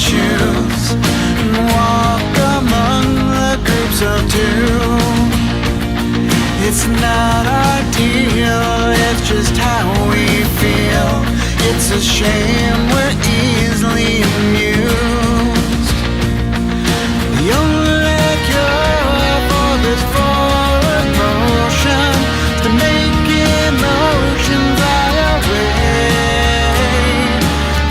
shoes and walk among the groups of two. It's not ideal, it's just how we feel. It's a shame we're easily amused. The only cure for this forward motion is to make emotion fly away.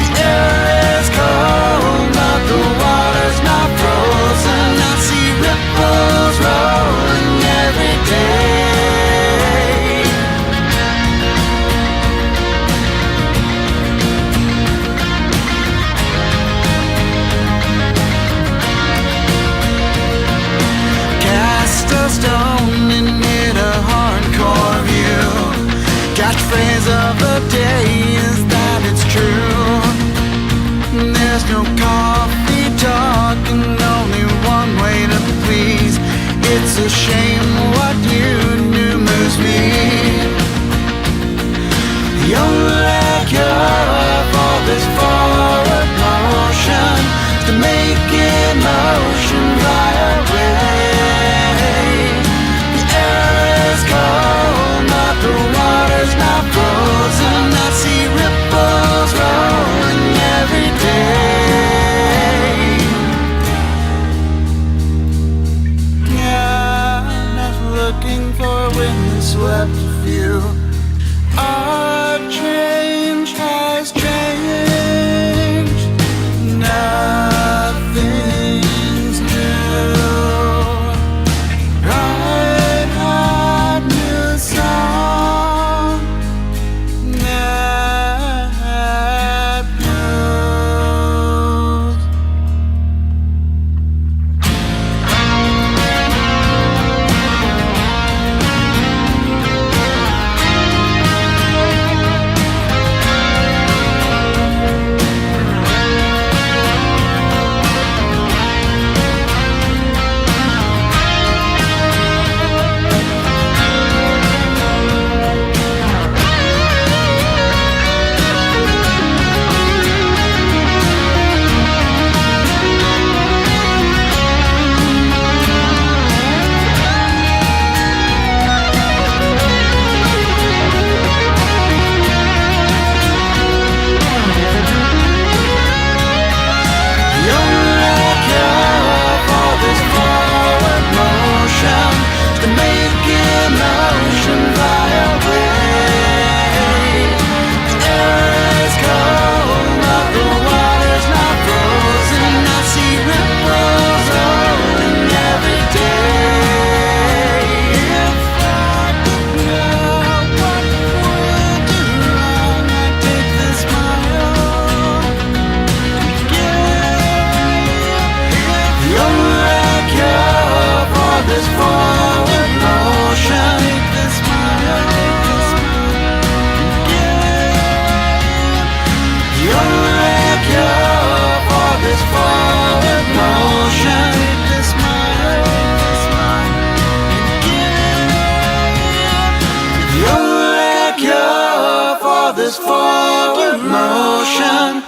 The air is cold, but the water's not frozen. I see ripples rolling every day. Cast a stone and hit a hardcore view. Catchphrase of the day is that it's true. There's no coffee talk and only one way to please. It's a shame what you do moves me. The only cure for this forward motion is to make emotion fly away. The air is cold, but the water's not frozen. I see ripples rolling every day. Yeah, I'm not looking for a windswept view. Our change has changed. Nothing's new. Write a new song that proves. The only cure for this forward motion is to make emotion fly away. The air is cold, but the water's not frozen. I see ripples rolling every day. If I could know what would do wrong, I'd take this smile. The only cure for this forward motion is this smile. The only cure for this forward motion is this smile. The only cure for this forward motion.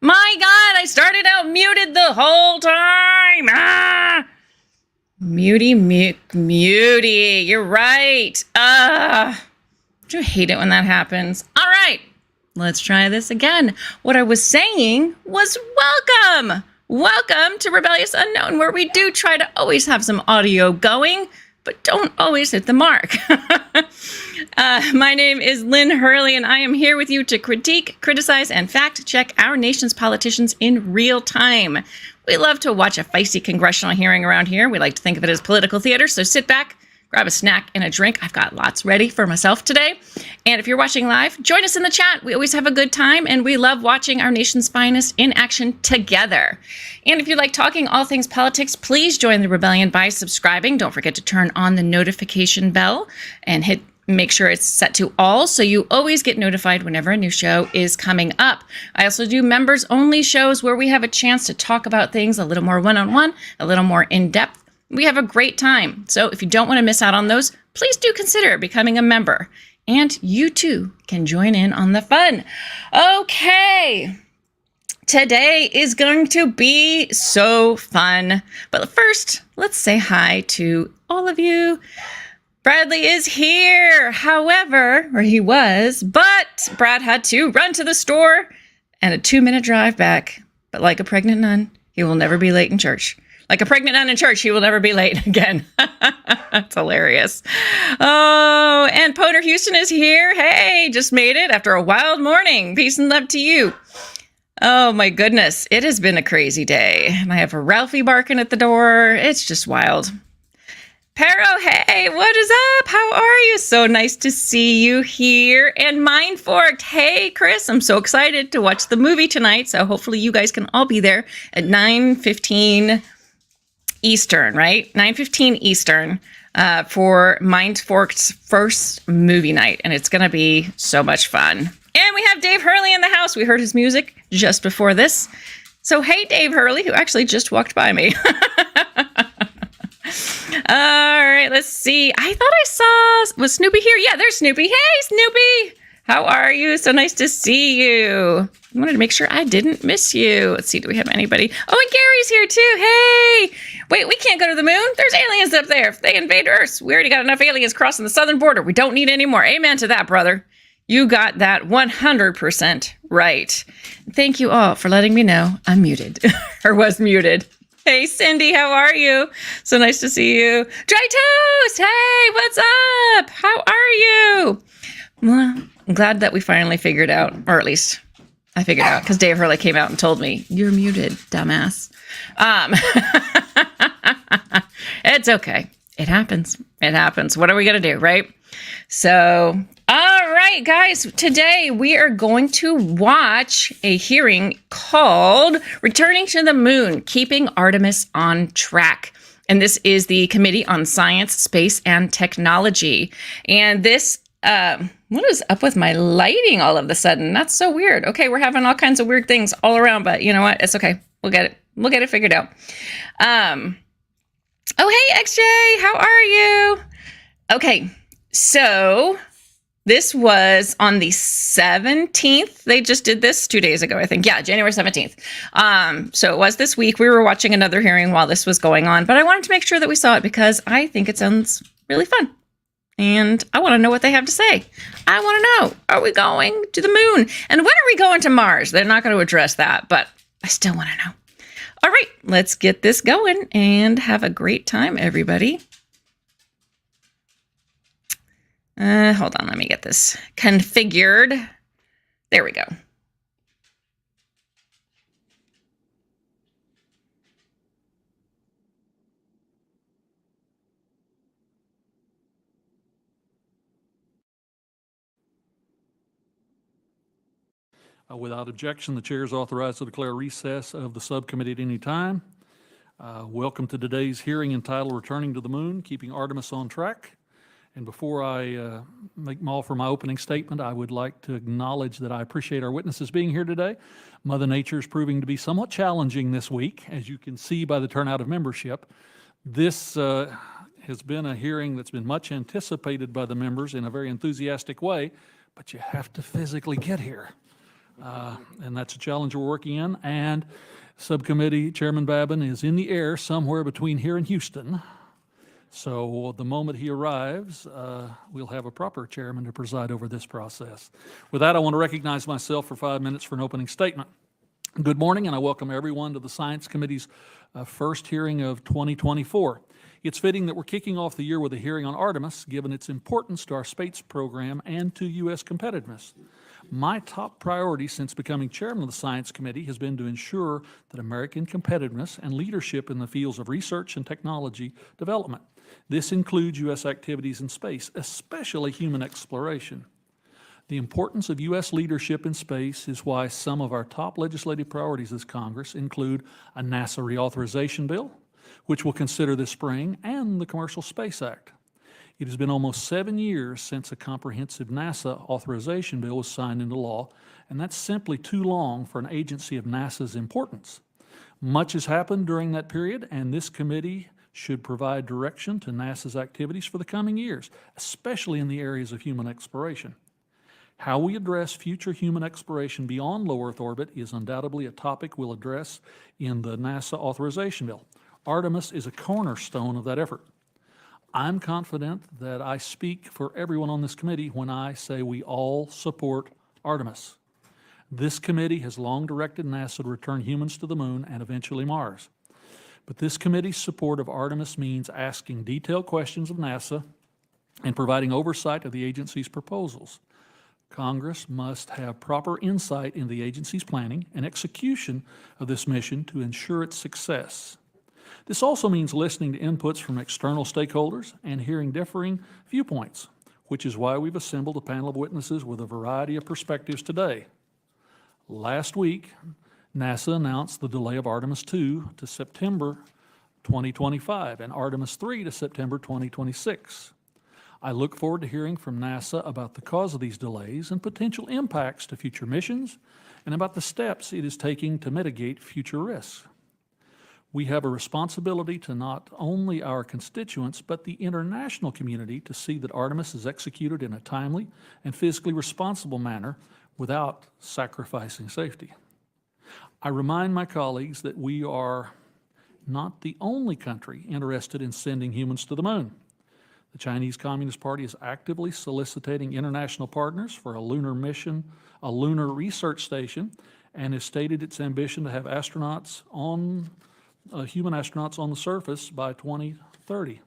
My God, I started out muted the whole time. Ah! Muty. You're right. Do you hate it when that happens? All right, let's try this again. What I was saying was welcome. Welcome to Rebellious Unknown, where we do try to always have some audio going, but don't always hit the mark. My name is Lynn Hurley, and I am here with you to critique, criticize, and fact-check our nation's politicians in real time. We love to watch a feisty congressional hearing around here. We like to think of it as political theater, so sit back, grab a snack and a drink. I've got lots ready for myself today. And if you're watching live, join us in the chat. We always have a good time, and we love watching our nation's finest in action together. And if you like talking all things politics, please join the rebellion by subscribing. Don't forget to turn on the notification bell and make sure it's set to all so you always get notified whenever a new show is coming up. I also do members only shows where we have a chance to talk about things a little more one-on-one, a little more in-depth. We have a great time. So if you don't want to miss out on those, please do consider becoming a member. And you too can join in on the fun. Okay. Today is going to be so fun. But first, let's say hi to all of you. Bradley is here. However, or he was, but Brad had to run to the store and a 2-minute drive back. But like a pregnant nun, he will never be late in church. Like a pregnant nun in church, he will never be late again. That's hilarious. Oh, and Poner Houston is here. Hey, just made it after a wild morning. Peace and love to you. Oh my goodness, it has been a crazy day. And I have a Ralphie barking at the door. It's just wild. Pero, hey, what is up? How are you? So nice to see you here. And Mindforked, hey, Chris, I'm so excited to watch the movie tonight. So hopefully you guys can all be there at 9:15 Eastern, right? 9:15 Eastern for Mindforked's first movie night. And it's going to be so much fun. And we have Dave Hurley in the house. We heard his music just before this. So, hey, Dave Hurley, who actually just walked by me. All right, let's see. I thought I saw, was Snoopy here? Yeah, there's Snoopy. Hey, Snoopy. How are you? So nice to see you. I wanted to make sure I didn't miss you. Let's see, do we have anybody? Oh, and Gary's here too. Hey, wait, we can't go to the moon. There's aliens up there. If they invade Earth, we already got enough aliens crossing the southern border. We don't need any more. Amen to that, brother. You got that 100% right. Thank you all for letting me know I'm muted or was muted. Hey, Cindy, how are you? So nice to see you. Dry Toast, hey, what's up? How are you? Well, I'm glad that we finally figured out, or at least I figured out, because Dave Hurley came out and told me, you're muted, dumbass. It's okay. It happens. It happens. What are we going to do, right? So, all right, guys, today we are going to watch a hearing called Returning to the Moon, Keeping Artemis on Track. And this is the Committee on Science, Space, and Technology. And this, what is up with my lighting all of a sudden? That's so weird. Okay, we're having all kinds of weird things all around, but you know what? It's okay. We'll get it. We'll get it figured out. Oh, hey, XJ, how are you? Okay, so this was on the 17th. They just did this 2 days ago, I think. Yeah, January 17th. So it was this week. We were watching another hearing while this was going on, but I wanted to make sure that we saw it because I think it sounds really fun. And I want to know what they have to say. I want to know, are we going to the moon? And when are we going to Mars? They're not going to address that, but I still want to know. All right, let's get this going and have a great time, everybody. Hold on, let me get this configured. There we go. Without objection, the chair is authorized to declare recess of the subcommittee at any time. Welcome to today's hearing entitled Returning to the Moon, Keeping Artemis on Track. And before I offer my opening statement, I would like to acknowledge that I appreciate our witnesses being here today. Mother Nature is proving to be somewhat challenging this week, as you can see by the turnout of membership. This has been a hearing that's been much anticipated by the members in a very enthusiastic way, but you have to physically get here. And that's a challenge we're working in. And Subcommittee Chairman Babin is in the air somewhere between here and Houston. So the moment he arrives, we'll have a proper chairman to preside over this process. With that, I want to recognize myself for 5 minutes for an opening statement. Good morning, and I welcome everyone to the Science Committee's first hearing of 2024. It's fitting that we're kicking off the year with a hearing on Artemis, given its importance to our space program and to U.S. competitiveness. My top priority since becoming chairman of the Science Committee has been to ensure that American competitiveness and leadership in the fields of research and technology development. This includes U.S. activities in space, especially human exploration. The importance of U.S. leadership in space is why some of our top legislative priorities as Congress include a NASA reauthorization bill, which we'll consider this spring, and the Commercial Space Act. It has been almost 7 years since a comprehensive NASA authorization bill was signed into law, and that's simply too long for an agency of NASA's importance. Much has happened during that period, and this committee should provide direction to NASA's activities for the coming years, especially in the areas of human exploration. How we address future human exploration beyond low Earth orbit is undoubtedly a topic we'll address in the NASA authorization bill. Artemis is a cornerstone of that effort. I'm confident that I speak for everyone on this committee when I say we all support Artemis. This committee has long directed NASA to return humans to the moon and eventually Mars. But this committee's support of Artemis means asking detailed questions of NASA and providing oversight of the agency's proposals. Congress must have proper insight in the agency's planning and execution of this mission to ensure its success. This also means listening to inputs from external stakeholders and hearing differing viewpoints, which is why we've assembled a panel of witnesses with a variety of perspectives today. Last week, NASA announced the delay of Artemis II to September 2025 and Artemis III to September 2026. I look forward to hearing from NASA about the cause of these delays and potential impacts to future missions and about the steps it is taking to mitigate future risks. We have a responsibility to not only our constituents, but the international community to see that Artemis is executed in a timely and fiscally responsible manner without sacrificing safety. I remind my colleagues that we are not the only country interested in sending humans to the moon. The Chinese Communist Party is actively soliciting international partners for a lunar mission, a lunar research station, and has stated its ambition to have human astronauts on the surface by 2030.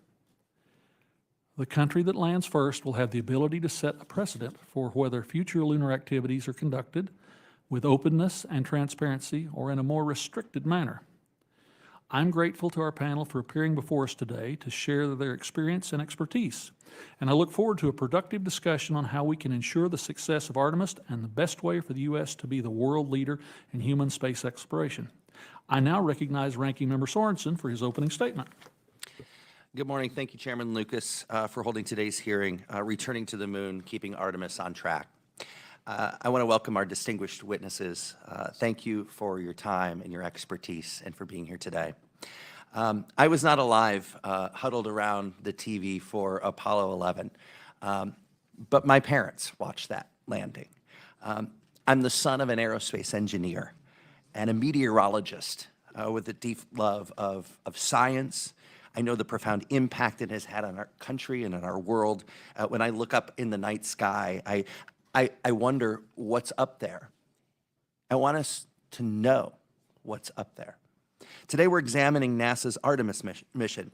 The country that lands first will have the ability to set a precedent for whether future lunar activities are conducted with openness and transparency or in a more restricted manner. I'm grateful to our panel for appearing before us today to share their experience and expertise, and I look forward to a productive discussion on how we can ensure the success of Artemis and the best way for the U.S. to be the world leader in human space exploration. I now recognize Ranking Member Sorensen for his opening statement. Good morning. Thank you, Chairman Lucas, for holding today's hearing, Returning to the Moon, Keeping Artemis on Track. I want to welcome our distinguished witnesses. Thank you for your time and your expertise and for being here today. I was not alive, huddled around the TV for Apollo 11, but my parents watched that landing. I'm the son of an aerospace engineer and a meteorologist with a deep love of science. I know the profound impact it has had on our country and on our world. When I look up in the night sky, I wonder what's up there. I want us to know what's up there. Today we're examining NASA's Artemis mission.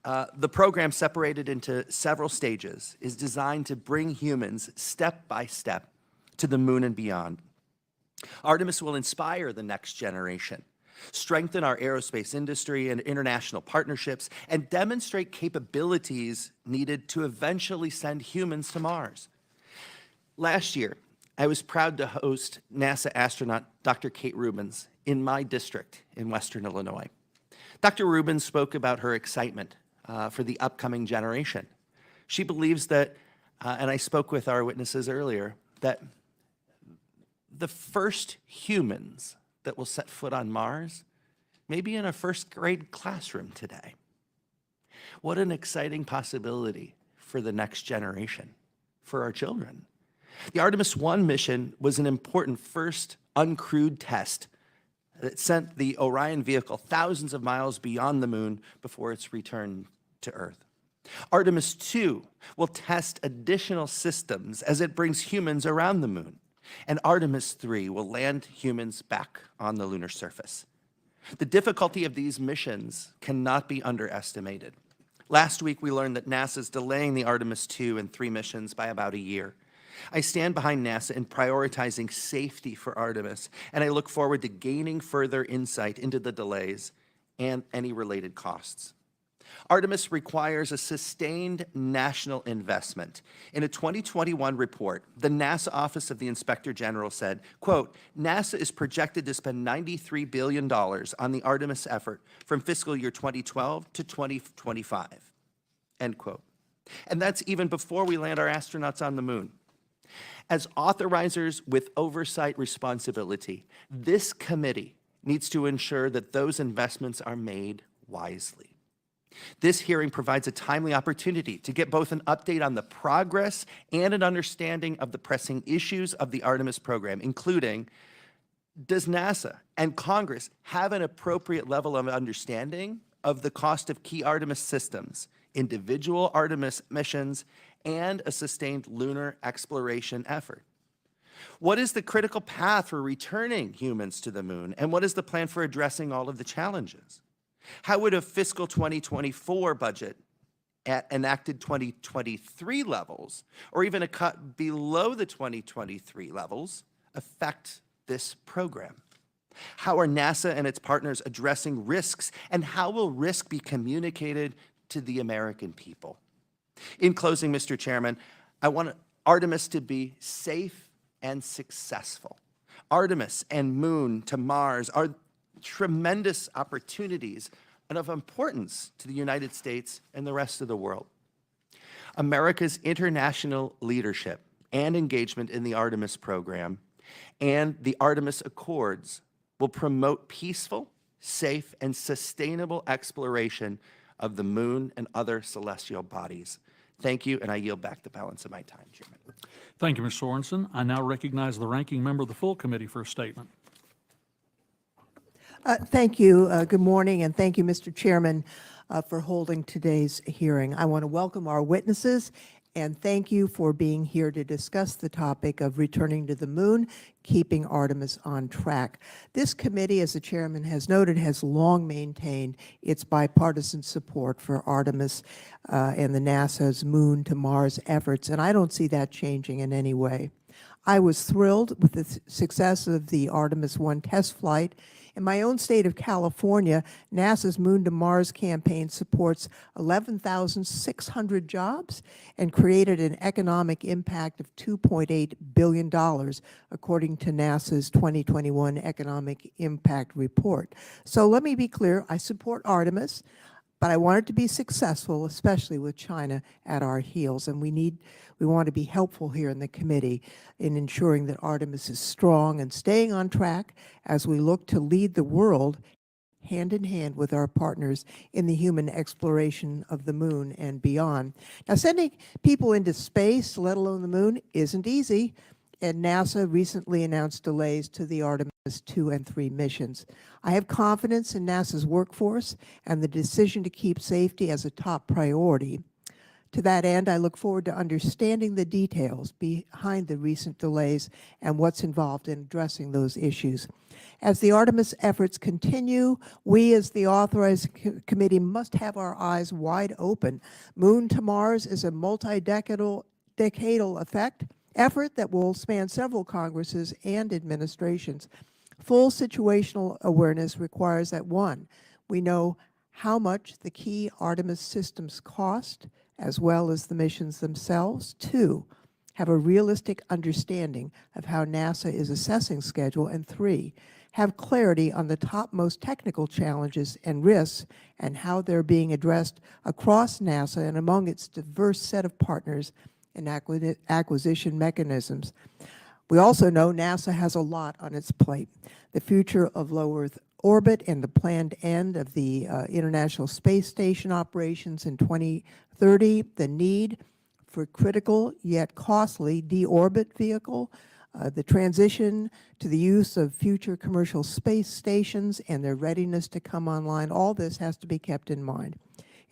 The program, separated into several stages, is designed to bring humans step by step to the moon and beyond. Artemis will inspire the next generation, strengthen our aerospace industry and international partnerships, and demonstrate capabilities needed to eventually send humans to Mars. Last year, I was proud to host NASA astronaut Dr. Kate Rubins in my district in Western Illinois. Dr. Rubins spoke about her excitement for the upcoming generation. She believes that, and I spoke with our witnesses earlier, that the first humans that will set foot on Mars may be in a first grade classroom today. What an exciting possibility for the next generation, for our children. The Artemis I mission was an important first uncrewed test that sent the Orion vehicle thousands of miles beyond the moon before its return to Earth. Artemis 2 will test additional systems as it brings humans around the moon. And Artemis 3 will land humans back on the lunar surface. The difficulty of these missions cannot be underestimated. Last week, we learned that NASA is delaying the Artemis 2 and 3 missions by about a year. I stand behind NASA in prioritizing safety for Artemis, and I look forward to gaining further insight into the delays and any related costs. Artemis requires a sustained national investment. In a 2021 report, the NASA Office of the Inspector General said, quote, NASA is projected to spend $93 billion on the Artemis effort from fiscal year 2012 to 2025, end quote. And that's even before we land our astronauts on the moon. As authorizers with oversight responsibility, this committee needs to ensure that those investments are made wisely. This hearing provides a timely opportunity to get both an update on the progress and an understanding of the pressing issues of the Artemis program, including, does NASA and Congress have an appropriate level of understanding of the cost of key Artemis systems, individual Artemis missions, and a sustained lunar exploration effort? What is the critical path for returning humans to the moon, and what is the plan for addressing all of the challenges? How would a fiscal 2024 budget at enacted 2023 levels, or even a cut below the 2023 levels, affect this program? How are NASA and its partners addressing risks, and how will risk be communicated to the American people? In closing, Mr. Chairman, I want Artemis to be safe and successful. Artemis and Moon to Mars are tremendous opportunities and of importance to the United States and the rest of the world. America's international leadership and engagement in the Artemis program and the Artemis Accords will promote peaceful, safe, and sustainable exploration of the moon and other celestial bodies. Thank you, and I yield back the balance of my time, Chairman. Thank you, Mr. Sorensen. I now recognize the ranking member of the full committee for a statement. Thank you. Good morning, and thank you, Mr. Chairman, for holding today's hearing. I want to welcome our witnesses and thank you for being here to discuss the topic of returning to the moon, keeping Artemis on track. This committee, as the chairman has noted, has long maintained its bipartisan support for Artemis and the NASA's Moon to Mars efforts, and I don't see that changing in any way. I was thrilled with the success of the Artemis 1 test flight. In my own state of California, NASA's Moon to Mars campaign supports 11,600 jobs and created an economic impact of $2.8 billion, according to NASA's 2021 Economic Impact Report. So let me be clear, I support Artemis, but I want it to be successful, especially with China at our heels. And we want to be helpful here in the committee in ensuring that Artemis is strong and staying on track as we look to lead the world hand in hand with our partners in the human exploration of the moon and beyond. Now, sending people into space, let alone the moon, isn't easy. And NASA recently announced delays to the Artemis 2 and 3 missions. I have confidence in NASA's workforce and the decision to keep safety as a top priority. To that end, I look forward to understanding the details behind the recent delays and what's involved in addressing those issues. As the Artemis efforts continue, we as the authorizing committee must have our eyes wide open. Moon to Mars is a multi-decadal effort that will span several Congresses and administrations. Full situational awareness requires that, one, we know how much the key Artemis systems cost, as well as the missions themselves. Two, have a realistic understanding of how NASA is assessing schedule. And three, have clarity on the topmost technical challenges and risks and how they're being addressed across NASA and among its diverse set of partners and acquisition mechanisms. We also know NASA has a lot on its plate. The future of low Earth orbit and the planned end of the International Space Station operations in 2030, the need for critical yet costly deorbit vehicle, the transition to the use of future commercial space stations and their readiness to come online, all this has to be kept in mind.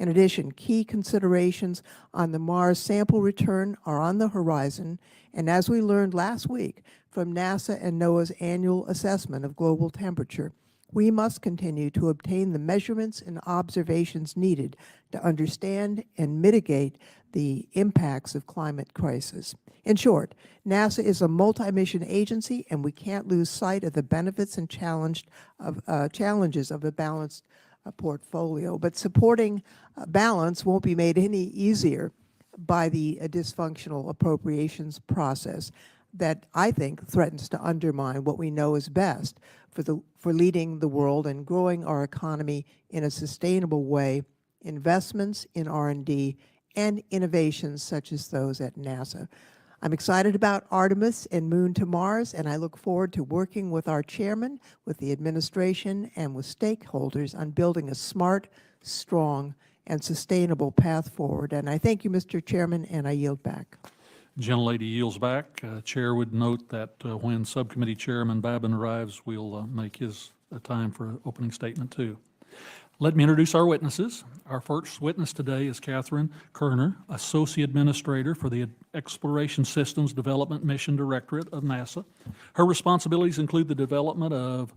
In addition, key considerations on the Mars sample return are on the horizon, and as we learned last week from NASA and NOAA's annual assessment of global temperature, we must continue to obtain the measurements and observations needed to understand and mitigate the impacts of climate crisis. In short, NASA is a multi-mission agency, and we can't lose sight of the benefits and challenges of a balanced portfolio. But supporting balance won't be made any easier by the dysfunctional appropriations process that I think threatens to undermine what we know is best for leading the world and growing our economy in a sustainable way, investments in R&D and innovations such as those at NASA. I'm excited about Artemis and Moon to Mars, and I look forward to working with our chairman, with the administration, and with stakeholders on building a smart, strong, and sustainable path forward. And I thank you, Mr. Chairman, and I yield back. Gentlelady yields back. Chair would note that when Subcommittee Chairman Babin arrives, we'll make his time for an opening statement too. Let me introduce our witnesses. Our first witness today is Catherine Kerner, Associate Administrator for the Exploration Systems Development Mission Directorate of NASA. Her responsibilities include the development of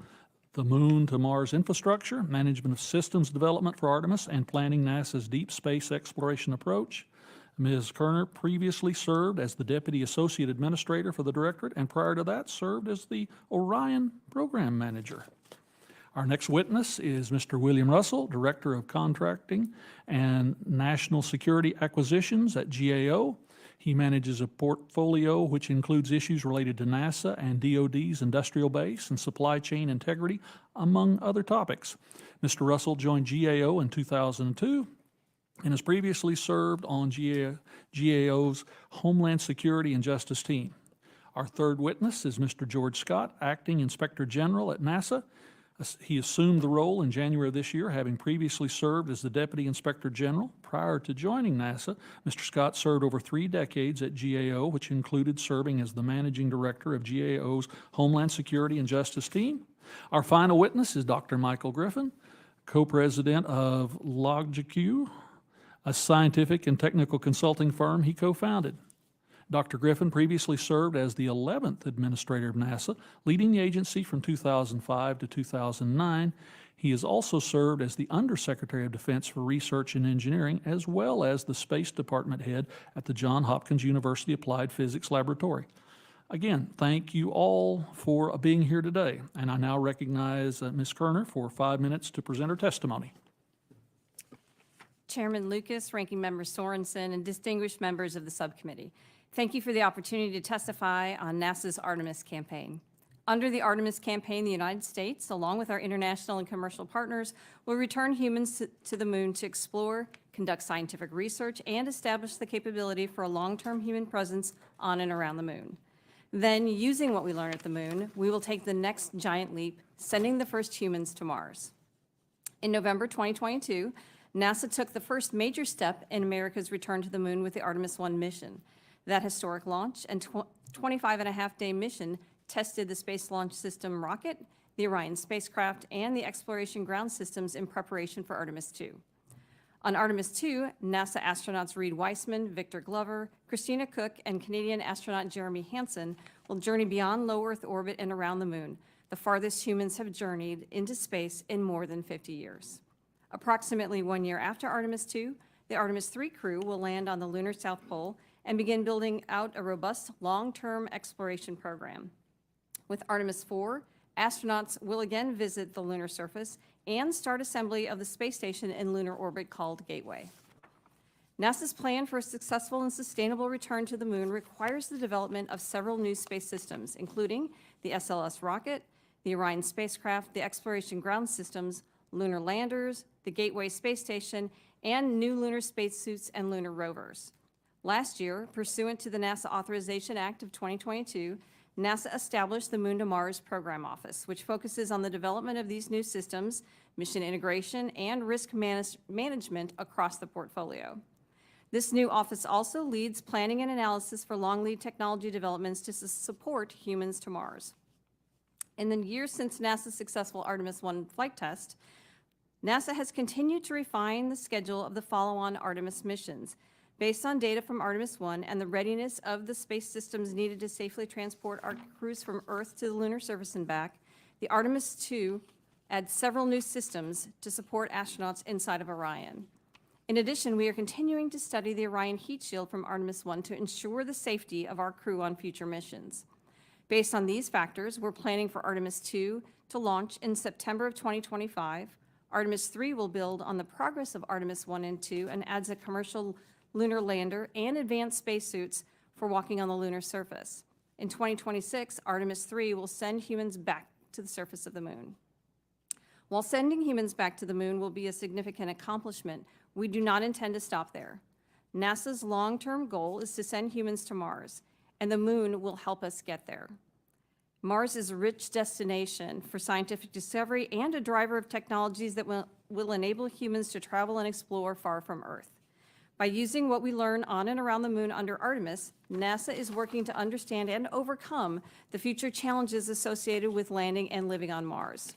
the Moon to Mars infrastructure, management of systems development for Artemis, and planning NASA's deep space exploration approach. Ms. Kerner previously served as the Deputy Associate Administrator for the Directorate, and prior to that served as the Orion Program Manager. Our next witness is Mr. William Russell, Director of Contracting and National Security Acquisitions at GAO. He manages a portfolio which includes issues related to NASA and DoD's industrial base and supply chain integrity, among other topics. Mr. Russell joined GAO in 2002 and has previously served on GAO's Homeland Security and Justice team. Our third witness is Mr. George Scott, Acting Inspector General at NASA. He assumed the role in January of this year, having previously served as the Deputy Inspector General. Prior to joining NASA, Mr. Scott served over 3 decades at GAO, which included serving as the Managing Director of GAO's Homeland Security and Justice team. Our final witness is Dr. Michael Griffin, Co-President of LogicQ, a scientific and technical consulting firm he co-founded. Dr. Griffin previously served as the 11th Administrator of NASA, leading the agency from 2005 to 2009. He has also served as the Undersecretary of Defense for Research and Engineering, as well as the Space Department Head at the Johns Hopkins University Applied Physics Laboratory. Again, thank you all for being here today. And I now recognize Ms. Kerner for 5 minutes to present her testimony. Chairman Lucas, Ranking Member Sorensen, and distinguished members of the subcommittee. Thank you for the opportunity to testify on NASA's Artemis campaign. Under the Artemis campaign, the United States, along with our international and commercial partners, will return humans to the moon to explore, conduct scientific research, and establish the capability for a long-term human presence on and around the moon. Then, using what we learn at the moon, we will take the next giant leap, sending the first humans to Mars. In November 2022, NASA took the first major step in America's return to the moon with the Artemis 1 mission. That historic launch and 25-and-a-half-day mission tested the Space Launch System rocket, the Orion spacecraft, and the exploration ground systems in preparation for Artemis 2. On Artemis 2, NASA astronauts Reed Weissman, Victor Glover, Christina Cook, and Canadian astronaut Jeremy Hansen will journey beyond low Earth orbit and around the moon, the farthest humans have journeyed into space in more than 50 years. Approximately 1 year after Artemis 2, the Artemis 3 crew will land on the lunar South Pole and begin building out a robust long-term exploration program. With Artemis 4, astronauts will again visit the lunar surface and start assembly of the space station in lunar orbit called Gateway. NASA's plan for a successful and sustainable return to the moon requires the development of several new space systems, including the SLS rocket, the Orion spacecraft, the exploration ground systems, lunar landers, the Gateway space station, and new lunar spacesuits and lunar rovers. Last year, pursuant to the NASA Authorization Act of 2022, NASA established the Moon to Mars Program Office, which focuses on the development of these new systems, mission integration, and risk management across the portfolio. This new office also leads planning and analysis for long lead technology developments to support humans to Mars. In the years since NASA's successful Artemis 1 flight test, NASA has continued to refine the schedule of the follow-on Artemis missions. Based on data from Artemis 1 and the readiness of the space systems needed to safely transport our crews from Earth to the lunar surface and back, the Artemis 2 adds several new systems to support astronauts inside of Orion. In addition, we are continuing to study the Orion heat shield from Artemis 1 to ensure the safety of our crew on future missions. Based on these factors, we're planning for Artemis 2 to launch in September of 2025. Artemis 3 will build on the progress of Artemis 1 and 2 and adds a commercial lunar lander and advanced spacesuits for walking on the lunar surface. In 2026, Artemis 3 will send humans back to the surface of the moon. While sending humans back to the moon will be a significant accomplishment, we do not intend to stop there. NASA's long-term goal is to send humans to Mars, and the moon will help us get there. Mars is a rich destination for scientific discovery and a driver of technologies that will enable humans to travel and explore far from Earth. By using what we learn on and around the moon under Artemis, NASA is working to understand and overcome the future challenges associated with landing and living on Mars.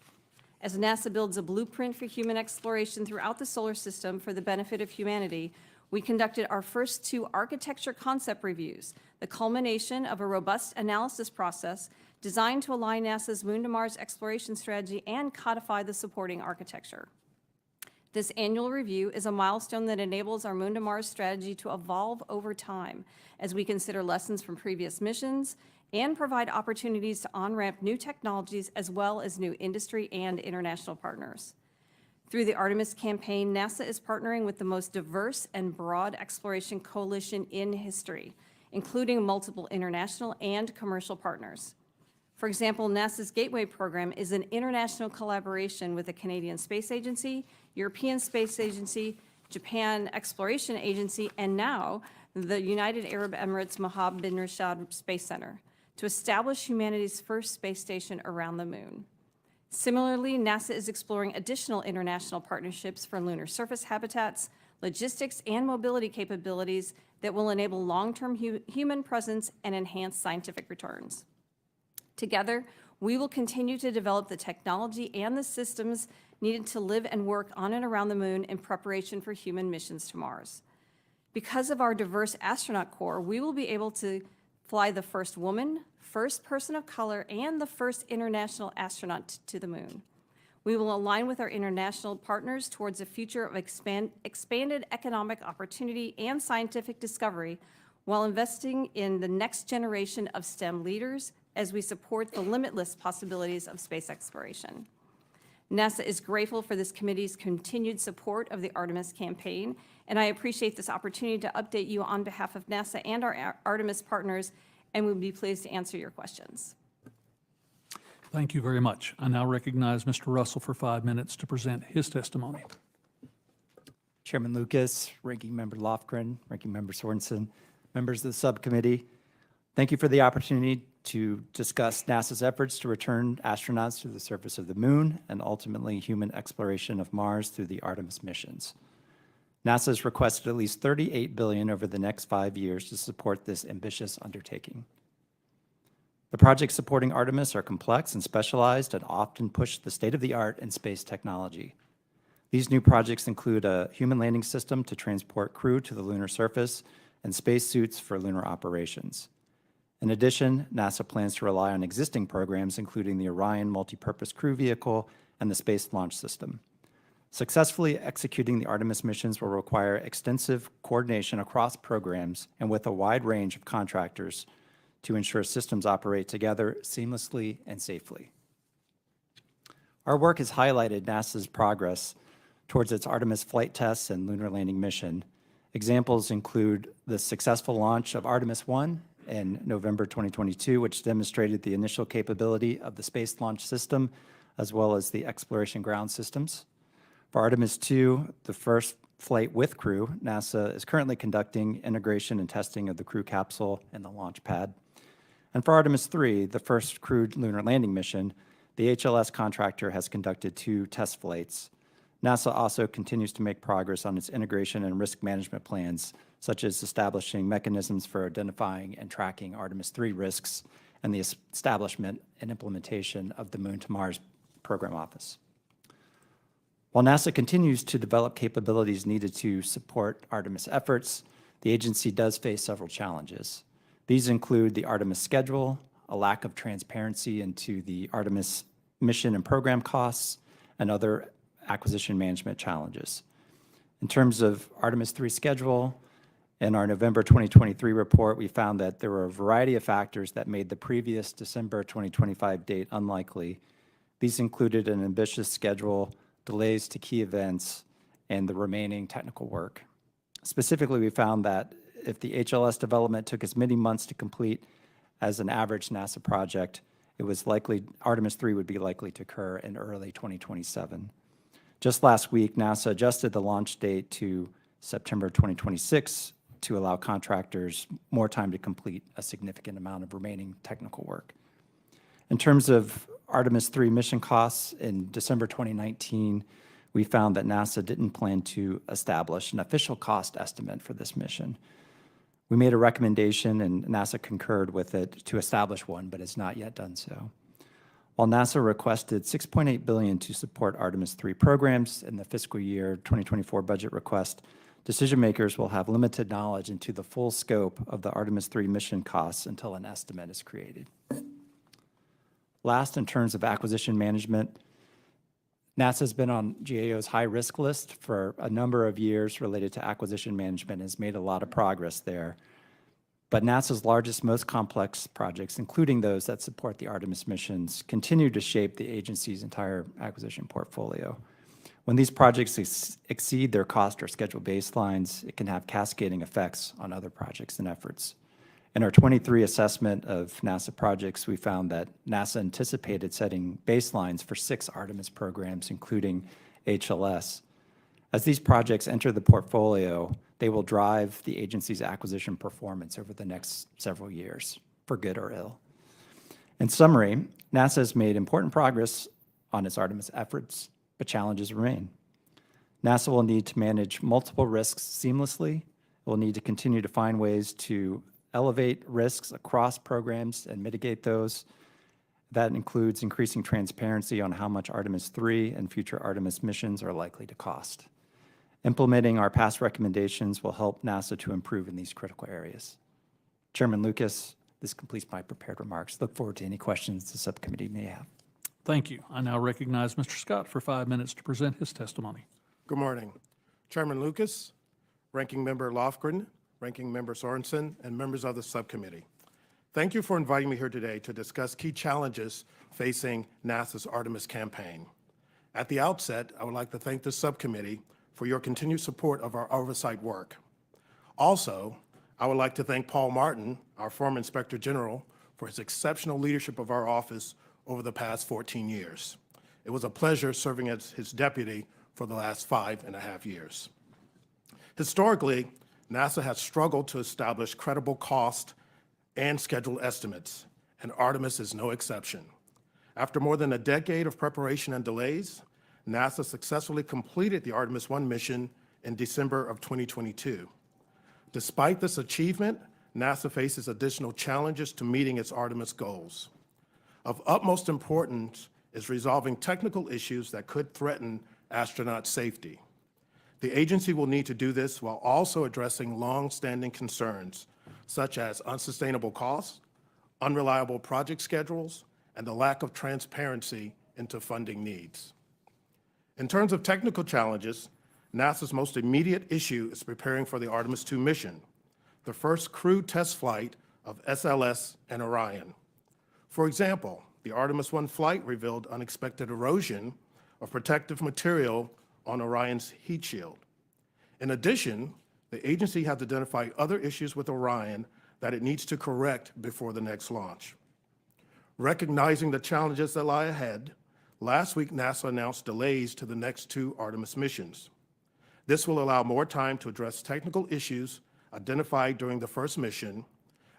As NASA builds a blueprint for human exploration throughout the solar system for the benefit of humanity, we conducted our first 2 architecture concept reviews, the culmination of a robust analysis process designed to align NASA's Moon to Mars exploration strategy and codify the supporting architecture. This annual review is a milestone that enables our Moon to Mars strategy to evolve over time as we consider lessons from previous missions and provide opportunities to on-ramp new technologies as well as new industry and international partners. Through the Artemis campaign, NASA is partnering with the most diverse and broad exploration coalition in history, including multiple international and commercial partners. For example, NASA's Gateway program is an international collaboration with the Canadian Space Agency, European Space Agency, Japan Exploration Agency, and now the United Arab Emirates Mohammed bin Rashid Space Center to establish humanity's first space station around the moon. Similarly, NASA is exploring additional international partnerships for lunar surface habitats, logistics, and mobility capabilities that will enable long-term human presence and enhance scientific returns. Together, we will continue to develop the technology and the systems needed to live and work on and around the moon in preparation for human missions to Mars. Because of our diverse astronaut corps, we will be able to fly the first woman, first person of color, and the first international astronaut to the moon. We will align with our international partners towards a future of expanded economic opportunity and scientific discovery while investing in the next generation of STEM leaders as we support the limitless possibilities of space exploration. NASA is grateful for this committee's continued support of the Artemis campaign, and I appreciate this opportunity to update you on behalf of NASA and our Artemis partners, and we'll be pleased to answer your questions. Thank you very much. I now recognize Mr. Russell for 5 minutes to present his testimony. Chairman Lucas, Ranking Member Lofgren, Ranking Member Sorensen, members of the subcommittee, thank you for the opportunity to discuss NASA's efforts to return astronauts to the surface of the moon and ultimately human exploration of Mars through the Artemis missions. NASA has requested at least $38 billion over the next 5 years to support this ambitious undertaking. The projects supporting Artemis are complex and specialized and often push the state-of-the-art in space technology. These new projects include a human landing system to transport crew to the lunar surface and spacesuits for lunar operations. In addition, NASA plans to rely on existing programs, including the Orion Multipurpose Crew Vehicle and the Space Launch System. Successfully executing the Artemis missions will require extensive coordination across programs and with a wide range of contractors to ensure systems operate together seamlessly and safely. Our work has highlighted NASA's progress towards its Artemis flight tests and lunar landing mission. Examples include the successful launch of Artemis 1 in November 2022, which demonstrated the initial capability of the Space Launch System, as well as the Exploration Ground Systems. For Artemis 2, the first flight with crew, NASA is currently conducting integration and testing of the crew capsule and the launch pad. And for Artemis 3, the first crewed lunar landing mission, the HLS contractor has conducted 2 test flights. NASA also continues to make progress on its integration and risk management plans, such as establishing mechanisms for identifying and tracking Artemis 3 risks and the establishment and implementation of the Moon to Mars Program Office. While NASA continues to develop capabilities needed to support Artemis efforts, the agency does face several challenges. These include the Artemis schedule, a lack of transparency into the Artemis mission and program costs, and other acquisition management challenges. In terms of Artemis 3 schedule, in our November 2023 report, we found that there were a variety of factors that made the previous December 2025 date unlikely. These included an ambitious schedule, delays to key events, and the remaining technical work. Specifically, we found that if the HLS development took as many months to complete as an average NASA project, it was likely Artemis 3 would be likely to occur in early 2027. Just last week, NASA adjusted the launch date to September 2026 to allow contractors more time to complete a significant amount of remaining technical work. In terms of Artemis 3 mission costs, in December 2019, we found that NASA didn't plan to establish an official cost estimate for this mission. We made a recommendation, and NASA concurred with it, to establish one, but has not yet done so. While NASA requested $6.8 billion to support Artemis 3 programs in the fiscal year 2024 budget request, decision makers will have limited knowledge into the full scope of the Artemis 3 mission costs until an estimate is created. Last, in terms of acquisition management, NASA has been on GAO's high-risk list for a number of years related to acquisition management and has made a lot of progress there. But NASA's largest, most complex projects, including those that support the Artemis missions, continue to shape the agency's entire acquisition portfolio. When these projects exceed their cost or schedule baselines, it can have cascading effects on other projects and efforts. In our 23 assessment of NASA projects, we found that NASA anticipated setting baselines for 6 Artemis programs, including HLS. As these projects enter the portfolio, they will drive the agency's acquisition performance over the next several years, for good or ill. In summary, NASA has made important progress on its Artemis efforts, but challenges remain. NASA will need to manage multiple risks seamlessly. It will need to continue to find ways to elevate risks across programs and mitigate those. That includes increasing transparency on how much Artemis 3 and future Artemis missions are likely to cost. Implementing our past recommendations will help NASA to improve in these critical areas. Chairman Lucas, this completes my prepared remarks. Look forward to any questions the subcommittee may have. Thank you. I now recognize Mr. Scott for 5 minutes to present his testimony. Good morning. Chairman Lucas, Ranking Member Lofgren, Ranking Member Sorensen, and members of the subcommittee. Thank you for inviting me here today to discuss key challenges facing NASA's Artemis campaign. At the outset, I would like to thank the subcommittee for your continued support of our oversight work. Also, I would like to thank Paul Martin, our former Inspector General, for his exceptional leadership of our office over the past 14 years. It was a pleasure serving as his deputy for the last 5.5 years. Historically, NASA has struggled to establish credible cost and schedule estimates, and Artemis is no exception. After more than a decade of preparation and delays, NASA successfully completed the Artemis 1 mission in December of 2022. Despite this achievement, NASA faces additional challenges to meeting its Artemis goals. Of utmost importance is resolving technical issues that could threaten astronaut safety. The agency will need to do this while also addressing long-standing concerns, such as unsustainable costs, unreliable project schedules, and the lack of transparency into funding needs. In terms of technical challenges, NASA's most immediate issue is preparing for the Artemis 2 mission, the first crewed test flight of SLS and Orion. For example, the Artemis 1 flight revealed unexpected erosion of protective material on Orion's heat shield. In addition, the agency has identified other issues with Orion that it needs to correct before the next launch. Recognizing the challenges that lie ahead, last week NASA announced delays to the next 2 Artemis missions. This will allow more time to address technical issues identified during the first mission,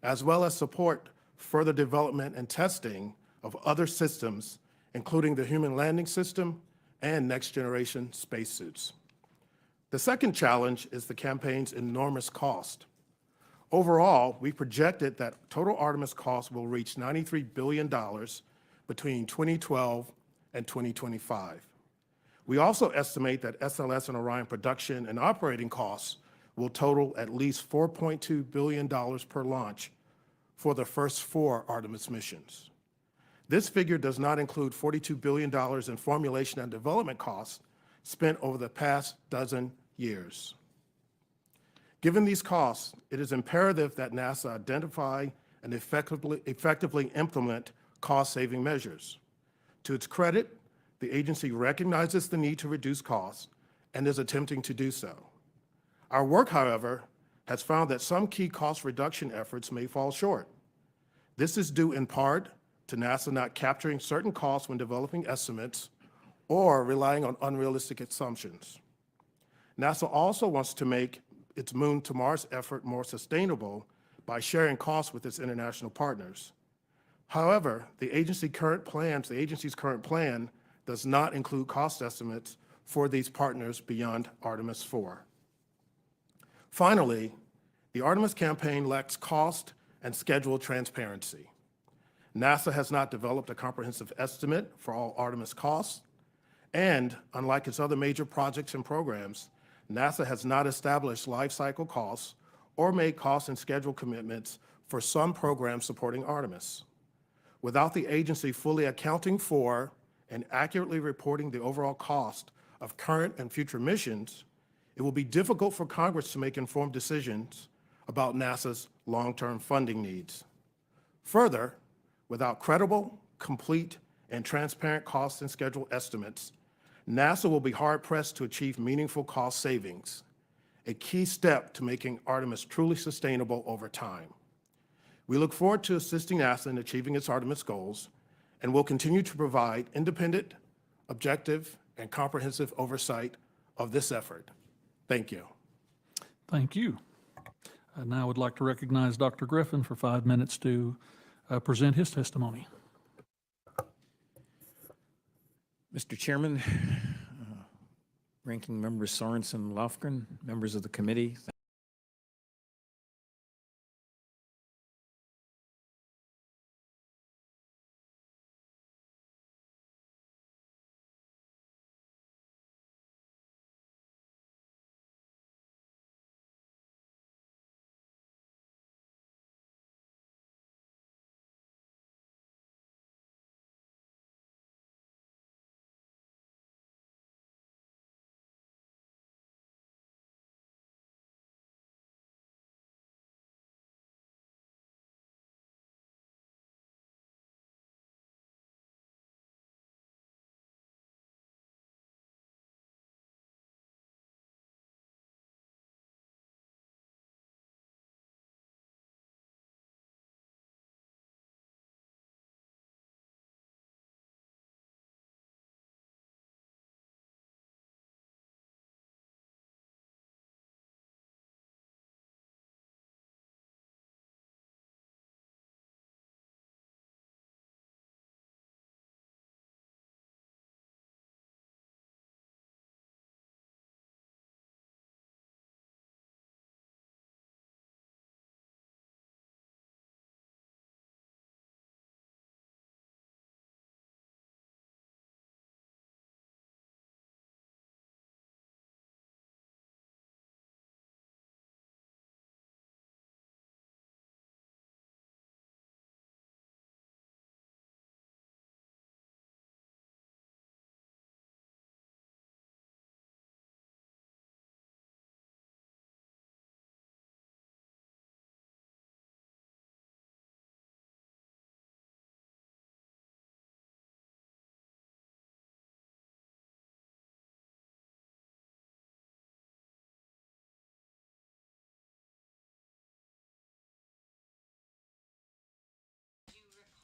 as well as support further development and testing of other systems, including the Human Landing System and next-generation spacesuits. The second challenge is the campaign's enormous cost. Overall, we projected that total Artemis costs will reach $93 billion between 2012 and 2025. We also estimate that SLS and Orion production and operating costs will total at least $4.2 billion per launch for the first 4 Artemis missions. This figure does not include $42 billion in formulation and development costs spent over the past dozen years. Given these costs, it is imperative that NASA identify and effectively implement cost-saving measures. To its credit, the agency recognizes the need to reduce costs and is attempting to do so. Our work, however, has found that some key cost reduction efforts may fall short. This is due in part to NASA not capturing certain costs when developing estimates or relying on unrealistic assumptions. NASA also wants to make its Moon to Mars effort more sustainable by sharing costs with its international partners. However, the agency's current plan does not include cost estimates for these partners beyond Artemis 4. Finally, the Artemis campaign lacks cost and schedule transparency. NASA has not developed a comprehensive estimate for all Artemis costs, and unlike its other major projects and programs, NASA has not established life cycle costs or made cost and schedule commitments for some programs supporting Artemis. Without the agency fully accounting for and accurately reporting the overall cost of current and future missions, it will be difficult for Congress to make informed decisions about NASA's long-term funding needs. Further, without credible, complete, and transparent cost and schedule estimates, NASA will be hard-pressed to achieve meaningful cost savings, a key step to making Artemis truly sustainable over time. We look forward to assisting NASA in achieving its Artemis goals, and will continue to provide independent, objective, and comprehensive oversight of this effort. Thank you. Thank you. I now would like to recognize Dr. Griffin for 5 minutes to present his testimony. Mr. Chairman, Ranking Member Sorensen, Lofgren, members of the committee.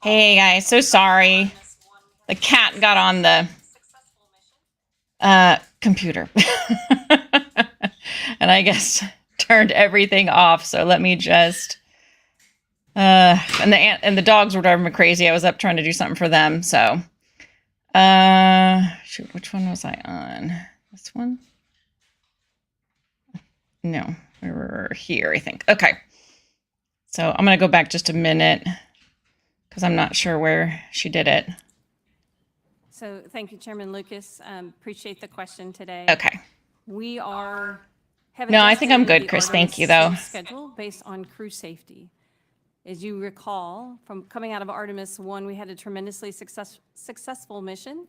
Hey guys, so sorry. The cat got on the computer. And I guess turned everything off. So let me just and the dogs were driving me crazy. I was up trying to do something for them. So shoot, which one was I on? This one? No, we were here, I think. Okay. So I'm gonna go back just a minute because I'm not sure where she did it. So thank you, Chairman Lucas. Appreciate the question today. Okay. We have No, I think I'm adjusted good, the Chris. Artemis Thank you, though. launch schedule based on crew safety. As you recall, from coming out of Artemis 1, we had a tremendously successful mission.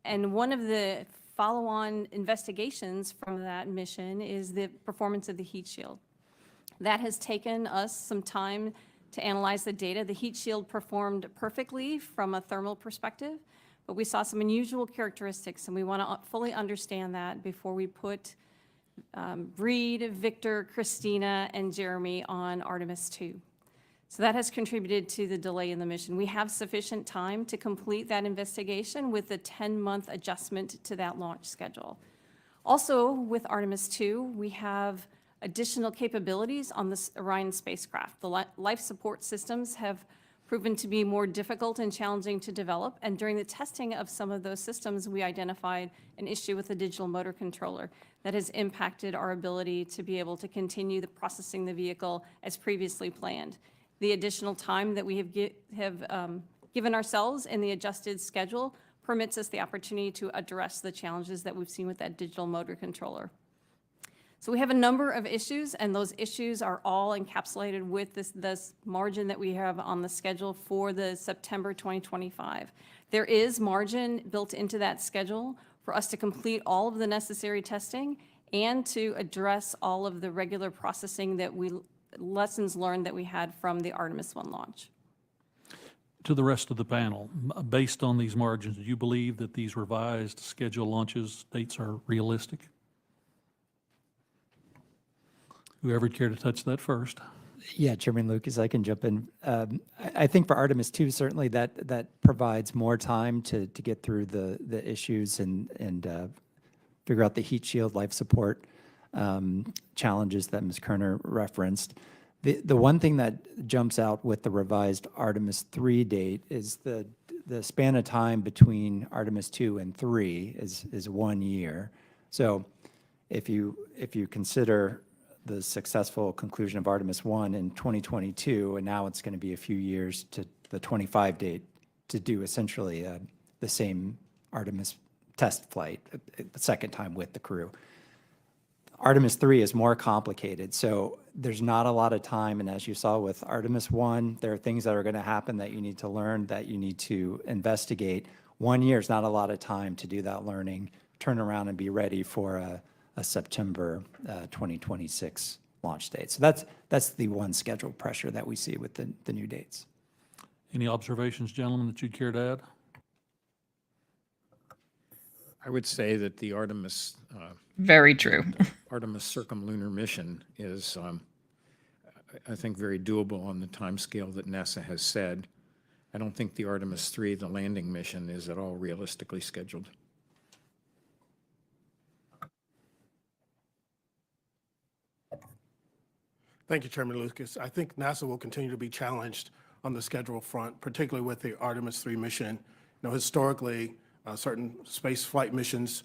And one of the follow-on investigations from that mission is the performance of the heat shield. That has taken us some time to analyze the data. The heat shield performed perfectly from a thermal perspective, but we saw some unusual characteristics, and we want to fully understand that before we put Reed, Victor, Christina, and Jeremy on Artemis 2. So that has contributed to the delay in the mission. We have sufficient time to complete that investigation with a 10-month adjustment to that launch schedule. Also, with Artemis 2, we have additional capabilities on the Orion spacecraft. The life support systems have proven to be more difficult and challenging to develop, and during the testing of some of those systems, we identified an issue with the digital motor controller that has impacted our ability to be able to continue processing the vehicle as previously planned. The additional time that we have given ourselves in the adjusted schedule permits us the opportunity to address the challenges that we've seen with that digital motor controller. So we have a number of issues, and those issues are all encapsulated with this margin that we have on the schedule for the September 2025. There is margin built into that schedule for us to complete all of the necessary testing and to address all of the regular processing lessons learned that we had from the Artemis 1 launch. To the rest of the panel, based on these margins, do you believe that these revised schedule launches dates are realistic? Whoever care to touch that first. Yeah, Chairman Lucas, I can jump in. I think for Artemis 2, certainly that provides more time to get through the issues and figure out the heat shield life support challenges that Ms. Kerner referenced. The one thing that jumps out with the revised Artemis 3 date is the span of time between Artemis 2 and 3 is 1 year. So if you consider the successful conclusion of Artemis 1 in 2022, and now it's going to be a few years to the 25 date to do essentially the same Artemis test flight, the second time with the crew. Artemis 3 is more complicated, so there's not a lot of time, and as you saw with Artemis 1, there are things that are going to happen that you need to learn, that you need to investigate. 1 year is not a lot of time to do that learning, turn around and be ready for a September 2026 launch date. So that's the one schedule pressure that we see with the new dates. Any observations, gentlemen, that you'd care to add? I would say that the Artemis Very true. Artemis circumlunar mission is, I think, very doable on the timescale that NASA has said. I don't think the Artemis 3, the landing mission, is at all realistically scheduled. Thank you, Chairman Lucas. I think NASA will continue to be challenged on the schedule front, particularly with the Artemis 3 mission. Historically, certain space flight missions,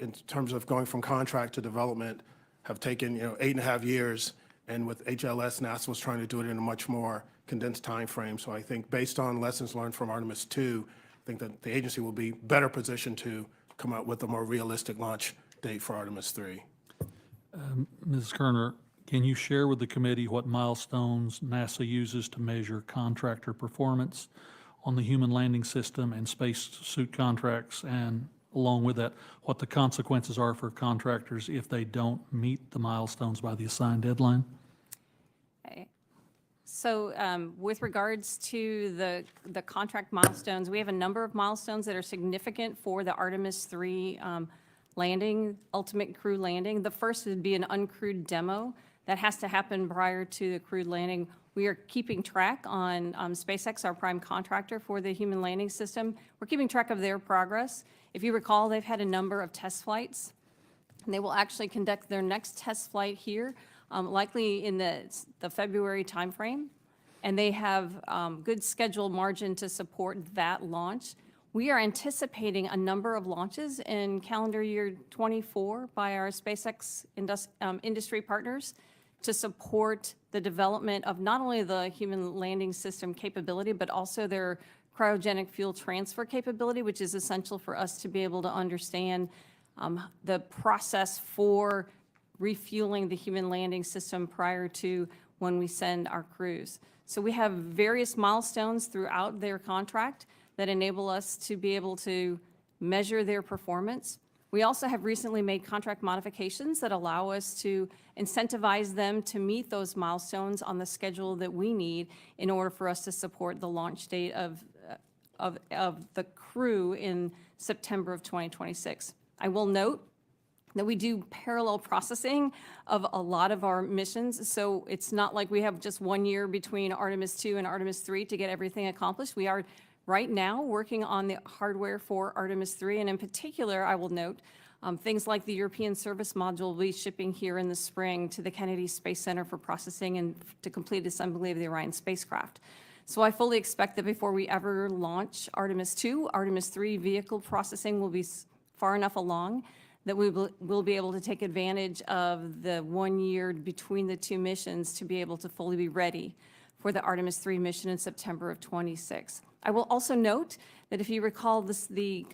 in terms of going from contract to development, have taken 8.5 years. And with HLS, NASA was trying to do it in a much more condensed time frame. So I think based on lessons learned from Artemis 2, I think that the agency will be better positioned to come out with a more realistic launch date for Artemis 3. Ms. Kerner, can you share with the committee what milestones NASA uses to measure contractor performance on the human landing system and space suit contracts, and along with that, what the consequences are for contractors if they don't meet the milestones by the assigned deadline? Okay. So with regards to the contract milestones, we have a number of milestones that are significant for the Artemis 3 landing, ultimate crew landing. The first would be an uncrewed demo. That has to happen prior to the crewed landing. We are keeping track on SpaceX, our prime contractor for the human landing system. We're keeping track of their progress. If you recall, they've had a number of test flights, and they will actually conduct their next test flight here, likely in the February timeframe, and they have good schedule margin to support that launch. We are anticipating a number of launches in calendar year 24 by our SpaceX industry partners to support the development of not only the human landing system capability, but also their cryogenic fuel transfer capability, which is essential for us to be able to understand the process for refueling the human landing system prior to when we send our crews. So we have various milestones throughout their contract that enable us to be able to measure their performance. We also have recently made contract modifications that allow us to incentivize them to meet those milestones on the schedule that we need in order for us to support the launch date of the crew in September of 2026. I will note that we do parallel processing of a lot of our missions. So it's not like we have just 1 year between Artemis 2 and Artemis 3 to get everything accomplished. We are right now working on the hardware for Artemis 3. And in particular, I will note things like the European Service Module will be shipping here in the spring to the Kennedy Space Center for processing and to complete assembly of the Orion spacecraft. So I fully expect that before we ever launch Artemis 2, Artemis 3 vehicle processing will be far enough along that we will be able to take advantage of the 1 year between the two missions to be able to fully be ready for the Artemis 3 mission in September of 26. I will also note that if you recall the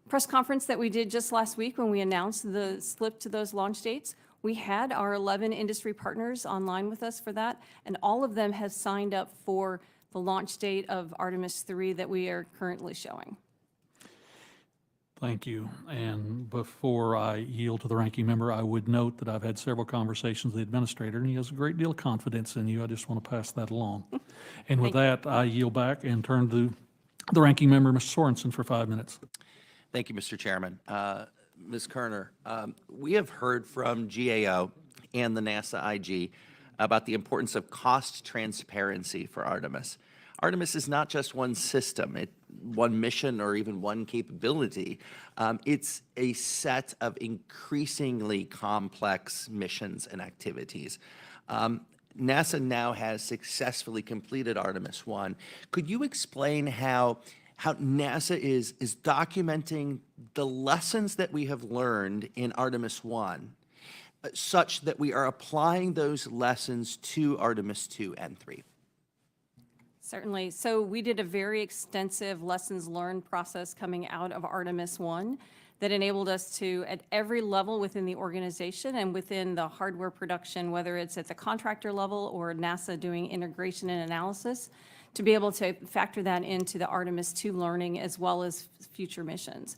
press conference that we did just last week when we announced the slip to those launch dates, we had our 11 industry partners online with us for that, and all of them have signed up for the launch date of Artemis 3 that we are currently showing. Thank you. And before I yield to the ranking member, I would note that I've had several conversations with the administrator, and he has a great deal of confidence in you. I just want to pass that along. And with that, I yield back and turn to the ranking member, Mr. Sorensen, for 5 minutes. Thank you, Mr. Chairman. Ms. Kerner, we have heard from GAO and the NASA IG about the importance of cost transparency for Artemis. Artemis is not just one system, one mission, or even one capability. It's a set of increasingly complex missions and activities. NASA now has successfully completed Artemis 1. Could you explain how NASA is documenting the lessons that we have learned in Artemis 1 such that we are applying those lessons to Artemis 2 and 3? Certainly. So we did a very extensive lessons learned process coming out of Artemis 1 that enabled us to, at every level within the organization and within the hardware production, whether it's at the contractor level or NASA doing integration and analysis, to be able to factor that into the Artemis 2 learning as well as future missions.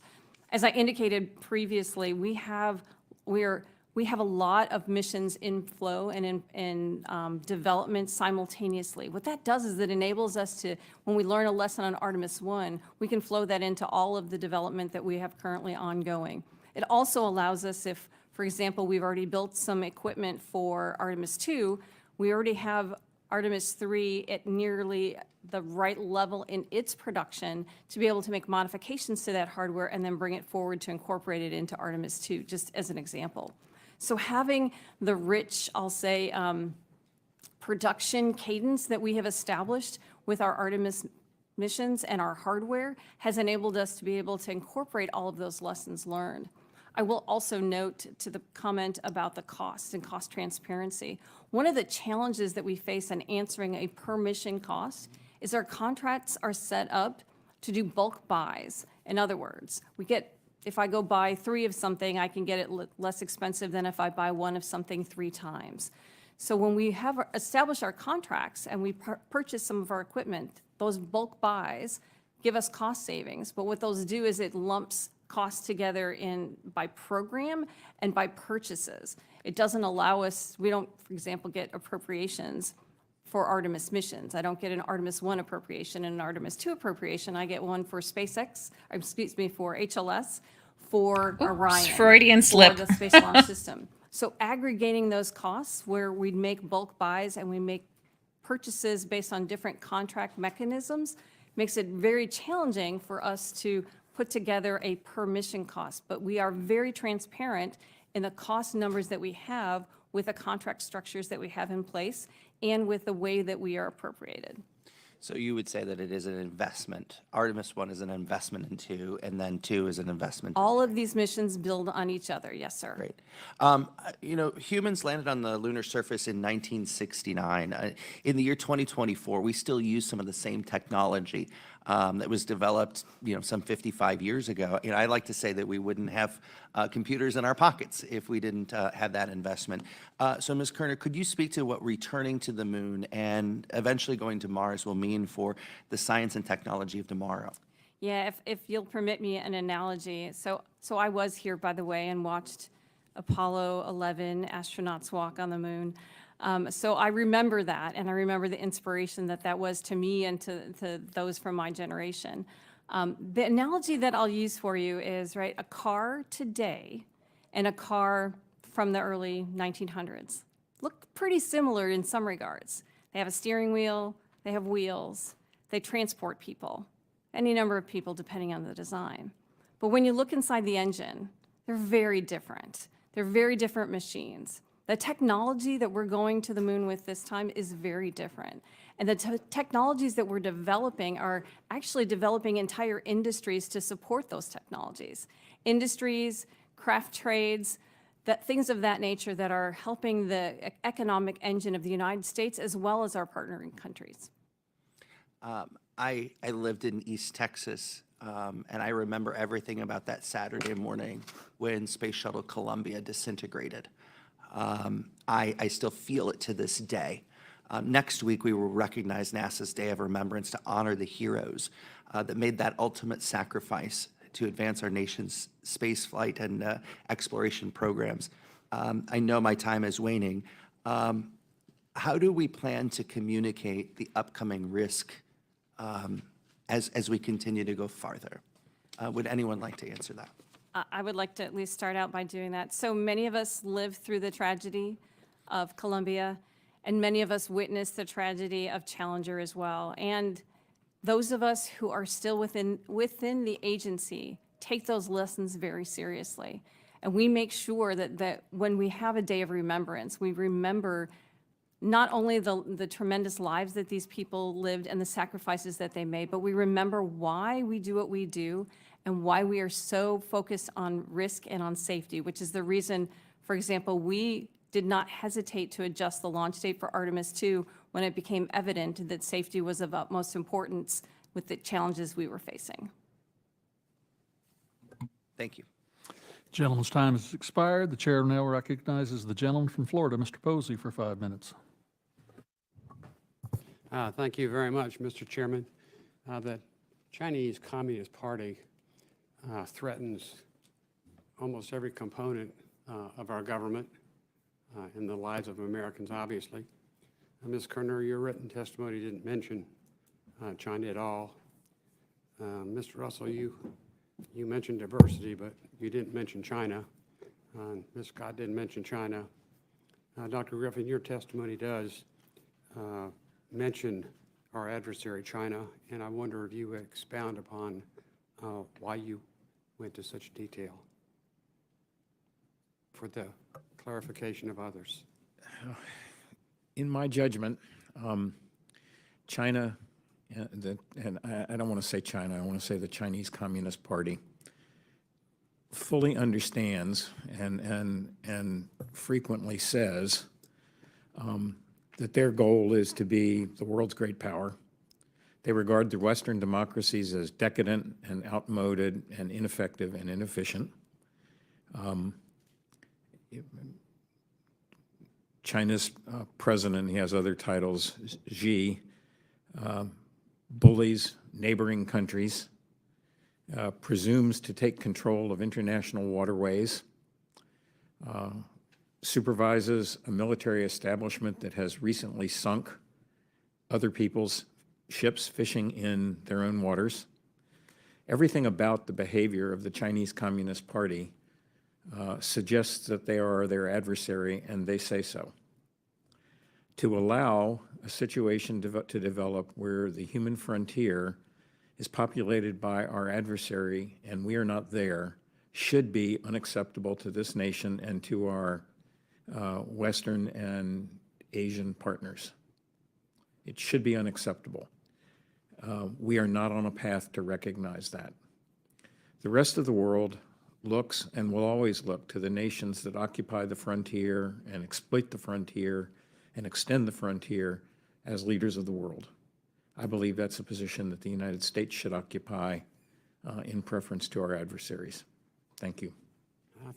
As I indicated previously, we have a lot of missions in flow and in development simultaneously. What that does is it enables us to, when we learn a lesson on Artemis 1, we can flow that into all of the development that we have currently ongoing. It also allows us, if, for example, we've already built some equipment for Artemis 2, we already have Artemis 3 at nearly the right level in its production to be able to make modifications to that hardware and then bring it forward to incorporate it into Artemis 2, just as an example. So having the rich, I'll say, production cadence that we have established with our Artemis missions and our hardware has enabled us to be able to incorporate all of those lessons learned. I will also note to the comment about the cost and cost transparency. One of the challenges that we face in answering a per mission cost is our contracts are set up to do bulk buys. In other words, if I go buy 3 of something, I can get it less expensive than if I buy 1 of something 3 times. So when we have established our contracts and we purchase some of our equipment, those bulk buys give us cost savings. But what those do is it lumps costs together by program and by purchases. It doesn't allow us, we don't, for example, get appropriations for Artemis missions. I don't get an Artemis 1 appropriation and an Artemis 2 appropriation. I get one for SpaceX, or excuse me, for HLS, for Orion. Freudian slip. For the Space Launch System. So aggregating those costs where we'd make bulk buys and we make purchases based on different contract mechanisms makes it very challenging for us to put together a per mission cost. But we are very transparent in the cost numbers that we have with the contract structures that we have in place and with the way that we are appropriated. So you would say that it is an investment. Artemis 1 is an investment in 2, and then 2 is an investment in All of these missions build on each other. Yes, sir. Great. You know, humans landed on the lunar surface in 1969. In the year 2024, we still use some of the same technology that was developed, you know, some 55 years ago. You know, I like to say that we wouldn't have computers in our pockets if we didn't have that investment. So, Ms. Kerner, could you speak to what returning to the moon and eventually going to Mars will mean for the science and technology of tomorrow? Yeah, if you'll permit me an analogy. So I was here, by the way, and watched Apollo 11 astronauts walk on the moon. So I remember that, and I remember the inspiration that was to me and to those from my generation. The analogy that I'll use for you is, right, a car today and a car from the early 1900s look pretty similar in some regards. They have a steering wheel, they have wheels, they transport people, any number of people depending on the design. But when you look inside the engine, they're very different. They're very different machines. The technology that we're going to the moon with this time is very different. And the technologies that we're developing are actually developing entire industries to support those technologies. Industries, craft trades, things of that nature that are helping the economic engine of the United States as well as our partnering countries. I lived in East Texas, and I remember everything about that Saturday morning when Space Shuttle Columbia disintegrated. I still feel it to this day. Next week, we will recognize NASA's Day of Remembrance to honor the heroes that made that ultimate sacrifice to advance our nation's space flight and exploration programs. I know my time is waning. How do we plan to communicate the upcoming risk as we continue to go farther? Would anyone like to answer that? I would like to at least start out by doing that. So many of us lived through the tragedy of Columbia, and many of us witnessed the tragedy of Challenger as well. And those of us who are still within the agency take those lessons very seriously. And we make sure that when we have a day of remembrance, we remember not only the tremendous lives that these people lived and the sacrifices that they made, but we remember why we do what we do and why we are so focused on risk and on safety, which is the reason, for example, we did not hesitate to adjust the launch date for Artemis 2 when it became evident that safety was of utmost importance with the challenges we were facing. Thank you. Gentleman's time has expired. The chair now recognizes the gentleman from Florida, Mr. Posey, for 5 minutes. Thank you very much, Mr. Chairman. The Chinese Communist Party threatens almost every component of our government and the lives of Americans, obviously. Ms. Kerner, your written testimony didn't mention China at all. Mr. Russell, you mentioned diversity, but you didn't mention China. Ms. Scott didn't mention China. Dr. Griffin, your testimony does mention our adversary, China, and I wonder if you would expound upon why you went to such detail for the clarification of others. In my judgment, China, and I don't want to say China, I want to say the Chinese Communist Party, fully understands and frequently says that their goal is to be the world's great power. They regard the Western democracies as decadent and outmoded and ineffective and inefficient. China's president, he has other titles, Xi, bullies neighboring countries, presumes to take control of international waterways, supervises a military establishment that has recently sunk other people's ships fishing in their own waters. Everything about the behavior of the Chinese Communist Party suggests that they are their adversary, and they say so. To allow a situation to develop where the human frontier is populated by our adversary and we are not there should be unacceptable to this nation and to our Western and Asian partners. It should be unacceptable. We are not on a path to recognize that. The rest of the world looks and will always look to the nations that occupy the frontier and exploit the frontier and extend the frontier as leaders of the world. I believe that's a position that the United States should occupy in preference to our adversaries. Thank you.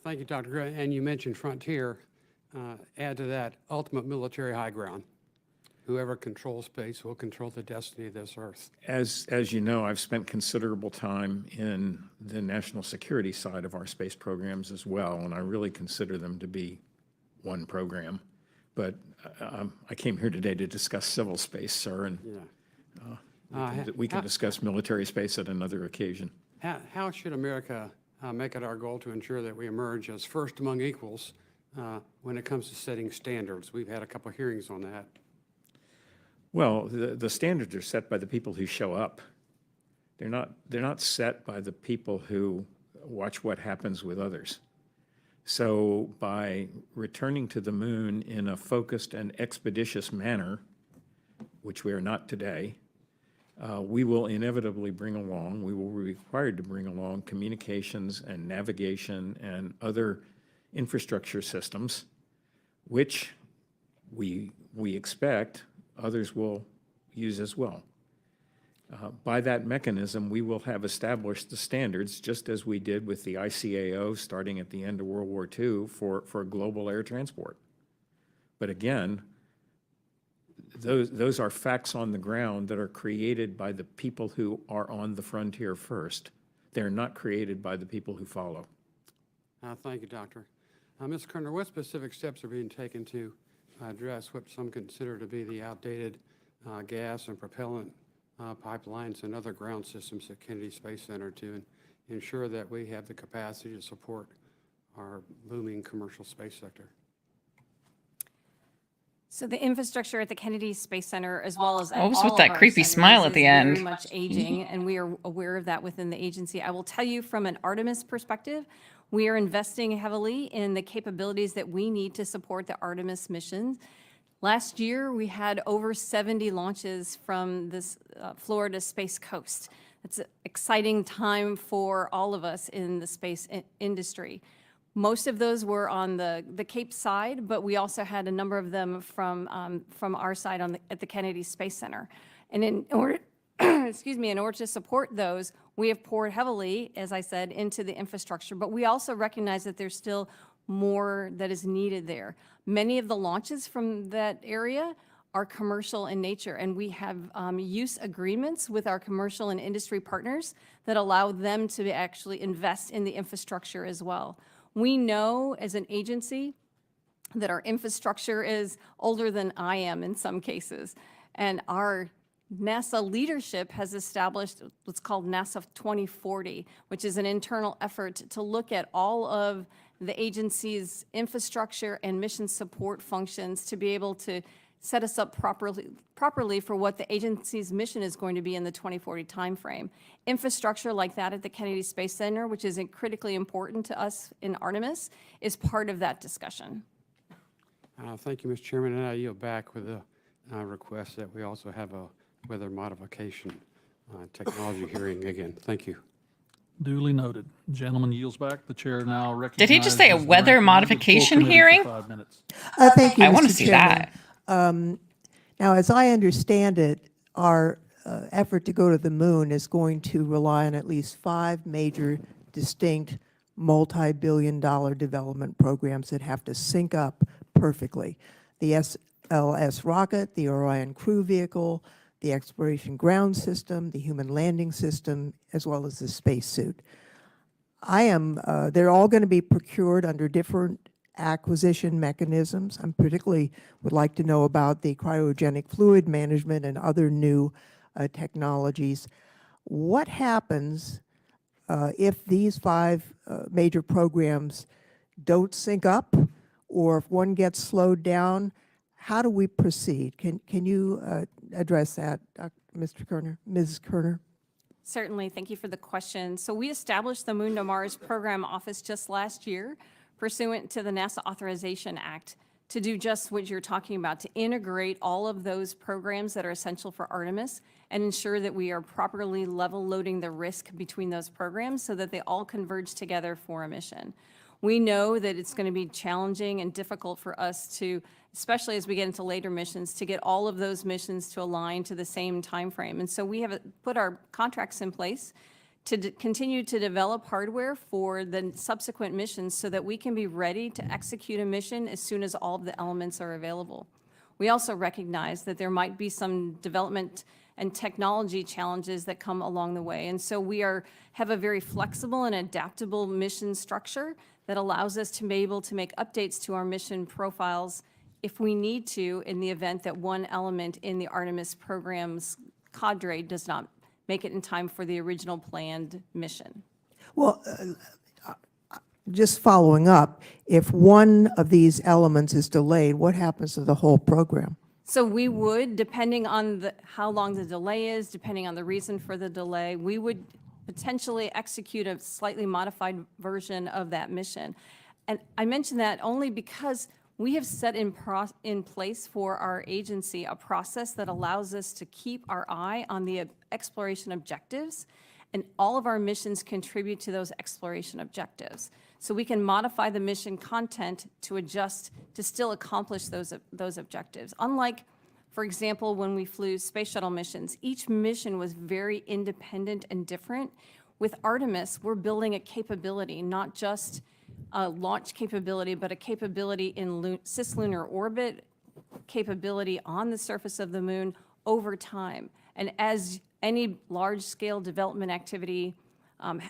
Thank you, Dr. Gray. And you mentioned frontier. Add to that, ultimate military high ground. Whoever controls space will control the destiny of this Earth. As you know, I've spent considerable time in the national security side of our space programs as well, and I really consider them to be one program. But I came here today to discuss civil space, sir, and we can discuss military space at another occasion. How should America make it our goal to ensure that we emerge as first among equals when it comes to setting standards? We've had a couple of hearings on that. Well, the standards are set by the people who show up. They're not set by the people who watch what happens with others. So by returning to the moon in a focused and expeditious manner, which we are not today, we will inevitably bring along, we will be required to bring along communications and navigation and other infrastructure systems, which we expect others will use as well. By that mechanism, we will have established the standards, just as we did with the ICAO starting at the end of World War II for global air transport. But again, those are facts on the ground that are created by the people who are on the frontier first. They're not created by the people who follow. Thank you, Doctor. Ms. Kerner, what specific steps are being taken to address what some consider to be the outdated gas and propellant pipelines and other ground systems at Kennedy Space Center to ensure that we have the capacity to support our booming commercial space sector? So the infrastructure at the Kennedy Space Center, as well as at What was all with of that our creepy centers, smile at is the end? very much aging, and we are aware of that within the agency. I will tell you from an Artemis perspective, we are investing heavily in the capabilities that we need to support the Artemis mission. Last year, we had over 70 launches from this Florida Space Coast. It's an exciting time for all of us in the space industry. Most of those were on the Cape side, but we also had a number of them from our side at the Kennedy Space Center. And in order, in order to support those, we have poured heavily, as I said, into the infrastructure. But we also recognize that there's still more that is needed there. Many of the launches from that area are commercial in nature, and we have use agreements with our commercial and industry partners that allow them to actually invest in the infrastructure as well. We know as an agency that our infrastructure is older than I am in some cases, and our NASA leadership has established what's called NASA 2040, which is an internal effort to look at all of the agency's infrastructure and mission support functions to be able to set us up properly for what the agency's mission is going to be in the 2040 timeframe. Infrastructure like that at the Kennedy Space Center, which is critically important to us in Artemis, is part of that discussion. Thank you, Mr. Chairman, and I yield back with a request that we also have a weather modification technology hearing again. Thank you. Duly noted. Gentleman yields back. The chair now recognizes. Did he just say a the weather ranking member of the full modification committee for hearing? 5 minutes. Thank you, I want to Mr. see Chairman. that. Now, as I understand it, our effort to go to the moon is going to rely on at least 5 major, distinct, multi-billion-dollar development programs that have to sync up perfectly. The SLS rocket, the Orion crew vehicle, the exploration ground system, the human landing system, as well as the spacesuit. They're all going to be procured under different acquisition mechanisms. I particularly would like to know about the cryogenic fluid management and other new technologies. What happens if these 5 major programs don't sync up, or if one gets slowed down? How do we proceed? Can you address that, Mr. Kerner, Ms. Kerner? Certainly, thank you for the question. So we established the Moon to Mars Program Office just last year, pursuant to the NASA Authorization Act, to do just what you're talking about, to integrate all of those programs that are essential for Artemis and ensure that we are properly level loading the risk between those programs so that they all converge together for a mission. We know that it's going to be challenging and difficult for us to, especially as we get into later missions, to get all of those missions to align to the same time frame. And so we have put our contracts in place to continue to develop hardware for the subsequent missions so that we can be ready to execute a mission as soon as all of the elements are available. We also recognize that there might be some development and technology challenges that come along the way. And so we have a very flexible and adaptable mission structure that allows us to be able to make updates to our mission profiles if we need to in the event that one element in the Artemis program's cadre does not make it in time for the original planned mission. Well, just following up, if one of these elements is delayed, what happens to the whole program? So we would, depending on how long the delay is, depending on the reason for the delay, we would potentially execute a slightly modified version of that mission. And I mention that only because we have set in place for our agency a process that allows us to keep our eye on the exploration objectives, and all of our missions contribute to those exploration objectives. So we can modify the mission content to adjust to still accomplish those objectives. Unlike, for example, when we flew space shuttle missions, each mission was very independent and different. With Artemis, we're building a capability, not just a launch capability, but a capability in cislunar orbit, capability on the surface of the moon over time. And as any large-scale development activity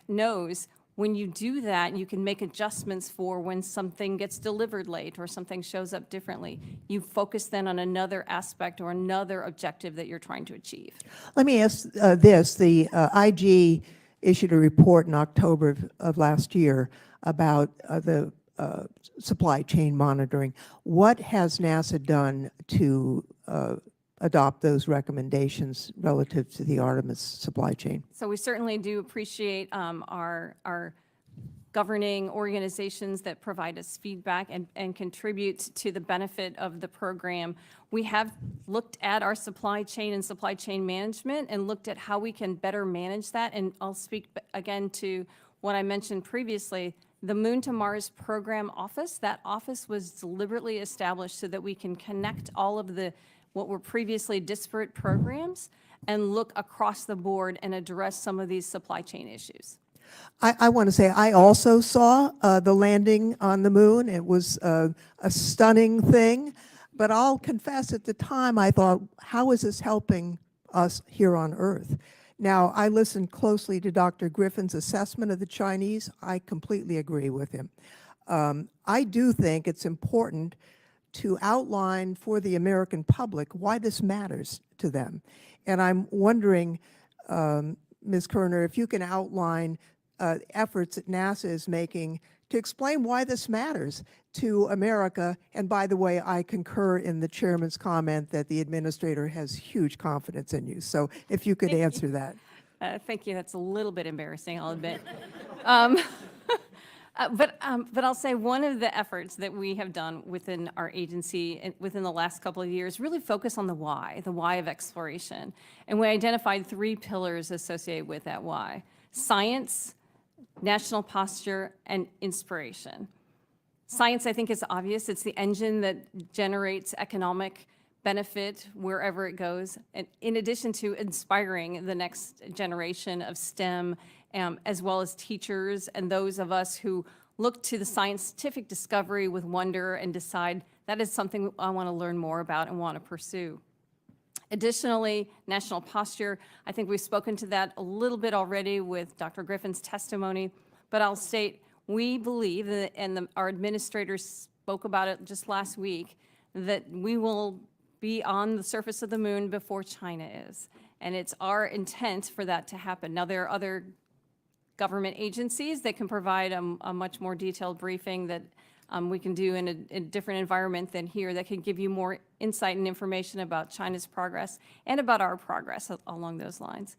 knows, when you do that, you can make adjustments for when something gets delivered late or something shows up differently. You focus then on another aspect or another objective that you're trying to achieve. Let me ask this. The IG issued a report in October of last year about the supply chain monitoring. What has NASA done to adopt those recommendations relative to the Artemis supply chain? So we certainly do appreciate our governing organizations that provide us feedback and contribute to the benefit of the program. We have looked at our supply chain and supply chain management and looked at how we can better manage that. And I'll speak again to what I mentioned previously. The Moon to Mars Program Office, that office was deliberately established so that we can connect all of what were previously disparate programs and look across the board and address some of these supply chain issues. I want to say I also saw the landing on the moon. It was a stunning thing, but I'll confess at the time I thought, how is this helping us here on Earth? Now, I listened closely to Dr. Griffin's assessment of the Chinese. I completely agree with him. I do think it's important to outline for the American public why this matters to them. And I'm wondering, Ms. Kerner, if you can outline efforts that NASA is making to explain why this matters to America. And by the way, I concur in the chairman's comment that the administrator has huge confidence in you. So if you could answer that. Thank you. That's a little bit embarrassing, I'll admit. But I'll say one of the efforts that we have done within our agency within the last couple of years really focus on the why of exploration. And we identified 3 pillars associated with that why: science, national posture, and inspiration. Science, I think, is obvious. It's the engine that generates economic benefit wherever it goes, and in addition to inspiring the next generation of STEM, as well as teachers and those of us who look to the scientific discovery with wonder and decide that is something I want to learn more about and want to pursue. Additionally, national posture, I think we've spoken to that a little bit already with Dr. Griffin's testimony, but I'll state we believe, and our administrators spoke about it just last week, that we will be on the surface of the moon before China is. And it's our intent for that to happen. Now, there are other government agencies that can provide a much more detailed briefing that we can do in a different environment than here that can give you more insight and information about China's progress and about our progress along those lines.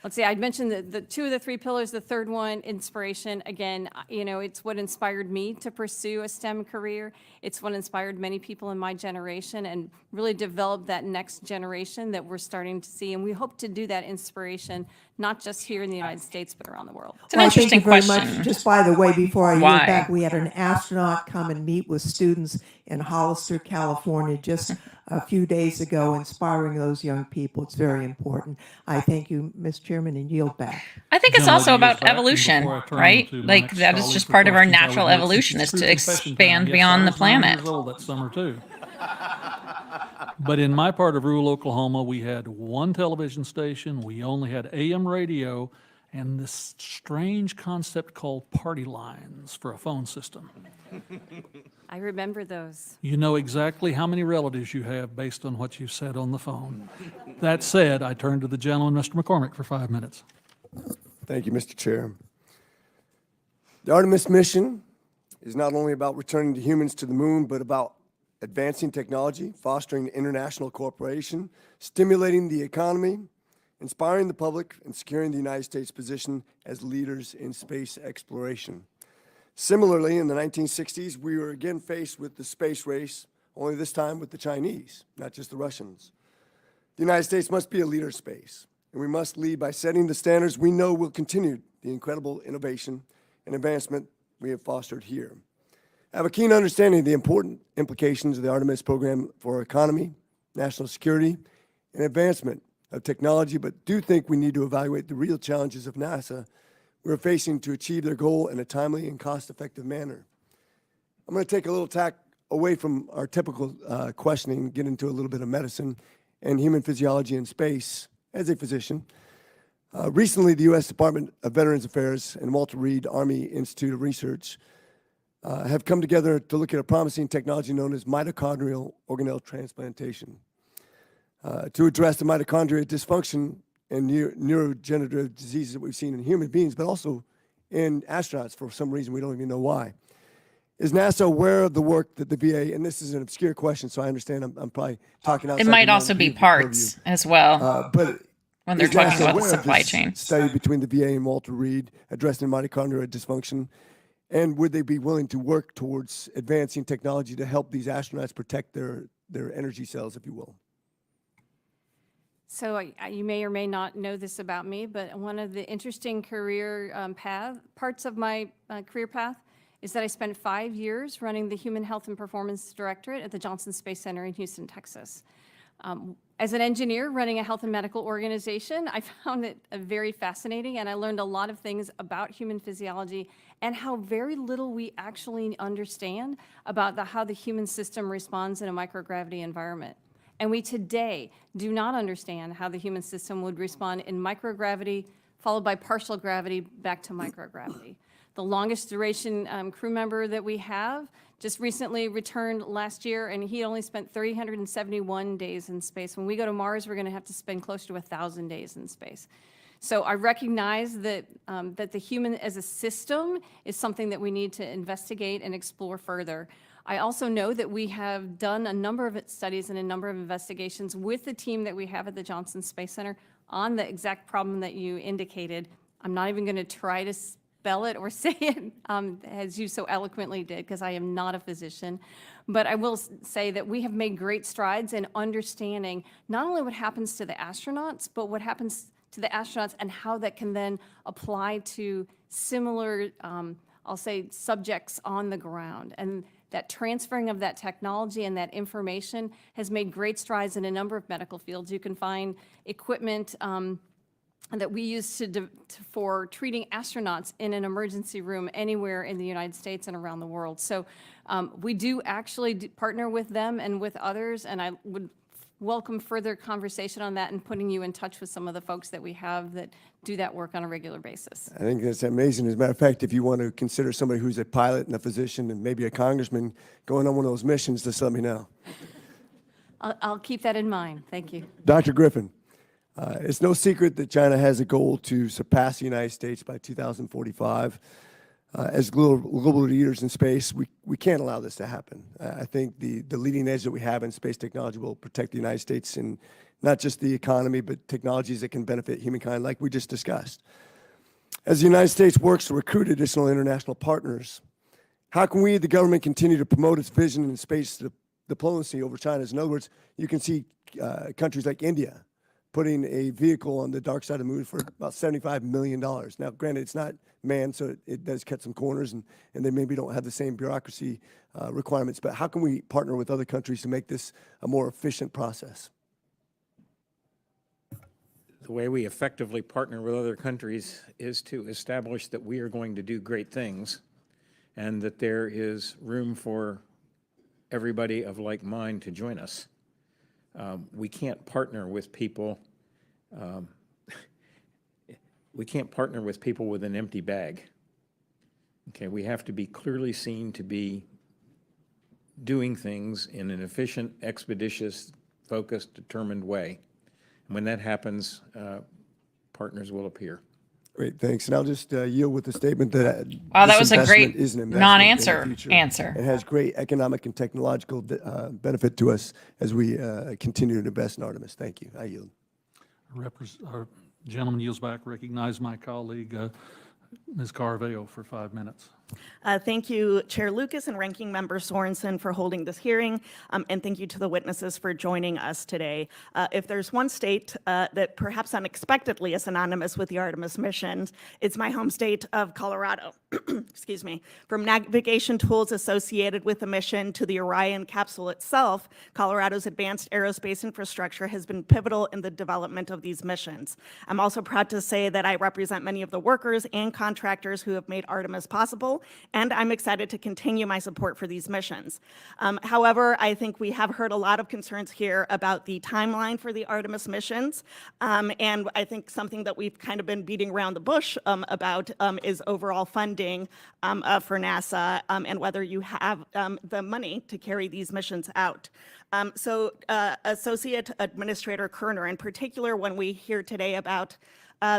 Let's see, I'd mentioned the two of the three pillars. The third one, inspiration. Again, it's what inspired me to pursue a STEM career. It's what inspired many people in my generation and really developed that next generation that we're starting to see. And we hope to do that inspiration, not just here in the United States, but around the world. It's an Well, thank you interesting very question. much. Just by the way, before I yield Why? back, we had an astronaut come and meet with students in Hollister, California, just a few days ago, inspiring those young people. It's very important. I thank you, Ms. Chairman, and yield back. I think it's Gentlemen, also use about back, and evolution, before I turn right? to my Like next that is colleague just for part of our questions, I natural would note evolution since is it's to true confession expand time, yes, beyond I the was 9 planet. years old that summer too. But in my part of rural Oklahoma, we had one television station, we only had AM radio, and this strange concept called party lines for a phone system. I remember those. You know exactly how many relatives you have based on what you've said on the phone. That said, I turn to the gentleman, Mr. McCormick, for 5 minutes. Thank you, Mr. Chair. The Artemis mission is not only about returning the humans to the moon, but about advancing technology, fostering international cooperation, stimulating the economy, inspiring the public, and securing the United States' position as leaders in space exploration. Similarly, in the 1960s, we were again faced with the space race, only this time with the Chinese, not just the Russians. The United States must be a leader in space, and we must lead by setting the standards we know will continue the incredible innovation and advancement we have fostered here. I have a keen understanding of the important implications of the Artemis program for our economy, national security, and advancement of technology, but do think we need to evaluate the real challenges of NASA we're facing to achieve their goal in a timely and cost-effective manner. I'm going to take a little tack away from our typical questioning, get into a little bit of medicine and human physiology in space as a physician. Recently, the U.S. Department of Veterans Affairs and Walter Reed Army Institute of Research have come together to look at a promising technology known as mitochondrial organelle transplantation to address the mitochondria dysfunction and neurodegenerative diseases that we've seen in human beings, but also in astronauts for some reason we don't even know why. Is NASA aware of the work that the VA, and this is an obscure question, so I understand I'm probably talking outside It might the also be purview, parts as well but when they're is talking NASA about the aware of supply this chain. study between the VA and Walter Reed addressing mitochondrial dysfunction, and would they be willing to work towards advancing technology to help these astronauts protect their energy cells, if you will? So you may or may not know this about me, but one of the interesting career parts of my career path is that I spent 5 years running the Human Health and Performance Directorate at the Johnson Space Center in Houston, Texas. As an engineer running a health and medical organization, I found it very fascinating, and I learned a lot of things about human physiology and how very little we actually understand about how the human system responds in a microgravity environment. And we today do not understand how the human system would respond in microgravity, followed by partial gravity, back to microgravity. The longest duration crew member that we have just recently returned last year, and he only spent 371 days in space. When we go to Mars, we're going to have to spend close to 1,000 days in space. So I recognize that, that the human as a system is something that we need to investigate and explore further. I also know that we have done a number of studies and a number of investigations with the team that we have at the Johnson Space Center on the exact problem that you indicated. I'm not even going to try to spell it or say it as you so eloquently did, because I am not a physician. But I will say that we have made great strides in understanding not only what happens to the astronauts, but what happens to the astronauts and how that can then apply to similar, I'll say, subjects on the ground. And that transferring of that technology and that information has made great strides in a number of medical fields. You can find equipment that we use for treating astronauts in an emergency room anywhere in the United States and around the world. So we do actually partner with them and with others, and I would welcome further conversation on that and putting you in touch with some of the folks that we have that do that work on a regular basis. I think that's amazing. As a matter of fact, if you want to consider somebody who's a pilot and a physician and maybe a congressman going on one of those missions, just let me know. I'll keep that in mind. Thank you. Dr. Griffin, it's no secret that China has a goal to surpass the United States by 2045. As global leaders in space, we can't allow this to happen. I think the leading edge that we have in space technology will protect the United States in not just the economy, but technologies that can benefit humankind, like we just discussed. As the United States works to recruit additional international partners, how can we, the government, continue to promote its vision in space diplomacy over China's? In other words, you can see countries like India putting a vehicle on the dark side of the moon for about $75 million. Now, granted, it's not manned, so it does cut some corners, and they maybe don't have the same bureaucracy requirements, but how can we partner with other countries to make this a more efficient process? The way we effectively partner with other countries is to establish that we are going to do great things and that there is room for everybody of like mind to join us. We can't partner with people. We can't partner with people with an empty bag. Okay, we have to be clearly seen to be doing things in an efficient, expeditious, focused, determined way. And when that happens, partners will appear. Great, thanks. And I'll just yield with the statement that Wow, that this was a investment great is an investment in the non-answer future. answer. It has great economic and technological benefit to us as we continue to invest in Artemis. Thank you. I yield. Our gentleman yields back. Recognize my colleague, Ms. Carveo, for 5 minutes. Thank you, Chair Lucas and Ranking Member Sorensen, for holding this hearing, and thank you to the witnesses for joining us today. If there's one state that perhaps unexpectedly is synonymous with the Artemis missions, it's my home state of Colorado. Excuse me. From navigation tools associated with the mission to the Orion capsule itself, Colorado's advanced aerospace infrastructure has been pivotal in the development of these missions. I'm also proud to say that I represent many of the workers and contractors who have made Artemis possible, and I'm excited to continue my support for these missions. However, I think we have heard a lot of concerns here about the timeline for the Artemis missions, and I think something that we've kind of been beating around the bush about is overall funding for NASA and whether you have the money to carry these missions out. Associate Administrator Kerner, in particular, when we hear today about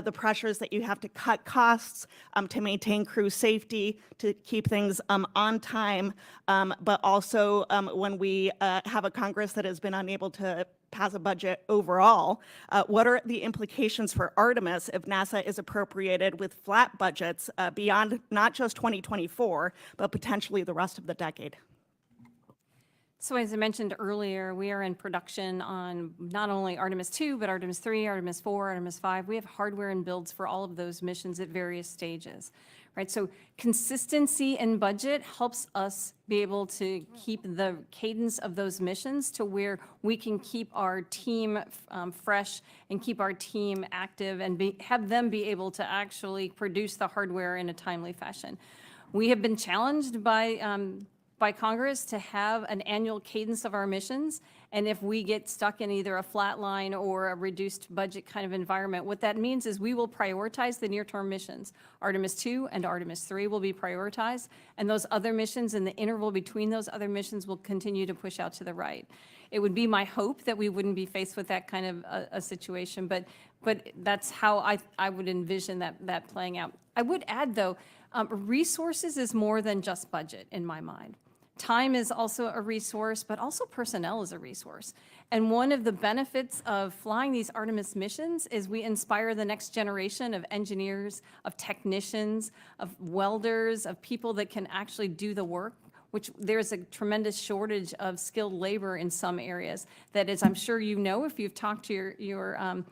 the pressures that you have to cut costs to maintain crew safety, to keep things on time, but also when we have a Congress that has been unable to pass a budget overall, what are the implications for Artemis if NASA is appropriated with flat budgets beyond not just 2024, but potentially the rest of the decade? So as I mentioned earlier, we are in production on not only Artemis 2, but Artemis 3, Artemis 4, Artemis 5. We have hardware and builds for all of those missions at various stages, right? So consistency in budget helps us be able to keep the cadence of those missions to where we can keep our team fresh and keep our team active and have them be able to actually produce the hardware in a timely fashion. We have been challenged by Congress to have an annual cadence of our missions. And if we get stuck in either a flat line or a reduced budget kind of environment, what that means is we will prioritize the near-term missions. Artemis 2 and Artemis 3 will be prioritized, and those other missions and the interval between those other missions will continue to push out to the right. It would be my hope that we wouldn't be faced with that kind of a situation, but that's how I would envision that playing out. I would add, though, resources is more than just budget in my mind. Time is also a resource, but also personnel is a resource. And one of the benefits of flying these Artemis missions is we inspire the next generation of engineers, of technicians, of welders, of people that can actually do the work, which there's a tremendous shortage of skilled labor in some areas. That is, I'm sure you know if you've talked to your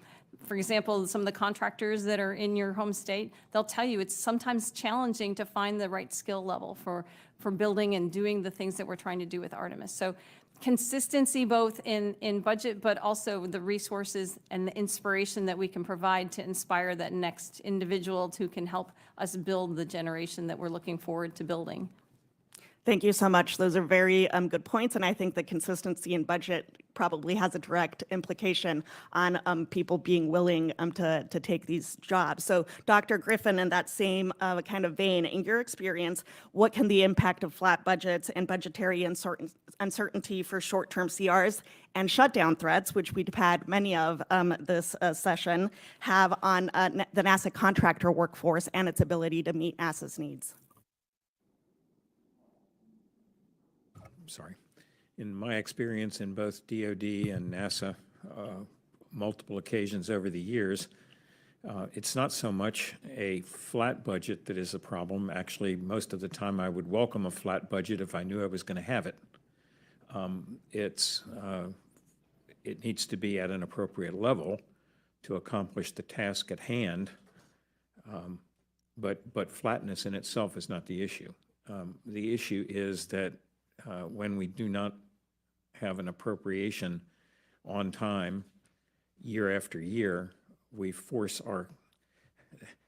for example, some of the contractors that are in your home state, they'll tell you it's sometimes challenging to find the right skill level for building and doing the things that we're trying to do with Artemis. So consistency both in budget, but also the resources and the inspiration that we can provide to inspire that next individual who can help us build the generation that we're looking forward to building. Thank you so much. Those are very good points, and I think the consistency in budget probably has a direct implication on people being willing to take these jobs. So, Dr. Griffin, in that same kind of vein, in your experience, what can the impact of flat budgets and budgetary uncertainty for short-term CRs and shutdown threats, which we've had many of this session, have on the NASA contractor workforce and its ability to meet NASA's needs? sorry. In my experience in both DoD and NASA, multiple occasions over the years, it's not so much a flat budget that is a problem. Actually, most of the time I would welcome a flat budget if I knew I was going to have it. It needs to be at an appropriate level to accomplish the task at hand. But flatness in itself is not the issue. The issue is that when we do not have an appropriation on time, year after year, we force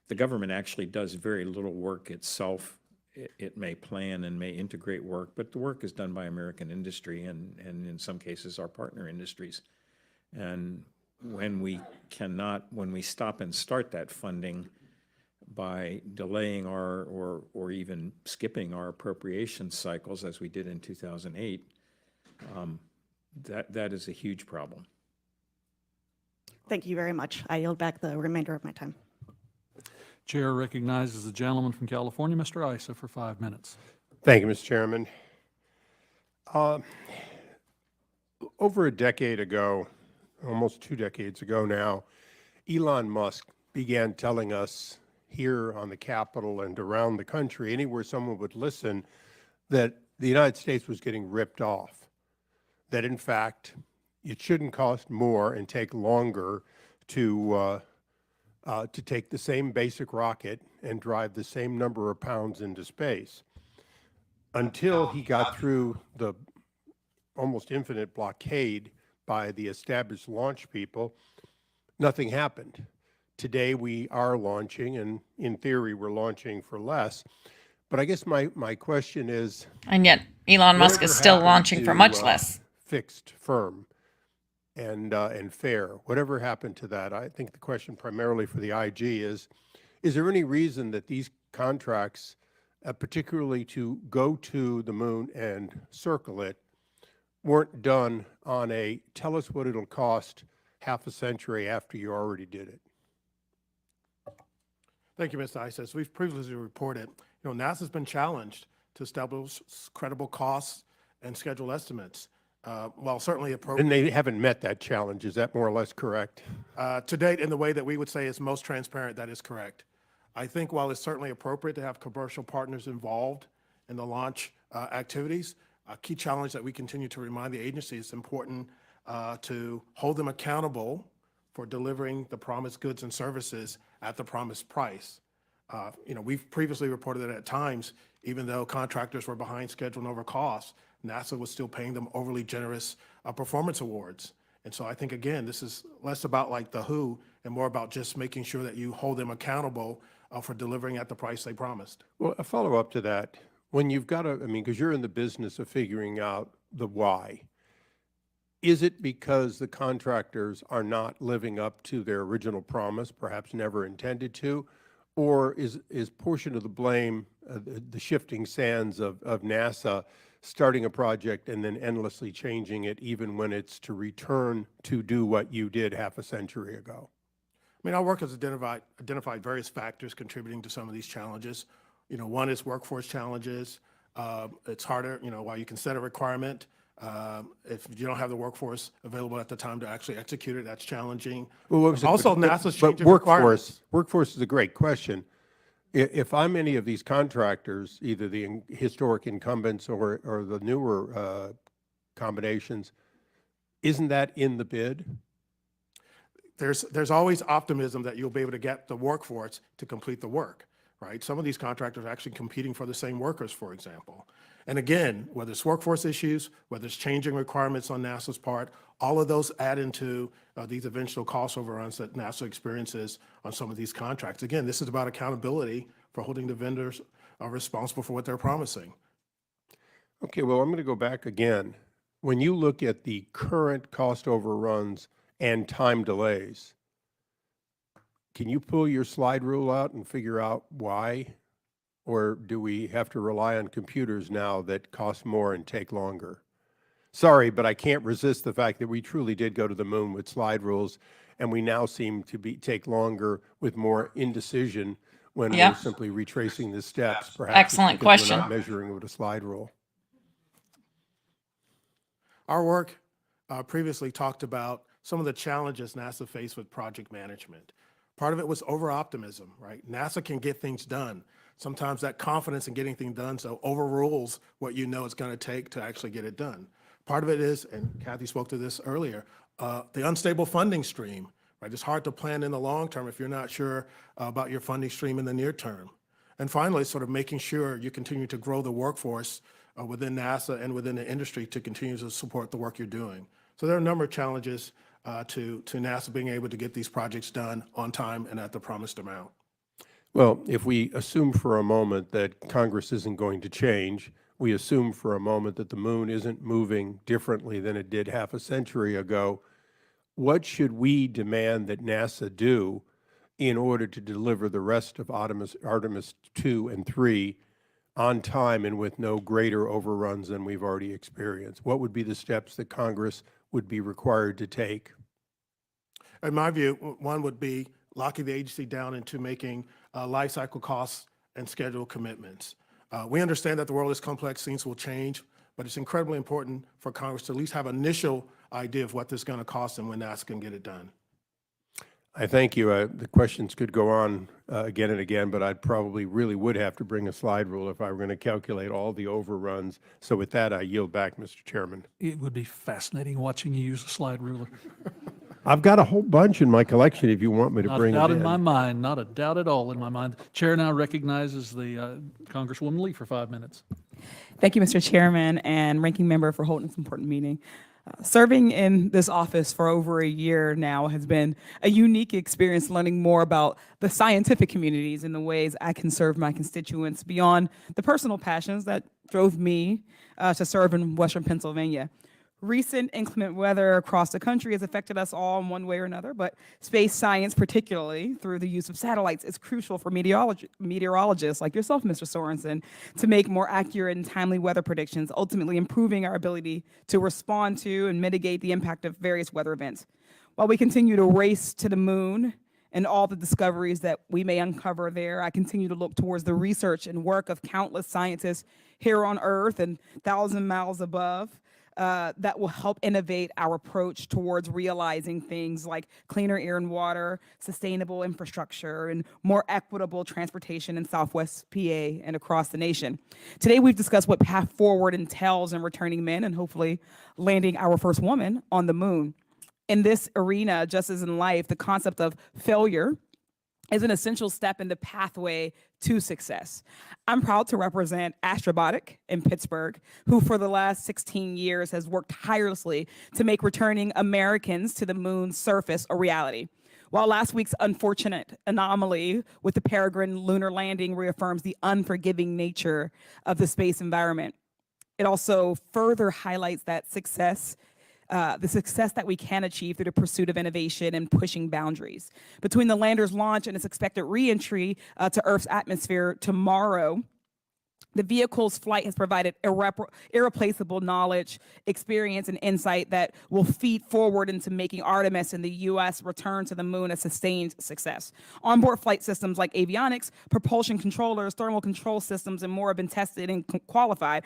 the government actually does very little work itself. It may plan and may integrate work, but the work is done by American industry and in some cases our partner industries. And when we stop and start that funding by delaying or even skipping our appropriation cycles as we did in 2008, that is a huge problem. Thank you very much. I yield back the remainder of my time. Chair recognizes the gentleman from California, Mr. Issa, for 5 minutes. Thank you, Mr. Chairman. Over a decade ago, almost 2 decades ago now, Elon Musk began telling us here on the Capitol and around the country, anywhere someone would listen, that the United States was getting ripped off. That in fact, it shouldn't cost more and take longer to take the same basic rocket and drive the same number of pounds into space. Until he got through the almost infinite blockade by the established launch people, nothing happened. Today we are launching, and in theory we're launching for less. But I guess my question is... And yet Elon Musk is still launching for much less. Fixed, firm, and fair. Whatever happened to that? I think the question primarily for the IG is there any reason that these contracts, particularly to go to the moon and circle it, weren't done on a tell us what it'll cost half a century after you already did it? Thank you, Mr. Issa. As we've previously reported, NASA's been challenged to establish credible costs and schedule estimates. While certainly appropriate. And they haven't met that challenge. Is that more or less correct? To date, in the way that we would say is most transparent, that is correct. I think while it's certainly appropriate to have commercial partners involved in the launch activities, a key challenge that we continue to remind the agency is important to hold them accountable for delivering the promised goods and services at the promised price. We've previously reported that at times, even though contractors were behind schedule and over cost, NASA was still paying them overly generous performance awards. And so I think, again, this is less about like the who and more about just making sure that you hold them accountable for delivering at the price they promised. Well, a follow-up to that, when you've got to, because you're in the business of figuring out the why, is it because the contractors are not living up to their original promise, perhaps never intended to, or is portion of the blame the shifting sands of NASA starting a project and then endlessly changing it even when it's to return to do what you did half a century ago? Our work has identified various factors contributing to some of these challenges. One is workforce challenges. It's harder, while you can set a requirement, if you don't have the workforce available at the time to actually execute it, that's challenging. Well, also, NASA's changing requirements. Workforce is a great question. If I'm any of these contractors, either the historic incumbents or the newer combinations, isn't that in the bid? There's always optimism that you'll be able to get the workforce to complete the work, right? Some of these contractors are actually competing for the same workers, for example. And again, whether it's workforce issues, whether it's changing requirements on NASA's part, all of those add into these eventual cost overruns that NASA experiences on some of these contracts. Again, this is about accountability for holding the vendors responsible for what they're promising. Okay, well, I'm going to go back again. When you look at the current cost overruns and time delays, can you pull your slide rule out and figure out why? Or do we have to rely on computers now that cost more and take longer? Sorry, but I can't resist the fact that we truly did go to the moon with slide rules, and we now seem to take longer with more indecision when we're simply retracing the steps. Perhaps Excellent because question. we're not measuring with a slide rule. Our work previously talked about some of the challenges NASA faced with project management. Part of it was over-optimism, right? NASA can get things done. Sometimes that confidence in getting things done so overrules what you know it's going to take to actually get it done. Part of it is, and Kathy spoke to this earlier, the unstable funding stream, right? It's hard to plan in the long term if you're not sure about your funding stream in the near term. And finally, sort of making sure you continue to grow the workforce within NASA and within the industry to continue to support the work you're doing. So there are a number of challenges to NASA being able to get these projects done on time and at the promised amount. Well, if we assume for a moment that Congress isn't going to change, we assume for a moment that the moon isn't moving differently than it did half a century ago, what should we demand that NASA do in order to deliver the rest of Artemis 2 and 3 on time and with no greater overruns than we've already experienced? What would be the steps that Congress would be required to take? In my view, one would be locking the agency down into making life cycle costs and schedule commitments. We understand that the world is complex, things will change, but it's incredibly important for Congress to at least have an initial idea of what this is going to cost and when NASA can get it done. I thank you. The questions could go on again and again, but I probably really would have to bring a slide rule if I were going to calculate all the overruns. So with that, I yield back, Mr. Chairman. It would be fascinating watching you use a slide ruler. I've got a whole bunch in my collection if you want me to bring Not a doubt it in my in. mind, not a doubt at all in my mind. Chair now recognizes the Congresswoman Lee for 5 minutes. Thank you, Mr. Chairman and Ranking Member, for holding this important meeting. Serving in this office for over a year now has been a unique experience, learning more about the scientific communities and the ways I can serve my constituents beyond the personal passions that drove me to serve in Western Pennsylvania. Recent inclement weather across the country has affected us all in one way or another, but space science, particularly through the use of satellites, is crucial for meteorologists like yourself, Mr. Sorensen, to make more accurate and timely weather predictions, ultimately improving our ability to respond to and mitigate the impact of various weather events. While we continue to race to the moon and all the discoveries that we may uncover there, I continue to look towards the research and work of countless scientists here on Earth and 1,000 miles above. That will help innovate our approach towards realizing things like cleaner air and water, sustainable infrastructure, and more equitable transportation in Southwest PA and across the nation. Today, we've discussed what path forward entails in returning men and hopefully landing our first woman on the moon. In this arena, just as in life, the concept of failure is an essential step in the pathway to success. I'm proud to represent Astrobotic in Pittsburgh, who for the last 16 years has worked tirelessly to make returning Americans to the moon's surface a reality. While last week's unfortunate anomaly with the Peregrine lunar landing reaffirms the unforgiving nature of the space environment, it also further highlights that the success that we can achieve through the pursuit of innovation and pushing boundaries. Between the lander's launch and its expected re-entry to Earth's atmosphere tomorrow, the vehicle's flight has provided irreplaceable knowledge, experience, and insight that will feed forward into making Artemis and the U.S. return to the moon a sustained success. Onboard flight systems like avionics, propulsion controllers, thermal control systems, and more have been tested and qualified,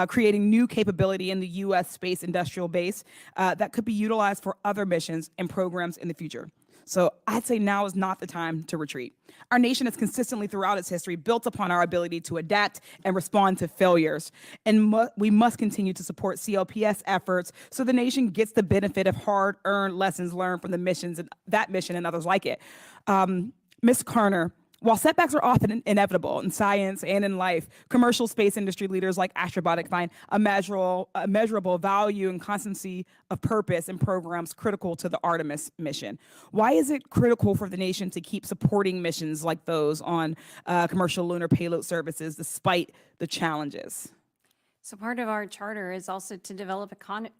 creating new capability in the U.S. space industrial base that could be utilized for other missions and programs in the future. So I'd say now is not the time to retreat. Our nation has consistently throughout its history built upon our ability to adapt and respond to failures. And we must continue to support CLPS efforts so the nation gets the benefit of hard-earned lessons learned from the missions and that mission and others like it. Ms. Carner, while setbacks are often inevitable in science and in life, commercial space industry leaders like Astrobotic find a measurable value and constancy of purpose in programs critical to the Artemis mission. Why is it critical for the nation to keep supporting missions like those on commercial lunar payload services despite the challenges? So part of our charter is also to develop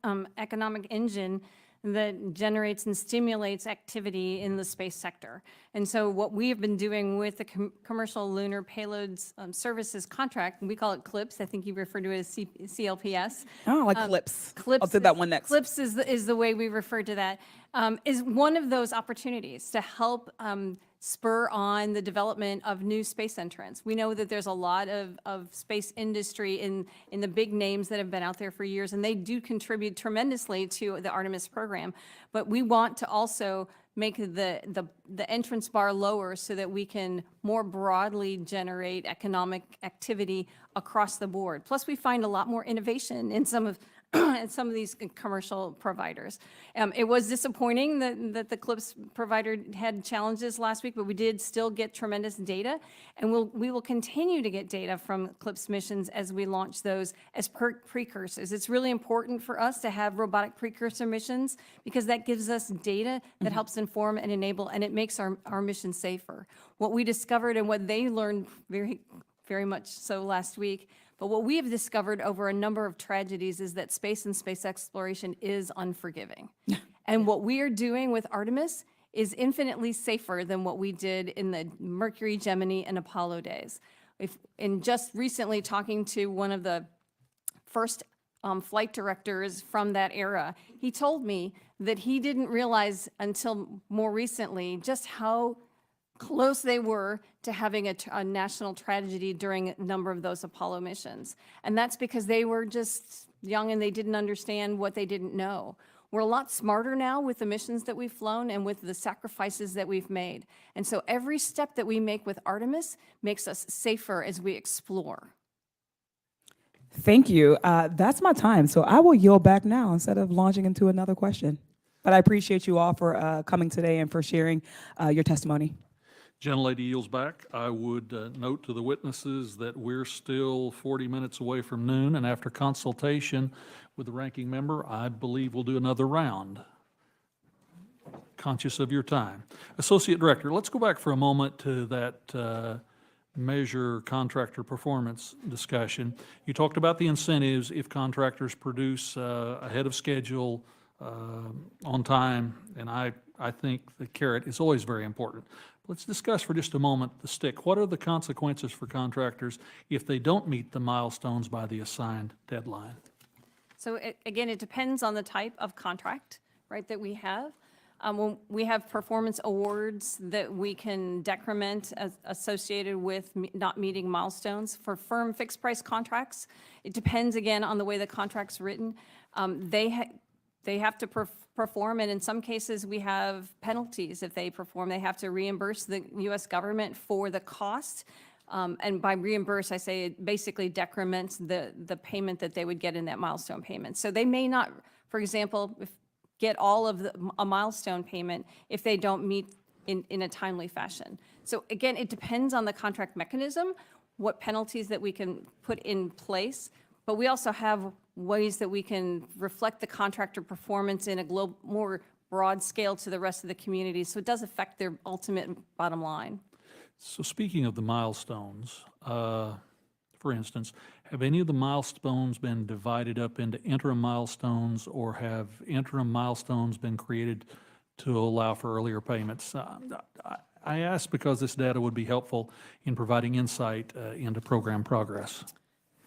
an economic engine that generates and stimulates activity in the space sector. And so what we have been doing with the Commercial Lunar Payloads Services contract, and we call it CLIPS, I think you refer to it as CLPS. Oh, like CLIPS. CLIPS. I'll do that one next. CLIPS is the way we refer to that, is one of those opportunities to help spur on the development of new space entrants. We know that there's a lot of space industry in the big names that have been out there for years, and they do contribute tremendously to the Artemis program. But we want to also make the entrance bar lower so that we can more broadly generate economic activity across the board. Plus, we find a lot more innovation in some of and some of these commercial providers. It was disappointing that the CLIPS provider had challenges last week, but we did still get tremendous data, and we will continue to get data from CLIPS missions as we launch those as precursors. It's really important for us to have robotic precursor missions because that gives us data that helps inform and enable, and it makes our mission safer. What we discovered and what they learned very much so last week, but what we have discovered over a number of tragedies is that space and space exploration is unforgiving. And what we are doing with Artemis is infinitely safer than what we did in the Mercury, Gemini, and Apollo days. And just recently talking to one of the first flight directors from that era, he told me that he didn't realize until more recently just how close they were to having a national tragedy during a number of those Apollo missions. And that's because they were just young and they didn't understand what they didn't know. We're a lot smarter now with the missions that we've flown and with the sacrifices that we've made. And so every step that we make with Artemis makes us safer as we explore. Thank you. That's my time. So I will yield back now instead of launching into another question. But I appreciate you all for coming today and for sharing your testimony. Gentlelady yields back. I would note to the witnesses that we're still 40 minutes away from noon, and after consultation with the ranking member, I believe we'll do another round. Conscious of your time. Associate Director, let's go back for a moment to that measure contractor performance discussion. You talked about the incentives if contractors produce ahead of schedule, on time, and I think the carrot is always very important. Let's discuss for just a moment the stick. What are the consequences for contractors if they don't meet the milestones by the assigned deadline? So again, it depends on the type of contract, right, that we have. When we have performance awards that we can decrement as associated with not meeting milestones. For firm fixed price contracts, it depends again on the way the contract's written. They have to perform, and in some cases, we have penalties if they perform. They have to reimburse the U.S. government for the cost. And by reimburse, I say it basically decrements the payment that they would get in that milestone payment. So they may not, for example, get all of a milestone payment if they don't meet in a timely fashion. So again, it depends on the contract mechanism, what penalties that we can put in place. But we also have ways that we can reflect the contractor performance in a more broad scale to the rest of the community. So it does affect their ultimate bottom line. So speaking of the milestones, for instance, have any of the milestones been divided up into interim milestones, or have interim milestones been created to allow for earlier payments? I ask because this data would be helpful in providing insight into program progress.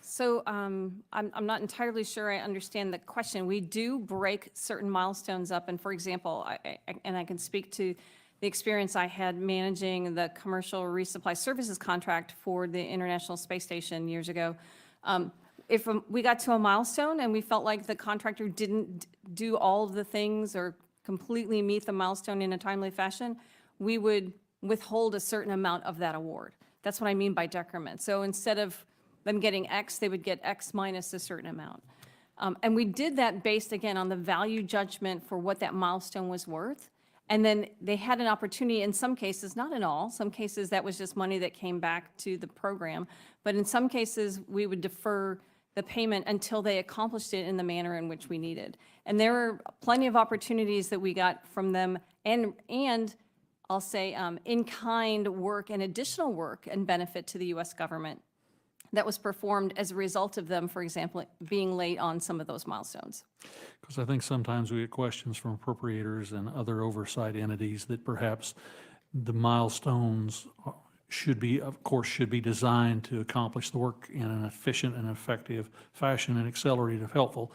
So I'm not entirely sure I understand the question. We do break certain milestones up, and for example, I can speak to the experience I had managing the commercial resupply services contract for the International Space Station years ago. If we got to a milestone and we felt like the contractor didn't do all of the things or completely meet the milestone in a timely fashion, we would withhold a certain amount of that award. That's what I mean by decrement. So instead of them getting X, they would get X minus a certain amount. And we did that based, again, on the value judgment for what that milestone was worth. And then they had an opportunity in some cases, not in all, some cases that was just money that came back to the program. But in some cases, we would defer the payment until they accomplished it in the manner in which we needed. And there were plenty of opportunities that we got from them, and I'll say in-kind work and additional work and benefit to the U.S. government that was performed as a result of them, for example, being late on some of those milestones. Because I think sometimes we get questions from appropriators and other oversight entities that perhaps the milestones should be, of course, should be designed to accomplish the work in an efficient and effective fashion and accelerative helpful.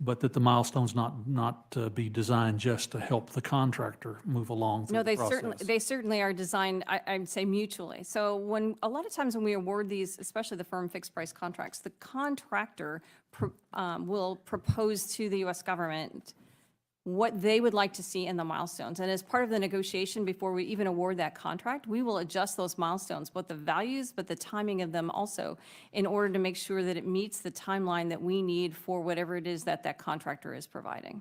but that the milestones not be designed just to help the contractor move along through No, the process. they certainly are designed, I'd say mutually. So a lot of times when we award these, especially the firm fixed price contracts, the contractor will propose to the U.S. government what they would like to see in the milestones. And as part of the negotiation before we even award that contract, we will adjust those milestones, both the values, but the timing of them also, in order to make sure that it meets the timeline that we need for whatever it is that that contractor is providing.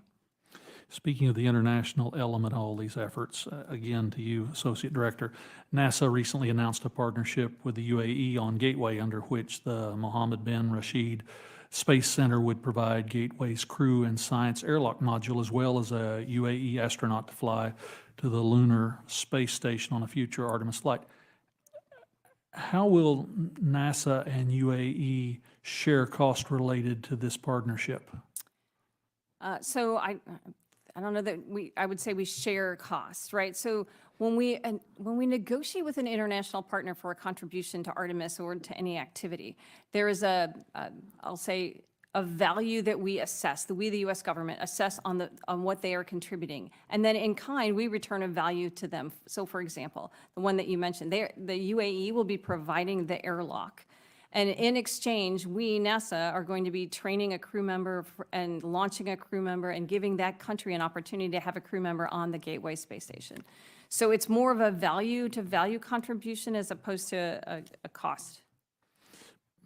Speaking of the international element of all these efforts, again to you, Associate Director, NASA recently announced a partnership with the UAE on Gateway, under which the Mohammed bin Rashid Space Center would provide Gateway's crew and science airlock module, as well as a UAE astronaut to fly to the lunar space station on a future Artemis flight. How will NASA and UAE share cost related to this partnership? So I don't know that I would say we share costs, right? So when we negotiate with an international partner for a contribution to Artemis or to any activity, there is I'll say, a value that we assess, we, the U.S. government, assess on what they are contributing. And then in kind, we return a value to them. So for example, the one that you mentioned, the UAE will be providing the airlock. And in exchange, we, NASA, are going to be training a crew member and launching a crew member and giving that country an opportunity to have a crew member on the Gateway space station. So it's more of a value to value contribution as opposed to a cost.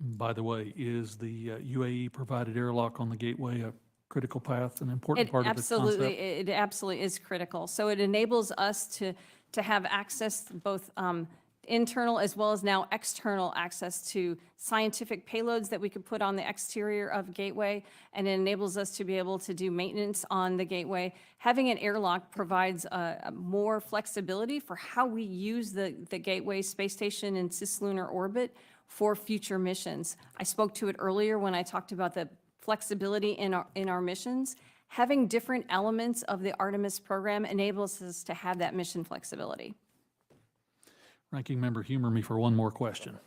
By the way, is the UAE provided airlock on the Gateway a critical path, an important part of the concept? It absolutely is critical. So it enables us to have access, both internal as well as now external access to scientific payloads that we could put on the exterior of Gateway, and it enables us to be able to do maintenance on the Gateway. Having an airlock provides more flexibility for how we use the Gateway space station in cislunar orbit for future missions. I spoke to it earlier when I talked about the flexibility in our missions. Having different elements of the Artemis program enables us to have that mission flexibility. Ranking Member, humor me for one more question.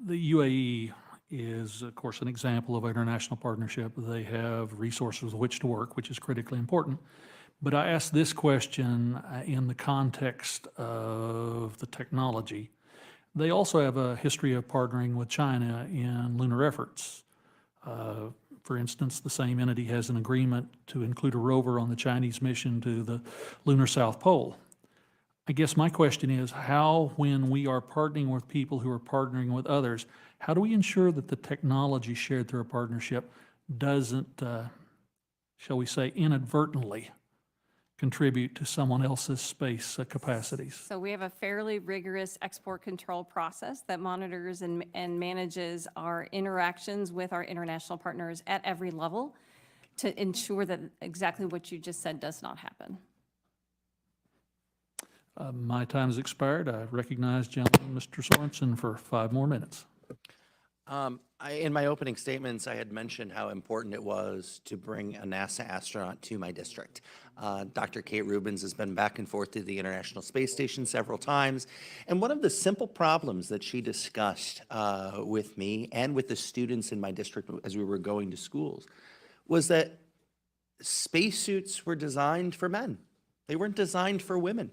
The UAE is, of course, an example of international partnership. They have resources with which to work, which is critically important. But I ask this question in the context of the technology. They also have a history of partnering with China in lunar efforts. For instance, the same entity has an agreement to include a rover on the Chinese mission to the lunar South Pole. I guess my question is, how, when we are partnering with people who are partnering with others, how do we ensure that the technology shared through a partnership doesn't, shall we say, inadvertently contribute to someone else's space capacities? So we have a fairly rigorous export control process that monitors and manages our interactions with our international partners at every level to ensure that exactly what you just said does not happen. My time has expired. I recognize gentleman Mr. Sorensen for 5 more minutes. In my opening statements, I had mentioned how important it was to bring a NASA astronaut to my district. Dr. Kate Rubins has been back and forth to the International Space Station several times, and one of the simple problems that she discussed with me and with the students in my district as we were going to schools was that spacesuits were designed for men. They weren't designed for women.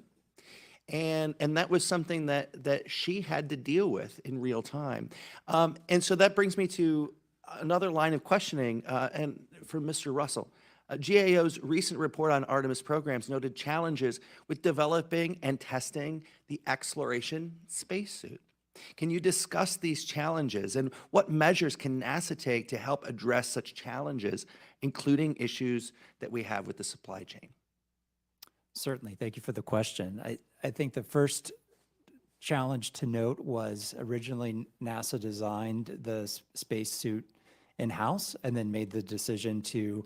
And that was something that she had to deal with in real time. And so that brings me to another line of questioning and for Mr. Russell. GAO's recent report on Artemis programs noted challenges with developing and testing the exploration spacesuit. Can you discuss these challenges and what measures can NASA take to help address such challenges, including issues that we have with the supply chain? Certainly. Thank you for the question. I think the first challenge to note was originally NASA designed the spacesuit in-house and then made the decision to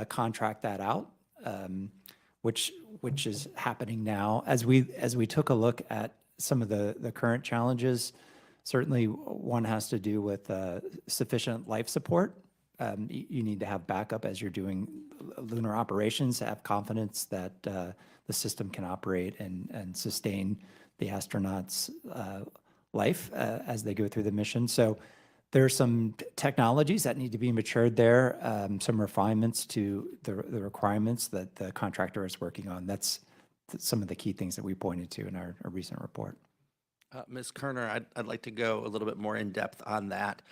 contract that out, which is happening now. As we took a look at some of the current challenges, certainly one has to do with sufficient life support. You need to have backup as you're doing lunar operations to have confidence that the system can operate and sustain the astronauts' life as they go through the mission. So There are some technologies that need to be matured there, some refinements to the requirements that the contractor is working on. That's some of the key things that we pointed to in our recent report. Ms. Kerner, I'd like to go a little bit more in depth on that.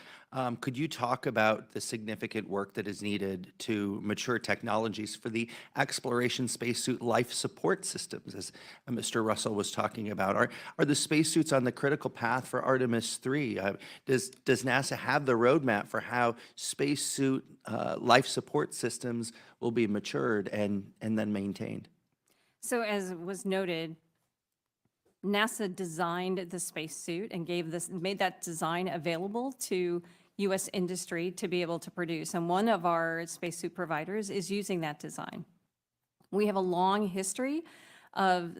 Could you talk about the significant work that is needed to mature technologies for the exploration spacesuit life support systems, as Mr. Russell was talking about? Are the spacesuits on the critical path for Artemis 3? Does NASA have the roadmap for how spacesuit life support systems will be matured and then maintained? So as was noted, NASA designed the spacesuit and made that design available to U.S. industry to be able to produce. And one of our spacesuit providers is using that design. We have a long history of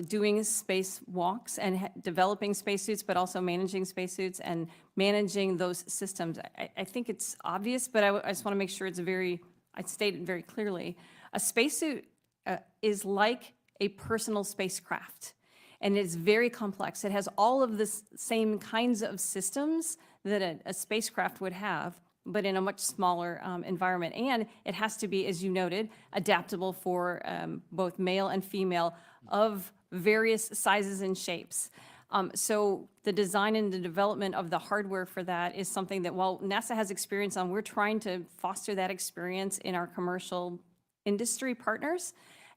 doing spacewalks and developing spacesuits, but also managing spacesuits and managing those systems. I think it's obvious, but I just want to make sure I state it very clearly. A spacesuit is like a personal spacecraft. And it's very complex. It has all of the same kinds of systems that a spacecraft would have, but in a much smaller environment. And it has to be, as you noted, adaptable for both male and female of various sizes and shapes. So the design and the development of the hardware for that is something that, while NASA has experience on, we're trying to foster that experience in our commercial industry partners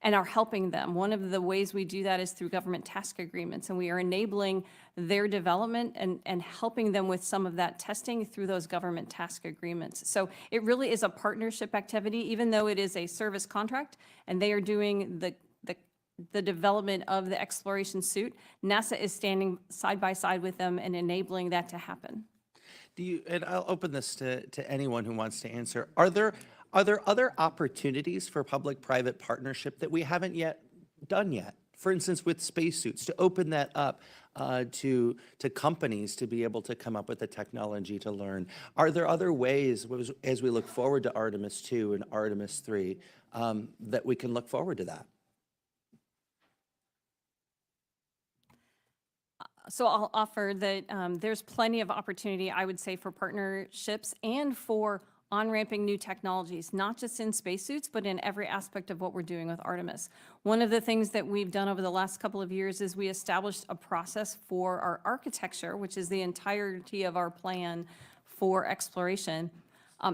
and are helping them. One of the ways we do that is through government task agreements, and we are enabling their development and helping them with some of that testing through those government task agreements. So it really is a partnership activity, even though it is a service contract, and they are doing the development of the exploration suit. NASA is standing side by side with them and enabling that to happen. And I'll open this to anyone who wants to answer. Are there other opportunities for public-private partnership that we haven't yet done yet? For instance, with spacesuits, to open that up to companies to be able to come up with the technology to learn. Are there other ways, as we look forward to Artemis 2 and Artemis 3, that we can look forward to that? So I'll offer that there's plenty of opportunity, I would say, for partnerships and for on-ramping new technologies, not just in spacesuits, but in every aspect of what we're doing with Artemis. One of the things that we've done over the last couple of years is we established a process for our architecture, which is the entirety of our plan for exploration,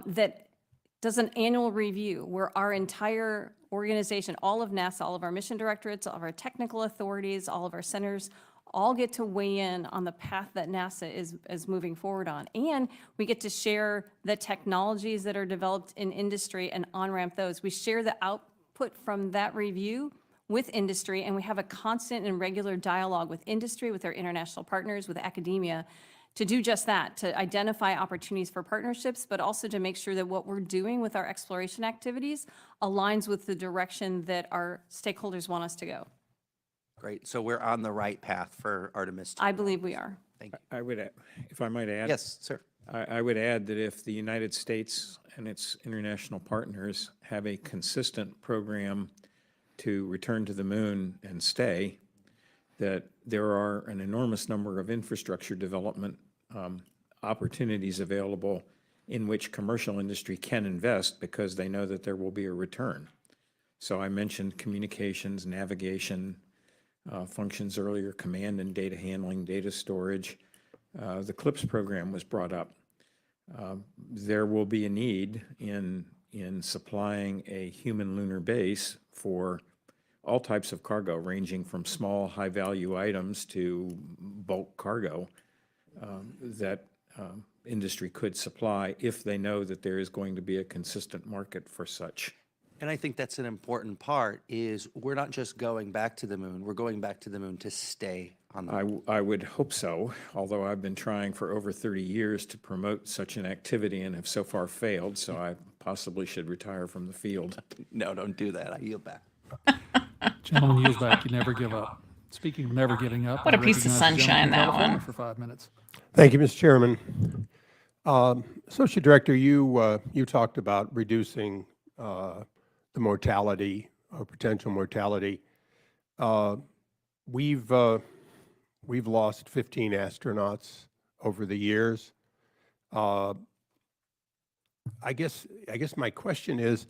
that does an annual review where our entire organization, all of NASA, all of our mission directorates, all of our technical authorities, all of our centers, all get to weigh in on the path that NASA is moving forward on. And we get to share the technologies that are developed in industry and on-ramp those. We share the output from that review with industry, and we have a constant and regular dialogue with industry, with our international partners, with academia, to do just that, to identify opportunities for partnerships, but also to make sure that what we're doing with our exploration activities aligns with the direction that our stakeholders want us to go. Great. So we're on the right path for Artemis 2. I believe we are. Thank you. I would, if I might add. Yes, sir. I would add that if the United States and its international partners have a consistent program to return to the moon and stay, that there are an enormous number of infrastructure development opportunities available in which commercial industry can invest because they know that there will be a return. So I mentioned communications, navigation, functions earlier, command and data handling, data storage. The CLIPS program was brought up. There will be a need in supplying a human lunar base for all types of cargo, ranging from small, high-value items to bulk cargo that industry could supply if they know that there is going to be a consistent market for such. And I think that's an important part, is we're not just going back to the moon, we're going back to the moon to stay on the moon. I would hope so, although I've been trying for over 30 years to promote such an activity and have so far failed, so I possibly should retire from the field. No, don't do that. I yield back. Gentleman yields back. You never give up. Speaking of never giving up. What a I piece of recognize the sunshine gentleman from that California one. For 5 minutes. Thank you, Mr. Chairman. Associate Director, you talked about reducing the mortality or potential mortality. We've lost 15 astronauts over the years. I guess my question is,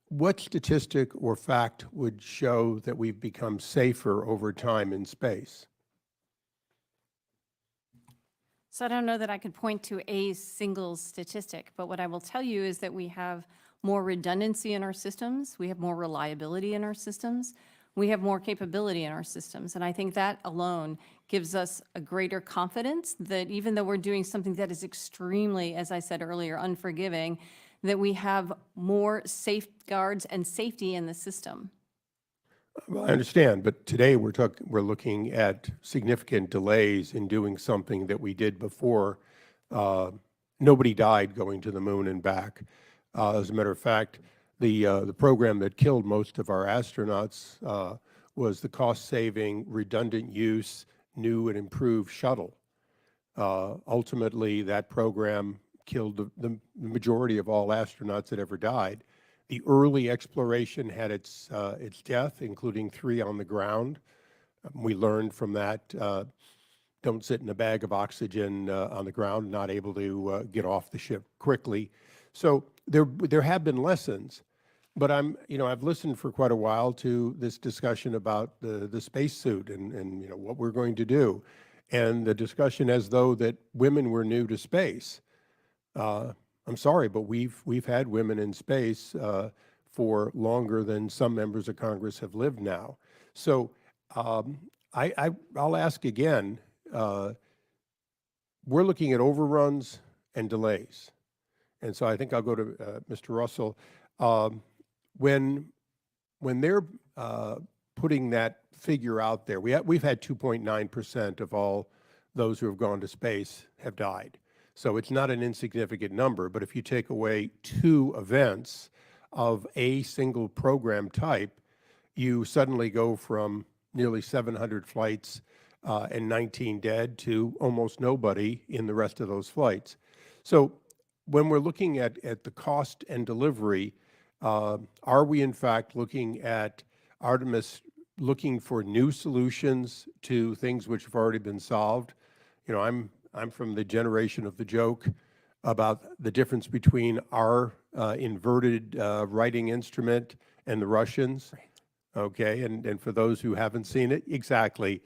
what statistic or fact would show that we've become safer over time in space? So I don't know that I could point to a single statistic, but what I will tell you is that we have more redundancy in our systems, we have more reliability in our systems, we have more capability in our systems. And I think that alone gives us a greater confidence that even though we're doing something that is extremely, as I said earlier, unforgiving, that we have more safeguards and safety in the system. Well, I understand, but today we're looking at significant delays in doing something that we did before. Nobody died going to the moon and back. As a matter of fact, the program that killed most of our astronauts was the cost-saving, redundant use, new and improved shuttle. Ultimately, that program killed the majority of all astronauts that ever died. The early exploration had its death, including 3 on the ground. We learned from that, don't sit in a bag of oxygen on the ground, not able to get off the ship quickly. So there have been lessons, but I've listened for quite a while to this discussion about the spacesuit and what we're going to do, and the discussion as though that women were new to space. I'm sorry, but we've had women in space for longer than some members of Congress have lived now. So I'll ask again. We're looking at overruns and delays, and so I think I'll go to Mr. Russell. When they're putting that figure out there, we've had 2.9% of all those who have gone to space have died. So it's not an insignificant number, but if you take away 2 events of a single program type, you suddenly go from nearly 700 flights and 19 dead to almost nobody in the rest of those flights. So when we're looking at the cost and delivery, are we in fact looking at Artemis looking for new solutions to things which have already been solved? I'm from the generation of the joke about the difference between our inverted writing instrument and the Russians. Okay, and for those who haven't seen it, exactly.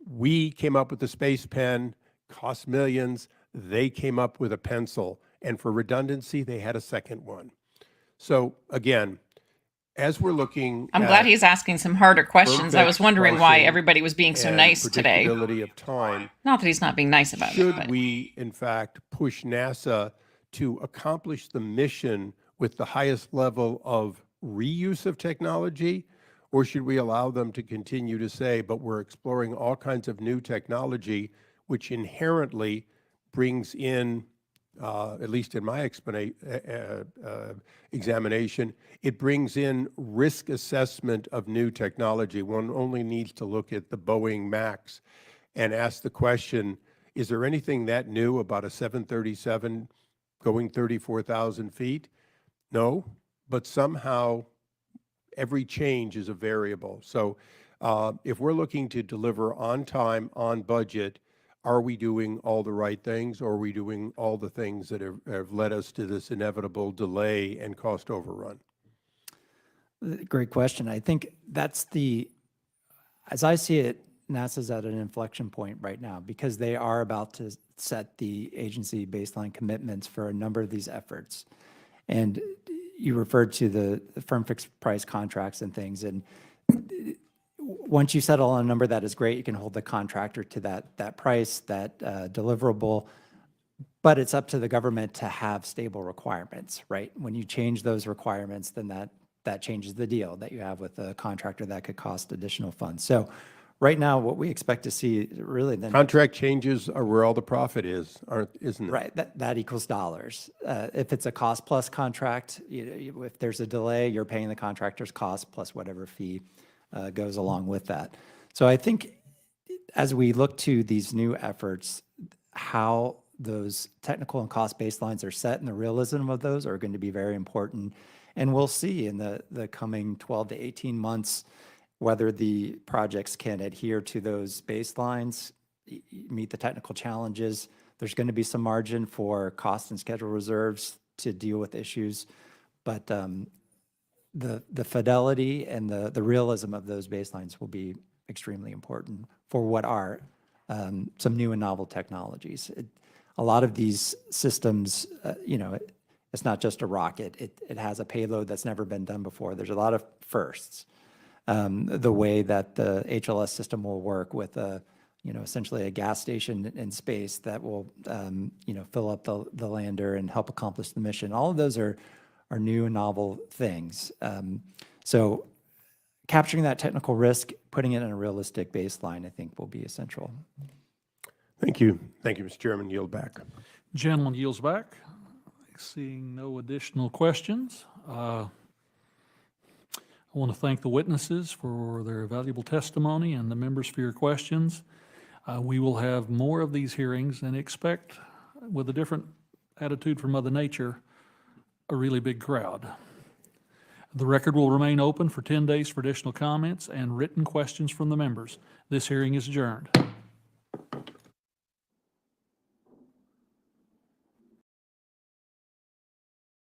We came up with the space pen, cost millions. They came up with a pencil, and for redundancy, they had a second one. So again, as we're looking I'm glad he's asking some harder questions. I was wondering why perfect everybody was being so and nice today. predictability of time, Not that he's not being nice about it, should but we, in fact, push NASA to accomplish the mission with the highest level of reuse of technology, or should we allow them to continue to say, but we're exploring all kinds of new technology, which inherently brings in, at least in my examination, it brings in risk assessment of new technology. One only needs to look at the Boeing MAX and ask the question, is there anything that new about a 737 going 34,000 feet? No, but somehow every change is a variable. So if we're looking to deliver on time, on budget, are we doing all the right things, or are we doing all the things that have led us to this inevitable delay and cost overrun? Great question. I think that's as I see it, NASA's at an inflection point right now because they are about to set the agency baseline commitments for a number of these efforts. And you referred to the firm fixed price contracts and things. And once you settle on a number that is great, you can hold the contractor to that price, that deliverable, but it's up to the government to have stable requirements, right? When you change those requirements, then that changes the deal that you have with the contractor that could cost additional funds. So right now, what we expect to see really then— Contract changes are where all the profit is, isn't it? Right, that equals dollars. If it's a cost plus contract, if there's a delay, you're paying the contractor's cost plus whatever fee goes along with that. So I think as we look to these new efforts, how those technical and cost baselines are set and the realism of those are going to be very important. And we'll see in the coming 12 to 18 months whether the projects can adhere to those baselines, meet the technical challenges, There's going to be some margin for cost and schedule reserves to deal with issues, but the fidelity and the realism of those baselines will be extremely important for what are some new and novel technologies. A lot of these systems, it's not just a rocket. It has a payload that's never been done before. There's a lot of firsts. The way that the HLS system will work with essentially a gas station in space that will, fill up the lander and help accomplish the mission. All of those are new and novel things. So capturing that technical risk, putting it in a realistic baseline, I think will be essential. Thank you. Thank you, Mr. Chairman. Yield back. Gentleman yields back. Seeing no additional questions, I want to thank the witnesses for their valuable testimony and the members for your questions. We will have more of these hearings and expect, with a different attitude from Mother Nature, a really big crowd. The record will remain open for 10 days for additional comments and written questions from the members. This hearing is adjourned.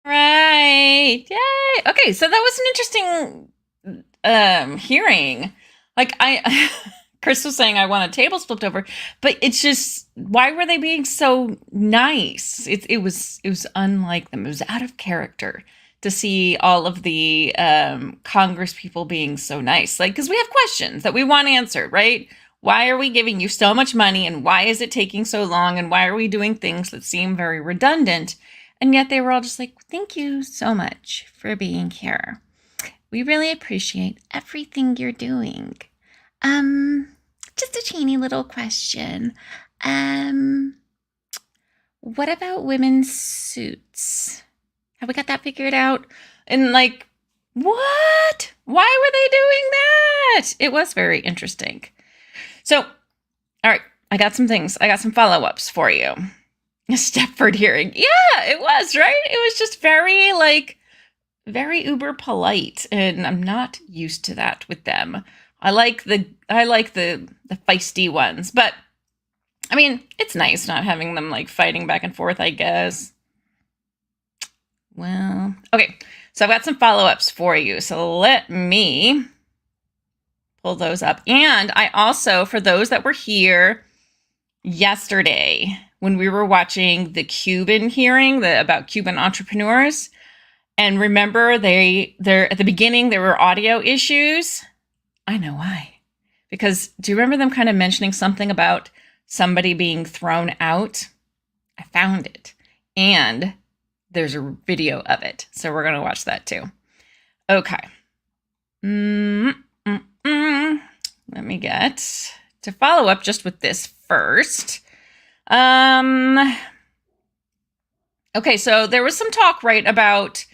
Right. Yay. Okay, so that was an interesting hearing. Like Chris was saying I want a table flipped over, but it's just, why were they being so nice? It was unlike them. It was out of character to see all of the Congress people being so nice. Like, because we have questions that we want answered, right? Why are we giving you so much money, and why is it taking so long, and why are we doing things that seem very redundant? And yet they were all just like, thank you so much for being here. We really appreciate everything you're doing. Just a teeny little question. What about women's suits? Have we got that figured out? And like, what? Why were they doing that? It was very interesting. So, all right, I got some things. I got some follow-ups for you. A Stepford hearing. Yeah, it was, right? It was just very uber polite, and I'm not used to that with them. I like the feisty ones, but I mean, it's nice not having them like fighting back and forth, I guess. Well, okay. So I've got some follow-ups for you. So let me pull those up. And I also, for those that were here yesterday, when we were watching the Cuban hearing about Cuban entrepreneurs, and remember they're at the beginning, there were audio issues. I know why. Because do you remember them kind of mentioning something about somebody being thrown out? I found it. And there's a video of it. So we're going to watch that too. Okay. Let me get to follow up just with this first. Okay, so there was some talk, right, about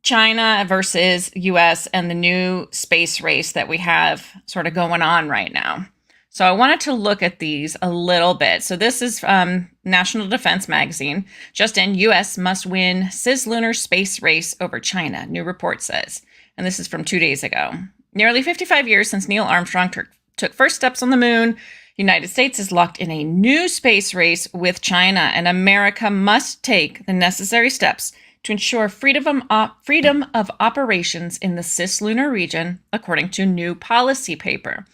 China versus US and the new space race that we have sort of going on right now. So I wanted to look at these a little bit. So this is National Defense Magazine. Just in, US must win cislunar space race over China, new report says. And this is from 2 days ago. Nearly 55 years since Neil Armstrong took first steps on the moon, United States is locked in a new space race with China, and America must take the necessary steps to ensure freedom of operations in the cislunar region, according to new policy paper.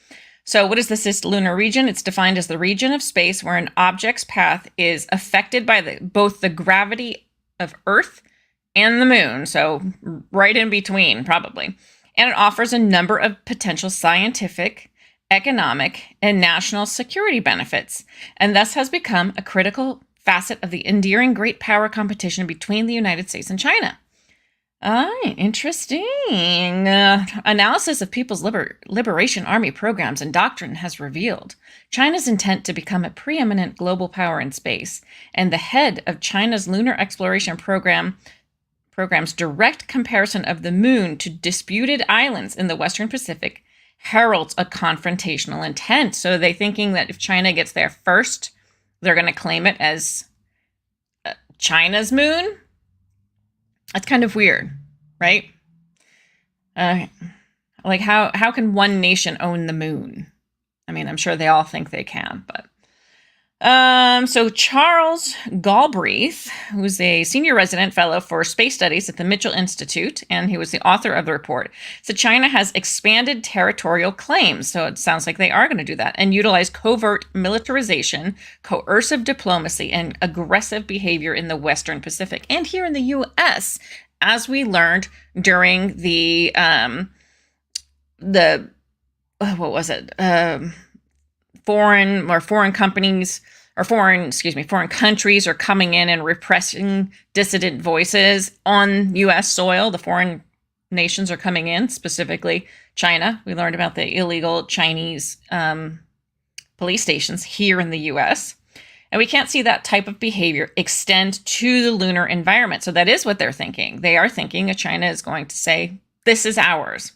So what is the cislunar region? It's defined as the region of space where an object's path is affected by both the gravity of Earth and the moon, so right in between, probably. And it offers a number of potential scientific, economic, and national security benefits, and thus has become a critical facet of the enduring great power competition between the United States and China. Interesting. Analysis of People's Liberation Army programs and doctrine has revealed China's intent to become a preeminent global power in space, and the head of China's lunar exploration program's direct comparison of the moon to disputed islands in the Western Pacific heralds a confrontational intent. So they're thinking that if China gets there first, they're going to claim it as China's moon. That's kind of weird, right? Like how can one nation own the moon? I mean, I'm sure they all think they can, but So Charles Galbraith, who's a senior resident fellow for space studies at the Mitchell Institute, and he was the author of the report, said China has expanded territorial claims. So it sounds like they are going to do that and utilize covert militarization, coercive diplomacy, and aggressive behavior in the Western Pacific and here in the U.S., as we learned during the what was it? Foreign companies or foreign countries are coming in and repressing dissident voices on U.S. soil. The foreign nations are coming in, specifically China. We learned about the illegal Chinese police stations here in the U.S. And we can't see that type of behavior extend to the lunar environment. So that is what they're thinking. They are thinking that China is going to say, this is ours.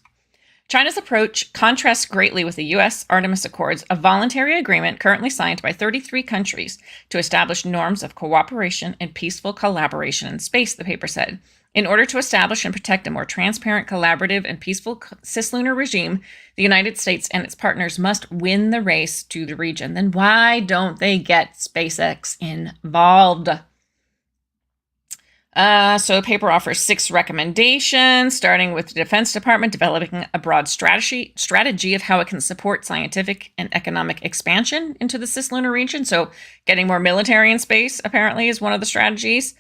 China's approach contrasts greatly with the U.S. Artemis Accords, a voluntary agreement currently signed by 33 countries to establish norms of cooperation and peaceful collaboration in space, the paper said. In order to establish and protect a more transparent, collaborative, and peaceful cislunar regime, the United States and its partners must win the race to the region. Then why don't they get SpaceX involved? So the paper offers 6 recommendations, starting with the Defense Department developing a broad strategy of how it can support scientific and economic expansion into the cislunar region. So getting more military in space, apparently, is one of the strategies.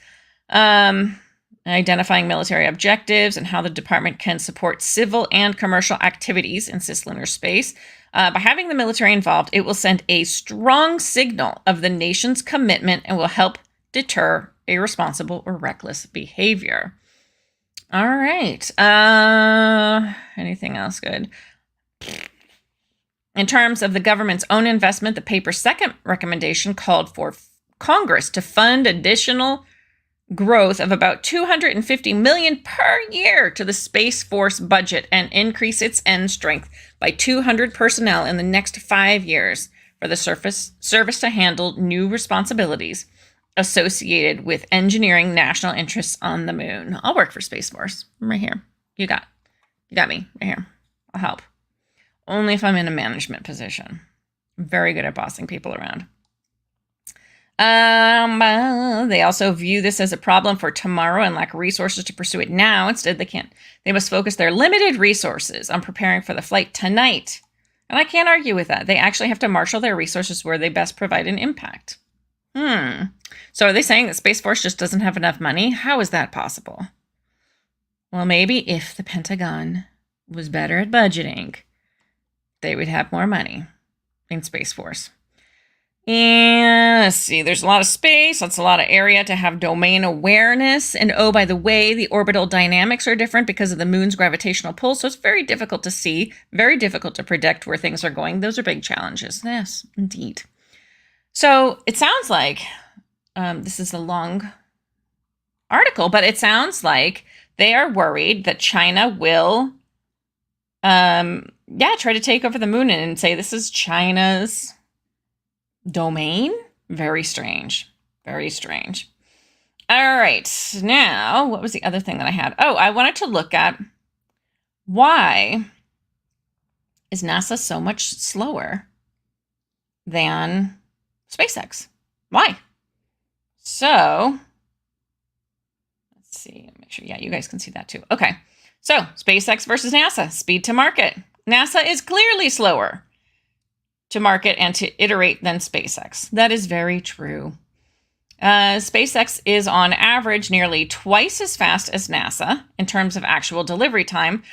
Identifying military objectives and how the department can support civil and commercial activities in cislunar space. By having the military involved, it will send a strong signal of the nation's commitment and will help deter irresponsible or reckless behavior. All right. Anything else good? In terms of the government's own investment, the paper's second recommendation called for Congress to fund additional growth of about $250 million per year to the Space Force budget and increase its end strength by 200 personnel in the next 5 years for the service to handle new responsibilities associated with engineering national interests on the moon. I'll work for Space Force. I'm right here. You got me right here. I'll help. Only if I'm in a management position. I'm very good at bossing people around. They also view this as a problem for tomorrow and lack resources to pursue it now. Instead, they must focus their limited resources on preparing for the flight tonight. And I can't argue with that. They actually have to marshal their resources where they best provide an impact. So are they saying that Space Force just doesn't have enough money? How is that possible? Well, maybe if the Pentagon was better at budgeting, they would have more money in Space Force. And let's see, there's a lot of space. That's a lot of area to have domain awareness. And oh, by the way, the orbital dynamics are different because of the moon's gravitational pull. So it's very difficult to see, very difficult to predict where things are going. Those are big challenges. Yes, indeed. So it sounds like, this is a long article, but it sounds like they are worried that China will, try to take over the moon and say this is China's domain. Very strange. Very strange. All right. Now, what was the other thing that I had? Oh, I wanted to look at why is NASA so much slower than SpaceX? Why? So, let's see. Make sure, you guys can see that too. Okay. So, SpaceX versus NASA, speed to market. NASA is clearly slower to market and to iterate than SpaceX. That is very true. SpaceX is on average nearly twice as fast as NASA in terms of actual delivery time.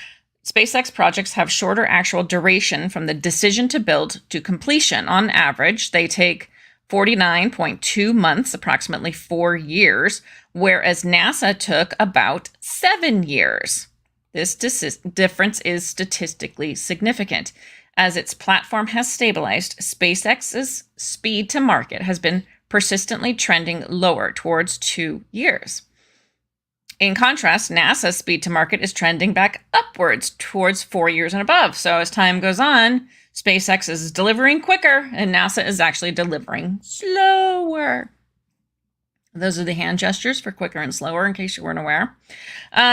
SpaceX projects have shorter actual duration from the decision to build to completion. On average, they take 49.2 months, approximately 4 years, whereas NASA took about 7 years. This difference is statistically significant. As its platform has stabilized, SpaceX's speed to market has been persistently trending lower towards 2 years. In contrast, NASA's speed to market is trending back upwards towards 4 years and above. So as time goes on, SpaceX is delivering quicker and NASA is actually delivering slower. Those are the hand gestures for quicker and slower, in case you weren't aware.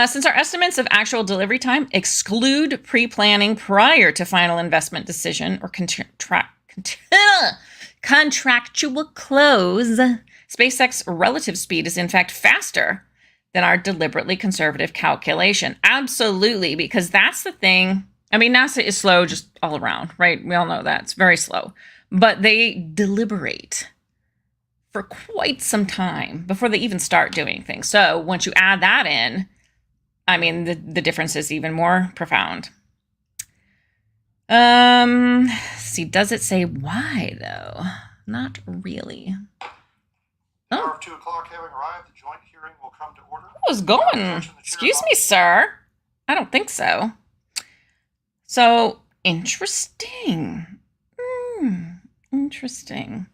Since our estimates of actual delivery time exclude pre-planning prior to final investment decision or contractual close. SpaceX relative speed is in fact faster than our deliberately conservative calculation. Absolutely, because that's the thing. I mean, NASA is slow just all around, right? We all know that. It's very slow. But they deliberate for quite some time before they even start doing things. So once you add that in, I mean, the difference is even more profound. See, does it say why, though? Not really. Hour of 2 o'clock having arrived, the joint hearing will come to order. Who's going? Excuse me, sir. I don't think so. So, interesting. Interesting.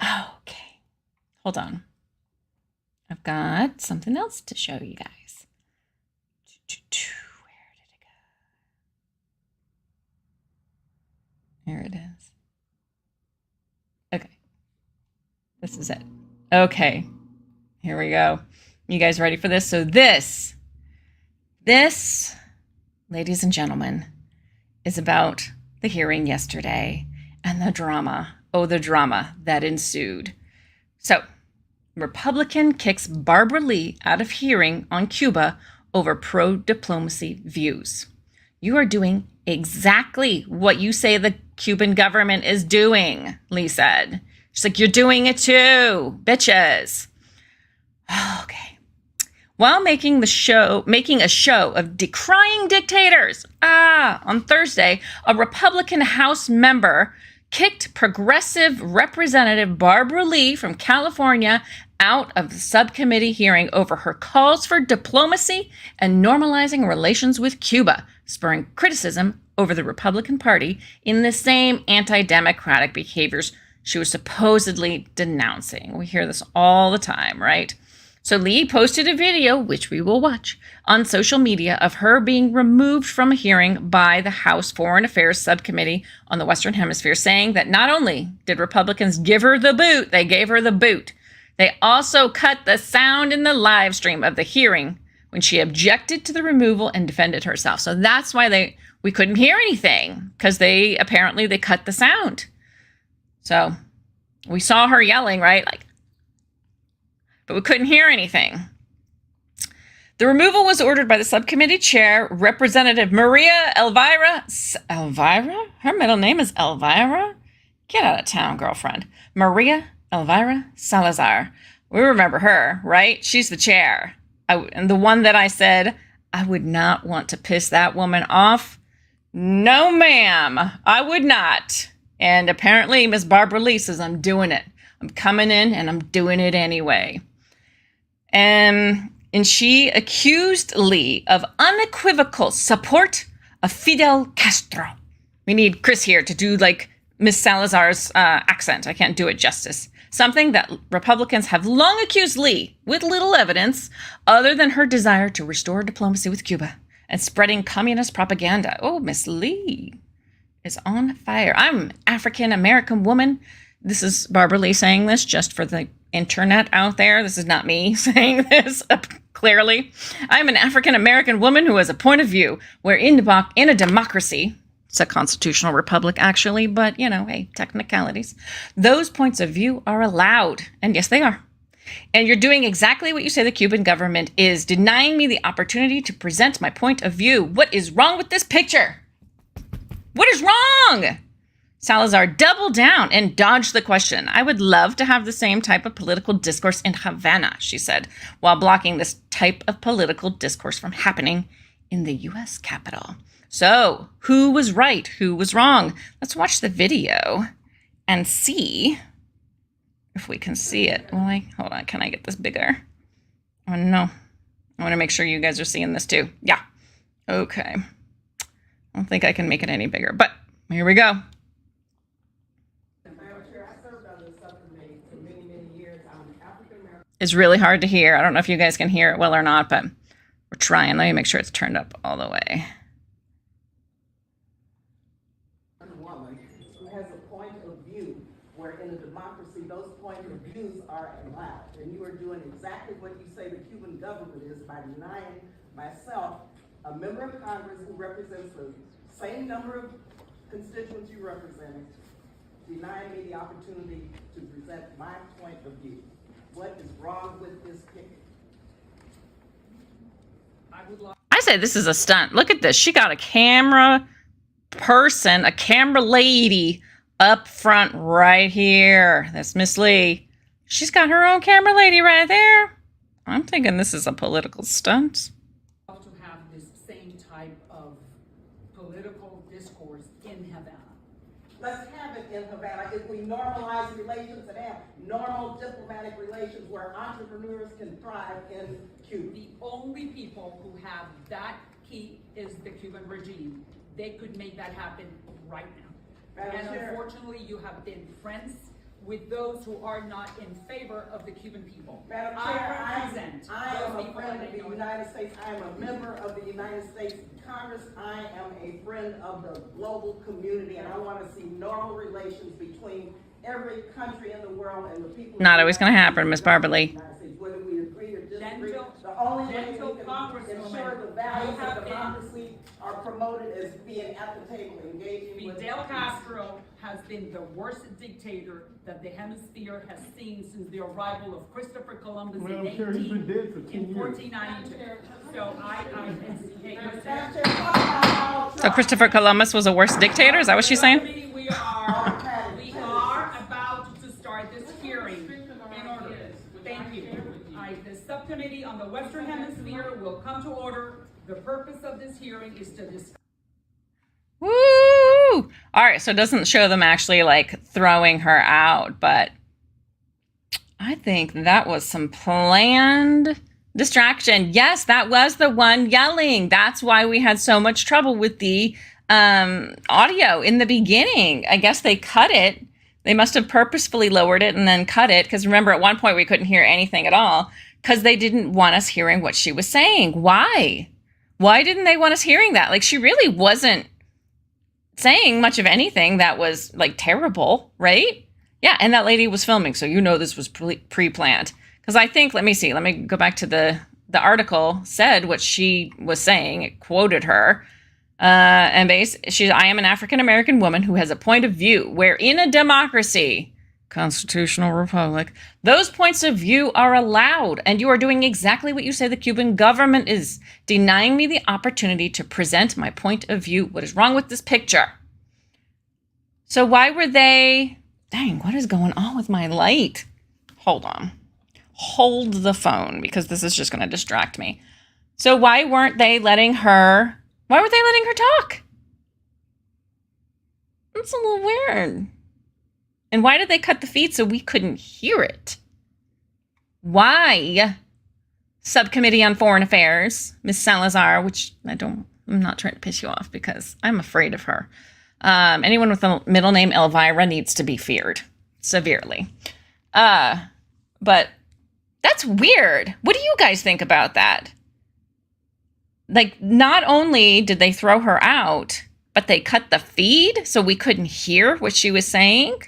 Okay. Hold on. I've got something else to show you guys. Where did it go? Here it is. Okay. This is it. Okay. Here we go. You guys ready for this? So this, ladies and gentlemen, is about the hearing yesterday and the drama. Oh, the drama that ensued. So, Republican kicks Barbara Lee out of hearing on Cuba over pro-diplomacy views. You are doing exactly what you say the Cuban government is doing, Lee said. She's like, you're doing it too, bitches. Okay. While making a show of decrying dictators, on Thursday, a Republican House member kicked Progressive Representative Barbara Lee from California out of the subcommittee hearing over her calls for diplomacy and normalizing relations with Cuba, spurring criticism over the Republican Party in the same anti-democratic behaviors she was supposedly denouncing. We hear this all the time, right? So Lee posted a video, which we will watch, on social media of her being removed from a hearing by the House Foreign Affairs Subcommittee on the Western Hemisphere, saying that not only did Republicans give her the boot, they gave her the boot, they also cut the sound in the live stream of the hearing when she objected to the removal and defended herself. So that's why we couldn't hear anything, because they cut the sound. So we saw her yelling, right? But we couldn't hear anything. The removal was ordered by the subcommittee chair, Representative Maria Elvira? Her middle name is Elvira? Get out of town, girlfriend. Maria Elvira Salazar. We remember her, right? She's the chair. And the one that I said, I would not want to piss that woman off. No, ma'am, I would not. And apparently Miss Barbara Lee says, I'm doing it. I'm coming in and I'm doing it anyway. And she accused Lee of unequivocal support of Fidel Castro. We need Chris here to do Miss Salazar's accent. I can't do it justice. Something that Republicans have long accused Lee, with little evidence, other than her desire to restore diplomacy with Cuba and spreading communist propaganda. Oh, Miss Lee is on fire. I'm an African-American woman. This is Barbara Lee saying this just for the internet out there. This is not me saying this clearly. I'm an African-American woman who has a point of view where in a democracy, it's a constitutional republic actually, but hey, technicalities, those points of view are allowed. And yes, they are. And you're doing exactly what you say the Cuban government is, denying me the opportunity to present my point of view. What is wrong with this picture? What is wrong? Salazar doubled down and dodged the question. I would love to have the same type of political discourse in Havana, she said, while blocking this type of political discourse from happening in the U.S. Capitol. So, who was right? Who was wrong? Let's watch the video and see if we can see it. Hold on, can I get this bigger? Oh, no. I want to make sure you guys are seeing this too. Yeah. Okay. I don't think I can make it any bigger, but here we go. It's really hard to hear. I don't know if you guys can hear it well or not, but we're trying. Let me make sure it's turned up all the way. Woman who has a point of view where in a democracy those point of views are allowed. And you are doing exactly what you say the Cuban government is by denying myself, a member of Congress who represents the same number of constituents you represent, denying me the opportunity to present my point of view. What is wrong with this picture? I say this is a stunt. Look at this. She got a camera person, a camera lady up front right here. That's Miss Lee. She's got her own camera lady right there. I'm thinking this is a political stunt. To have this same type of political discourse in Havana. Let's have it in Havana. If we normalize relations and have normal diplomatic relations where entrepreneurs can thrive in Cuba. The only people who have that key is the Cuban regime. They could make that happen right now. Madam And Chair. unfortunately, you have been friends with those who are not in favor of the Cuban people. Madam I Chair, represent I am those a people friend that of the know. United States. I am a member of the United States Congress. I am a friend of the global community, and I want to see normal relations between every country in the world and the people. Not always going to happen, Miss Barbara Lee. Whether we agree or disagree, Gentle- the only way we gentle can Congresswoman, ensure the values you have of been- democracy are promoted is being at the table, engaging with. Fidel Castro has been the worst dictator that the hemisphere has seen since the arrival of Christopher Columbus in 1492. So So Christopher Columbus was a worse dictator? Is that what she's saying? we are about to start this hearing in order. Thank you. The subcommittee on the Western Hemisphere will come to order. The purpose of this hearing is to discuss. Woo! All right, so it doesn't show them actually like throwing her out, but I think that was some planned distraction. Yes, that was the one yelling. That's why we had so much trouble with the audio in the beginning. I guess they cut it. They must have purposefully lowered it and then cut it, because remember at one point we couldn't hear anything at all because they didn't want us hearing what she was saying. Why? Why didn't they want us hearing that? Like, she really wasn't saying much of anything that was like terrible, right? Yeah, and that lady was filming, so you know this was pre-planned. Because I think, let me go back to the article said what she was saying. It quoted her. I am an African-American woman who has a point of view where in a democracy, constitutional republic, those points of view are allowed. And you are doing exactly what you say the Cuban government is, denying me the opportunity to present my point of view. What is wrong with this picture? So why were they, dang, what is going on with my light? Hold on. Hold the phone, because this is just going to distract me. So why weren't they letting her talk? That's a little weird. And why did they cut the feed so we couldn't hear it? Why? Subcommittee on Foreign Affairs, Ms. Salazar, which I'm not trying to piss you off because I'm afraid of her. Anyone with the middle name Elvira needs to be feared severely. But that's weird. What do you guys think about that? Like, not only did they throw her out, but they cut the feed so we couldn't hear what she was saying.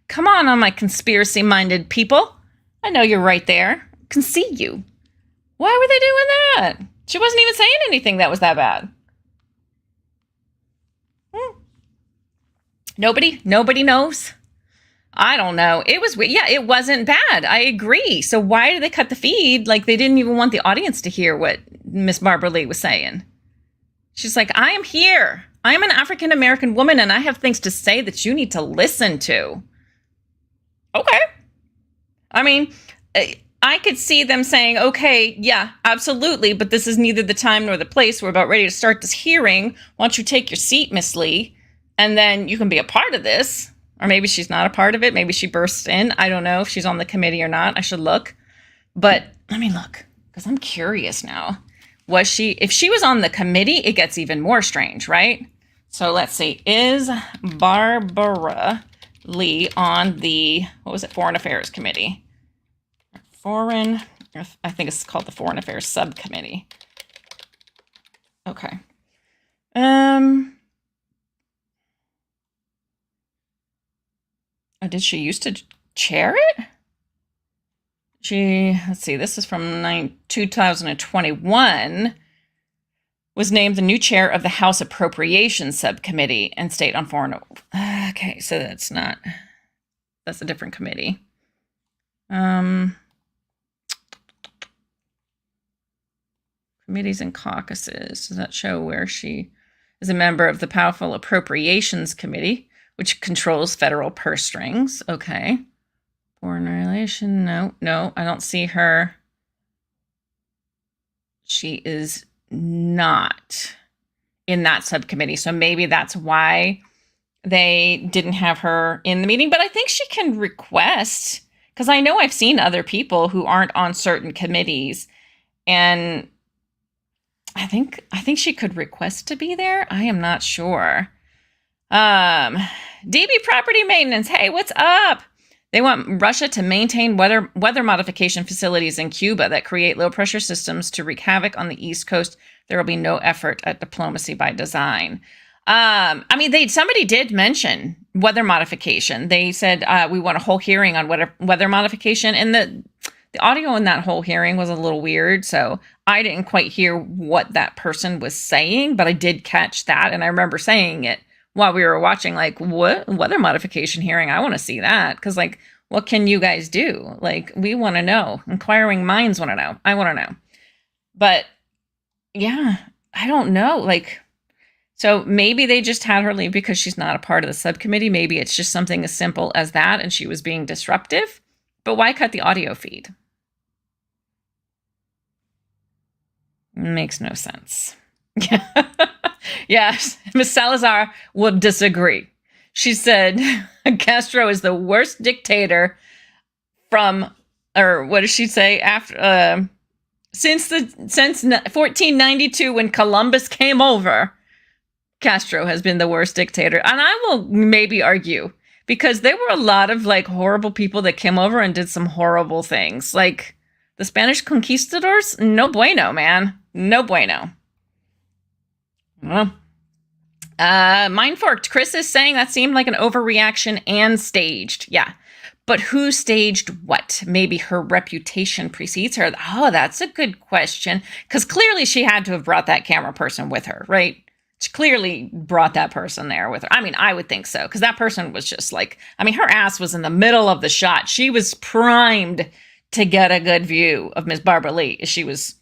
Come on, all my conspiracy-minded people. I know you're right there. I can see you. Why were they doing that? She wasn't even saying anything that was that bad. Nobody knows. I don't know. It was weird. Yeah, it wasn't bad. I agree. So why did they cut the feed? Like, they didn't even want the audience to hear what Miss Barbara Lee was saying. She's like, I am here. I am an African-American woman, and I have things to say that you need to listen to. Okay. I mean, I could see them saying, okay, yeah, absolutely, but this is neither the time nor the place. We're about ready to start this hearing. Why don't you take your seat, Miss Lee, and then you can be a part of this. Or maybe she's not a part of it. Maybe she bursts in. I don't know if she's on the committee or not. I should look. But let me look, because I'm curious now. Was she, if she was on the committee, it gets even more strange, right? So let's see. Is Barbara Lee on the, Foreign Affairs Committee? I think it's called the Foreign Affairs Subcommittee. Okay. Did she used to chair it? Let's see, this is from 2021, was named the new chair of the House Appropriations Subcommittee and State on Foreign. Okay, so that's not. That's a different committee. Committees and caucuses. Does that show where she is a member of the powerful Appropriations Committee, which controls federal purse strings? Okay. Foreign relation. No, I don't see her. She is not in that subcommittee. So maybe that's why they didn't have her in the meeting. But I think she can request, because I know I've seen other people who aren't on certain committees, and I think she could request to be there. I am not sure. DB Property Maintenance. Hey, what's up? They want Russia to maintain weather modification facilities in Cuba that create low pressure systems to wreak havoc on the East Coast. There will be no effort at diplomacy by design. I mean, somebody did mention weather modification. They said we want a whole hearing on weather modification, and the audio in that whole hearing was a little weird, so I didn't quite hear what that person was saying, but I did catch that, and I remember saying it while we were watching, like, what weather modification hearing? I want to see that, because, like, what can you guys do? Like, we want to know. Inquiring minds want to know. I want to know. But, yeah, I don't know. Like, so maybe they just had her leave because she's not a part of the subcommittee. Maybe it's just something as simple as that, and she was being disruptive. But why cut the audio feed? Makes no sense. Yes, Ms. Salazar would disagree. She said Castro is the worst dictator or what did she say? Since 1492, when Columbus came over, Castro has been the worst dictator. And I will maybe argue, because there were a lot of like horrible people that came over and did some horrible things. Like the Spanish conquistadors, no bueno, man. No bueno. Well, Mind Forked. Chris is saying that seemed like an overreaction and staged. Yeah. But who staged what? Maybe her reputation precedes her. Oh, that's a good question. Because clearly she had to have brought that camera person with her, right? She clearly brought that person there with her. I mean, I would think so. Because that person was just like, I mean, her ass was in the middle of the shot. She was primed to get a good view of Miss Barbara Lee as she was,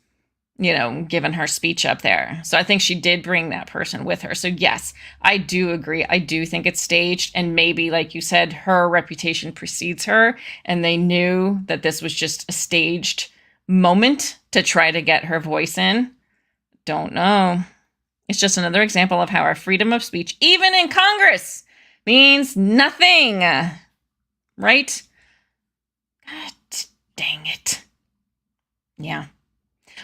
giving her speech up there. So I think she did bring that person with her. So yes, I do agree. I do think it's staged. And maybe, like you said, her reputation precedes her. And they knew that this was just a staged moment to try to get her voice in. Don't know. It's just another example of how our freedom of speech, even in Congress, means nothing. Right? God dang it. Yeah.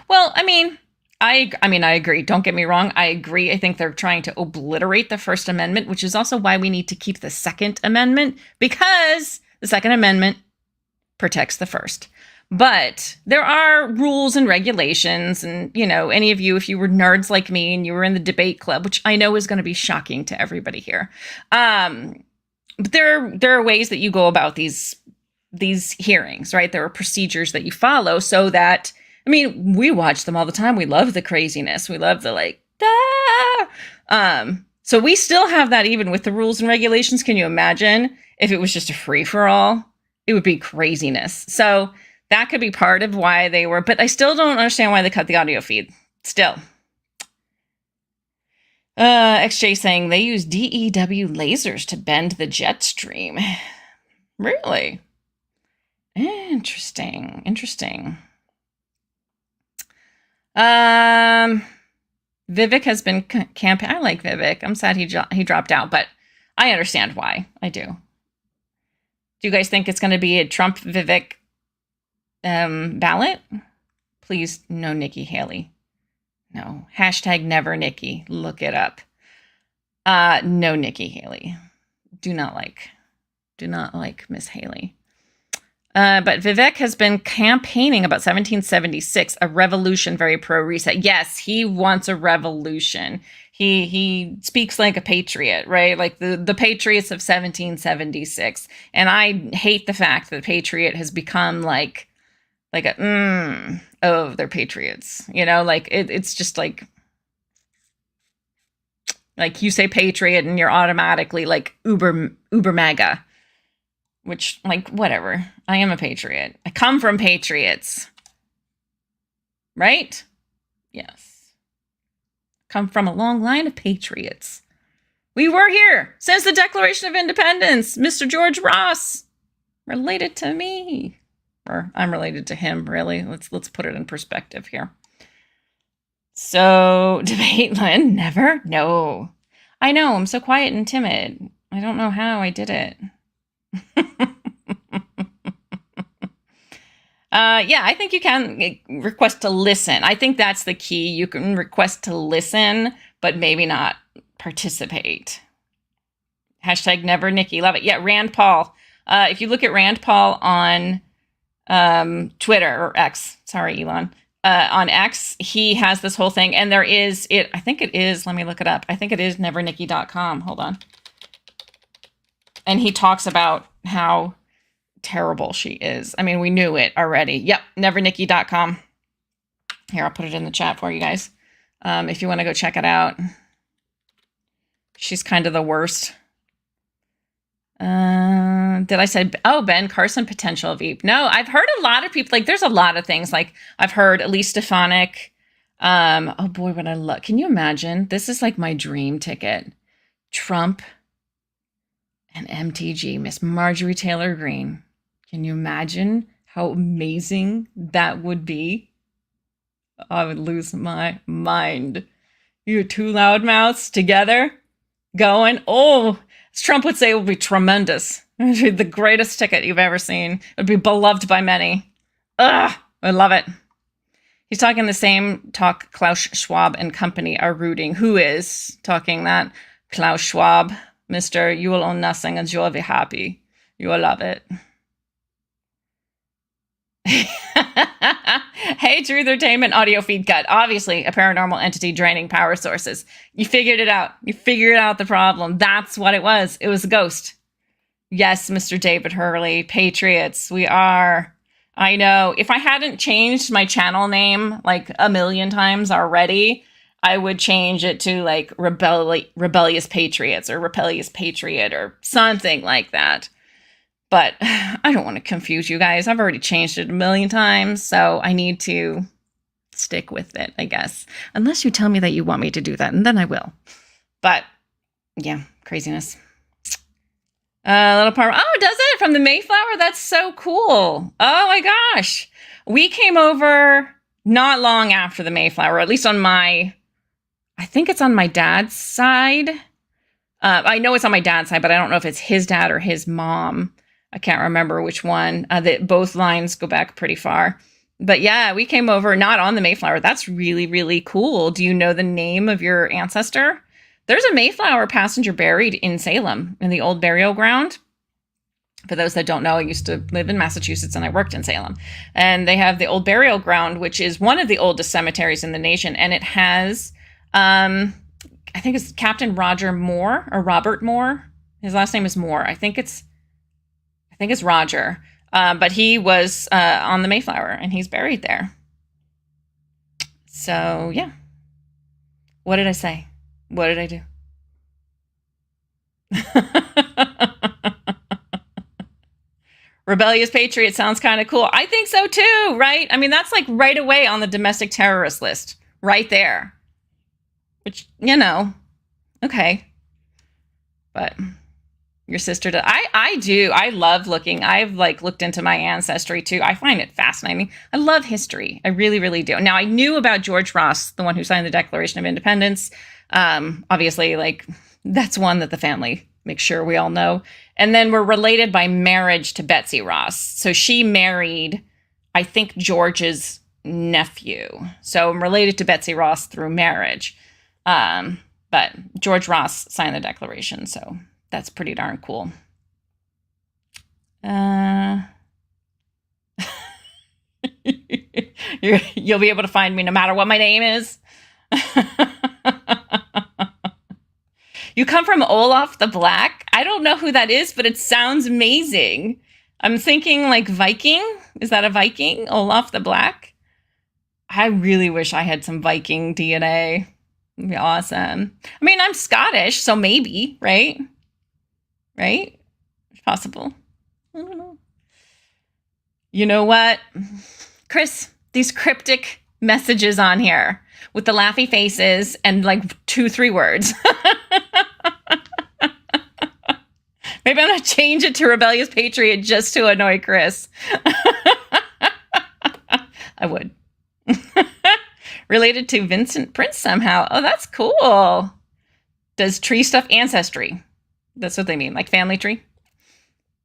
Well, I mean, I agree. Don't get me wrong. I agree. I think they're trying to obliterate the First Amendment, which is also why we need to keep the Second Amendment, because the Second Amendment protects the First. But there are rules and regulations, and, any of you, if you were nerds like me and you were in the debate club, which I know is going to be shocking to everybody here, but there are ways that you go about these hearings, right? There are procedures that you follow so that, we watch them all the time. We love the craziness. We love the so we still have that even with the rules and regulations. Can you imagine if it was just a free-for-all? It would be craziness. So that could be part of why they were, but I still don't understand why they cut the audio feed. Still. XJ saying they use DEW lasers to bend the jet stream. Really? Interesting. Vivek has been campaigning. I like Vivek. I'm sad he dropped out, but I understand why. I do. Do you guys think it's going to be a Trump Vivek ballot? Please, no Nikki Haley. No. Hashtag never Nikki. Look it up. No Nikki Haley. Do not like Miss Haley. But Vivek has been campaigning about 1776, a revolution, very pro-reset. Yes, he wants a revolution. He speaks like a patriot, right? Like the patriots of 1776. And I hate the fact that patriot has become like they're patriots. It's just like you say patriot and you're automatically like uber MAGA. which, like, whatever. I am a patriot. I come from patriots. Right? Yes. Come from a long line of patriots. We were here since the Declaration of Independence. Mr. George Ross, related to me. Or I'm related to him, really. Let's put it in perspective here. So, debate, Lynn? Never? No. I know, I'm so quiet and timid. I don't know how I did it. Yeah, I think you can request to listen. I think that's the key. You can request to listen, but maybe not participate. Hashtag never Nikki. Love it. Yeah, Rand Paul. If you look at Rand Paul on Twitter or X, sorry, Elon, on X, he has this whole thing. And there is it. I think it is. Let me look it up. I think it is nevernikki.com. Hold on. And he talks about how terrible she is. I mean, we knew it already. Yep, nevernikki.com. Here, I'll put it in the chat for you guys. If you want to go check it out. She's kind of the worst. Did I say, oh, Ben Carson, potential Veep? No, I've heard a lot of people, like, there's a lot of things. Like, I've heard Elise Stefanik. Oh boy, what I love. Can you imagine? This is like my dream ticket. Trump and MTG, Miss Marjorie Taylor Greene. Can you imagine how amazing that would be? I would lose my mind. You two loudmouths together going, oh, as Trump would say, it would be tremendous. It would be the greatest ticket you've ever seen. It would be beloved by many. Ugh, I love it. He's talking the same talk Klaus Schwab and company are rooting. Who is talking that? Klaus Schwab, Mr. You will own nothing and you'll be happy. You will love it. Hey, Truth Entertainment audio feed cut. Obviously, a paranormal entity draining power sources. You figured it out. You figured out the problem. That's what it was. It was a ghost. Yes, Mr. David Hurley. Patriots. We are. I know. If I hadn't changed my channel name like a million times already, I would change it to like Rebellious Patriots or Rebellious Patriot or something like that. But I don't want to confuse you guys. I've already changed it a million times, so I need to stick with it, I guess. Unless you tell me that you want me to do that, and then I will. But, yeah, craziness. Little part. Oh, does it? From the Mayflower? That's so cool. Oh, my gosh. We came over not long after the Mayflower, at least on my... I think it's on my dad's side. I know it's on my dad's side, but I don't know if it's his dad or his mom. I can't remember which one. Both lines go back pretty far. But yeah, we came over not on the Mayflower. That's really, really cool. Do you know the name of your ancestor? There's a Mayflower passenger buried in Salem in the old burial ground. For those that don't know, I used to live in Massachusetts and I worked in Salem. And they have the old burial ground, which is one of the oldest cemeteries in the nation. And it has, I think it's Captain Roger Moore or Robert Moore. His last name is Moore. I think it's Roger, but he was on the Mayflower, and he's buried there. So, yeah. What did I say? What did I do? Rebellious Patriot sounds kind of cool. I think so, too, right? I mean, that's like right away on the domestic terrorist list. Right there. Which, you know, okay. But... your sister does. I do. I love looking. I've like looked into my ancestry too. I find it fascinating. I love history. I really, really do. Now I knew about George Ross, the one who signed the Declaration of Independence. Obviously, like that's one that the family makes sure we all know. And then we're related by marriage to Betsy Ross. So she married, I think, George's nephew. So I'm related to Betsy Ross through marriage. But George Ross signed the Declaration, so that's pretty darn cool. You'll be able to find me no matter what my name is. You come from Olaf the Black? I don't know who that is, but it sounds amazing. I'm thinking like Viking. Is that a Viking? Olaf the Black? I really wish I had some Viking DNA. It'd be awesome. I mean, I'm Scottish, so maybe, right? Right? It's possible. don't know. You know what? Chris, these cryptic messages on here with the laughy faces and like 2-3 words. Maybe I'm going to change it to Rebellious Patriot just to annoy Chris. I would. Related to Vincent Prince somehow. Oh, that's cool. Does tree stuff ancestry? That's what they mean, like family tree?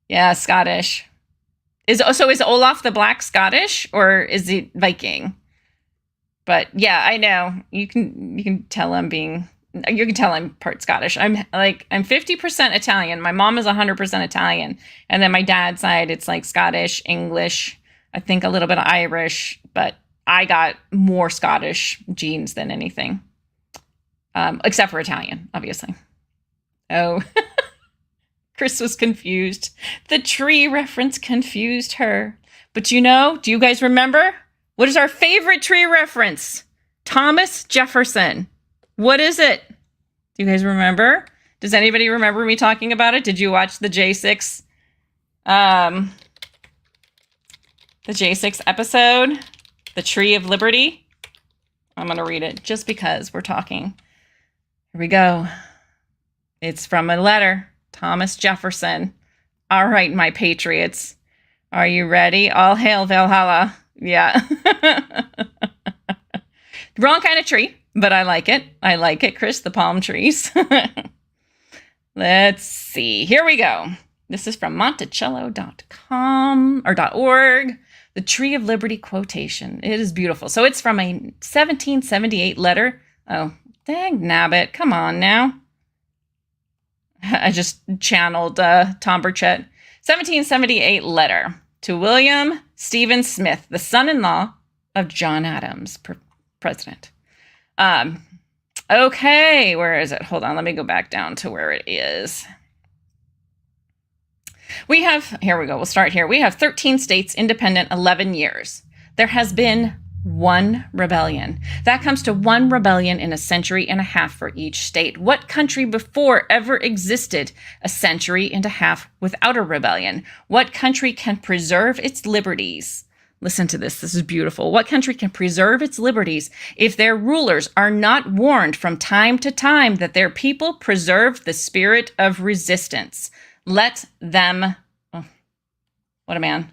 Yeah, Scottish. Is Olaf the Black Scottish or is he Viking? But yeah, I know. You can tell I'm part Scottish. I'm 50% Italian. My mom is 100% Italian. And then my dad's side, it's like Scottish, English, I think a little bit of Irish, but I got more Scottish genes than anything. Except for Italian, obviously. Oh, Chris was confused. The tree reference confused her. But do you guys remember? What is our favorite tree reference? Thomas Jefferson. What is it? Do you guys remember? Does anybody remember me talking about it? Did you watch the J6? The J6 episode? The Tree of Liberty? I'm going to read it just because we're talking. Here we go. It's from a letter. Thomas Jefferson. All right, my patriots. Are you ready? All hail Valhalla. Yeah. Wrong kind of tree, but I like it. I like it, Chris, the palm trees. Let's see. Here we go. This is from Monticello.com or .org. The Tree of Liberty quotation. It is beautiful. So it's from a 1778 letter. Oh, dang nabbit. Come on now. I just channeled Tom Burchett. 1778 letter to William Stephen Smith, the son-in-law of John Adams, president. Okay, where is it? Hold on, let me go back down to where it is. Here we go, we'll start here. We have 13 states independent, 11 years. There has been one rebellion. That comes to one rebellion in a century and a half for each state. What country before ever existed a century and a half without a rebellion? What country can preserve its liberties? Listen to this. This is beautiful. What country can preserve its liberties if their rulers are not warned from time to time that their people preserve the spirit of resistance? Let them, what a man.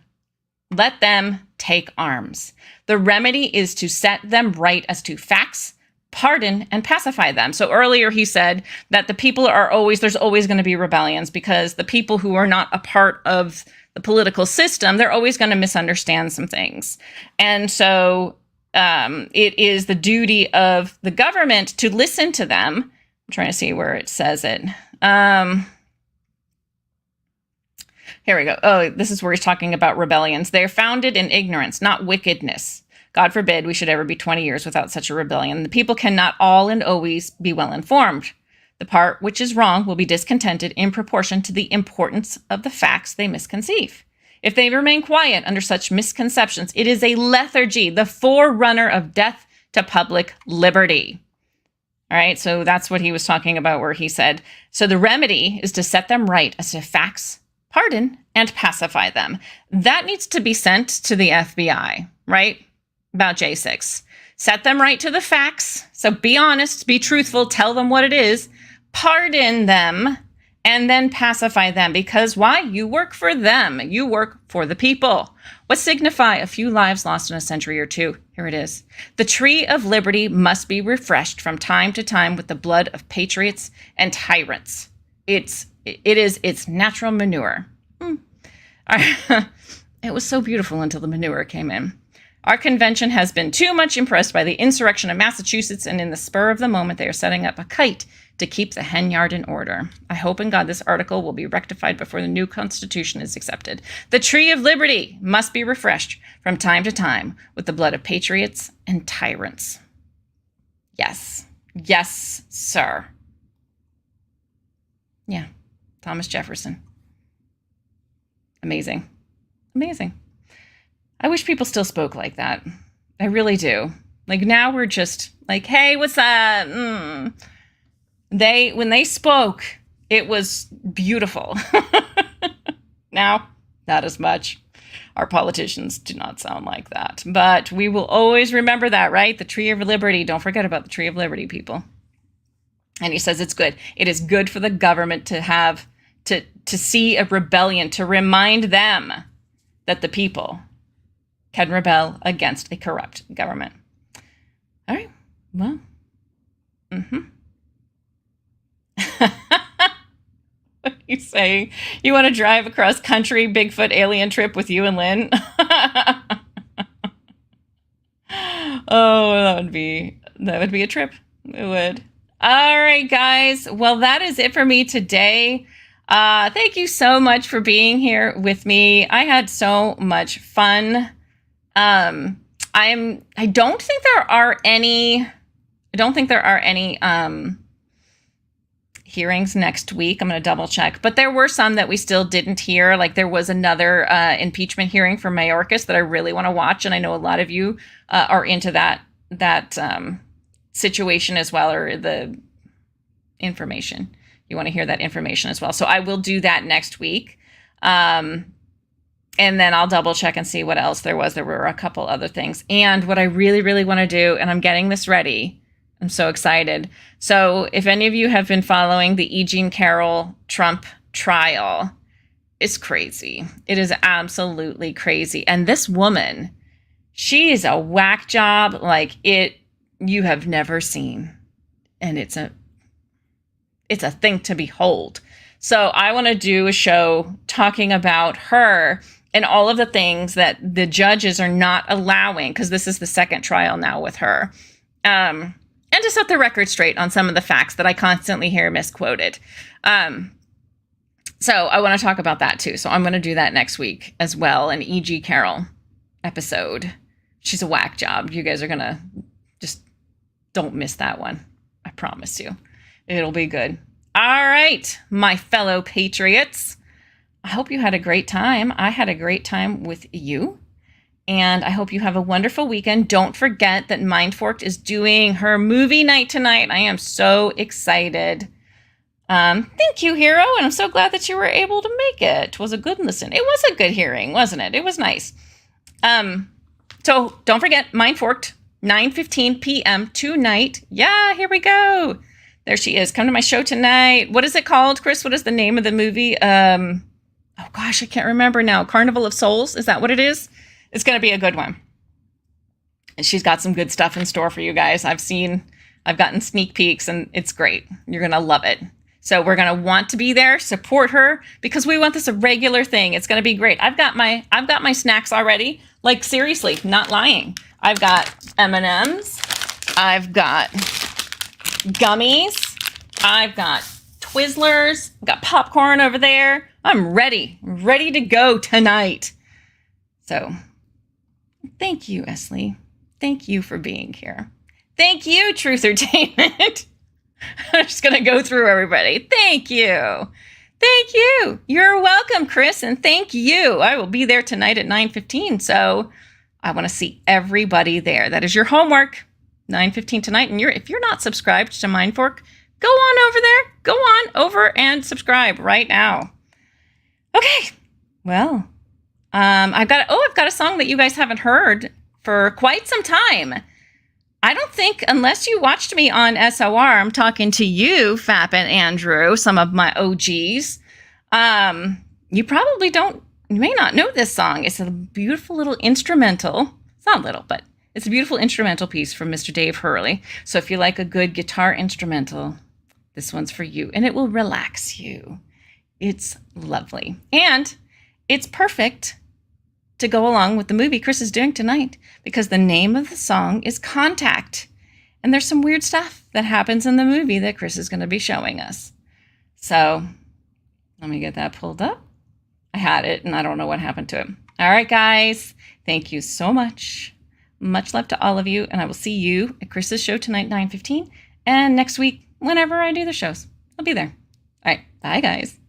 Let them take arms. The remedy is to set them right as to facts, pardon, and pacify them. So earlier he said that the people there's always going to be rebellions because the people who are not a part of the political system, they're always going to misunderstand some things. And so it is the duty of the government to listen to them. I'm trying to see where it says it. Here we go. Oh, this is where he's talking about rebellions. They are founded in ignorance, not wickedness. God forbid we should ever be 20 years without such a rebellion. The people cannot all and always be well informed. The part which is wrong will be discontented in proportion to the importance of the facts they misconceive. If they remain quiet under such misconceptions, it is a lethargy, the forerunner of death to public liberty. All right, so that's what he was talking about where he said, so the remedy is to set them right as to facts, pardon, and pacify them. That needs to be sent to the FBI, right? About J6. Set them right to the facts. So be honest, be truthful, tell them what it is, pardon them, and then pacify them. Because why? You work for them. You work for the people. What signify a few lives lost in a century or two? Here it is. The tree of liberty must be refreshed from time to time with the blood of patriots and tyrants. It is its natural manure. It was so beautiful until the manure came in. Our convention has been too much impressed by the insurrection of Massachusetts, and in the spur of the moment, they are setting up a kite to keep the hen yard in order. I hope in God this article will be rectified before the new Constitution is accepted. The tree of liberty must be refreshed from time to time with the blood of patriots and tyrants. Yes. Yes, sir. Yeah. Thomas Jefferson. Amazing. Amazing. I wish people still spoke like that. I really do. Like now we're just like, hey, what's that? When they spoke, it was beautiful. Now, that as much. Our politicians do not sound like that. But we will always remember that, right? The Tree of Liberty. Don't forget about the Tree of Liberty, people. And he says it's good. It is good for the government to have, to see a rebellion, to remind them that the people can rebel against a corrupt government. All right. Well. What are you saying? You want to drive across country Bigfoot alien trip with you and Lynn? Oh, that would be a trip. It would. All right, guys. Well, that is it for me today. Thank you so much for being here with me. I had so much fun. I don't think there are any hearings next week. I'm going to double check, but there were some that we still didn't hear. Like there was another impeachment hearing for Mayorkas that I really want to watch, and I know a lot of you are into that situation as well, or the information. You want to hear that information as well. So I will do that next week. And then I'll double check and see what else there was. There were a couple other things. And what I really, really want to do, and I'm getting this ready, I'm so excited. So if any of you have been following the E. Jean Carroll Trump trial, it's crazy. It is absolutely crazy. And this woman, she is a whack job like you have never seen. And it's a thing to behold. So I want to do a show talking about her and all of the things that the judges are not allowing, because this is the second trial now with her. And to set the record straight on some of the facts that I constantly hear misquoted. So I want to talk about that too. So I'm going to do that next week as well, an E.G. Carroll episode. She's a whack job. You guys are going to just don't miss that one. I promise you. It'll be good. All right, my fellow patriots. I hope you had a great time. I had a great time with you. And I hope you have a wonderful weekend. Don't forget that Mindforked is doing her movie night tonight. I am so excited. Thank you, Hero. And I'm so glad that you were able to make it. It was a good listen. It was a good hearing, wasn't it? It was nice. So don't forget, Mindforked, 9:15 p.m. tonight. Yeah, here we go. There she is. Come to my show tonight. What is it called, Chris? What is the name of the movie? Oh gosh, I can't remember now. Carnival of Souls. Is that what it is? It's going to be a good one. And she's got some good stuff in store for you guys. I've gotten sneak peeks and it's great. You're going to love it. So we're going to want to be there, support her, because we want this a regular thing. It's going to be great. I've got my snacks already. Like seriously, not lying. I've got M&Ms. I've got gummies. I've got Twizzlers. I've got popcorn over there. I'm ready to go tonight. So thank you, Esley. Thank you for being here. Thank you, Truthertainment. I'm just going to go through everybody. Thank you. Thank you. You're welcome, Chris, and thank you. I will be there tonight at 9:15, so I want to see everybody there. That is your homework, 9:15 tonight. And if you're not subscribed to Mindfork, go on over there. Go on over and subscribe right now. Okay, well, I've got a song that you guys haven't heard for quite some time. I don't think, unless you watched me on SOR, I'm talking to you, Fap and Andrew, some of my OGs. You may not know this song. It's a beautiful little instrumental. It's not little, but it's a beautiful instrumental piece from Mr. Dave Hurley. So if you like a good guitar instrumental, this one's for you, and it will relax you. It's lovely. And it's perfect to go along with the movie Chris is doing tonight, because the name of the song is Contact. And there's some weird stuff that happens in the movie that Chris is going to be showing us. So let me get that pulled up. I had it and I don't know what happened to it. All right, guys. Thank you so much. Much love to all of you. And I will see you at Chris's show tonight, 9:15. And next week, whenever I do the shows, I'll be there. All right. Bye, guys.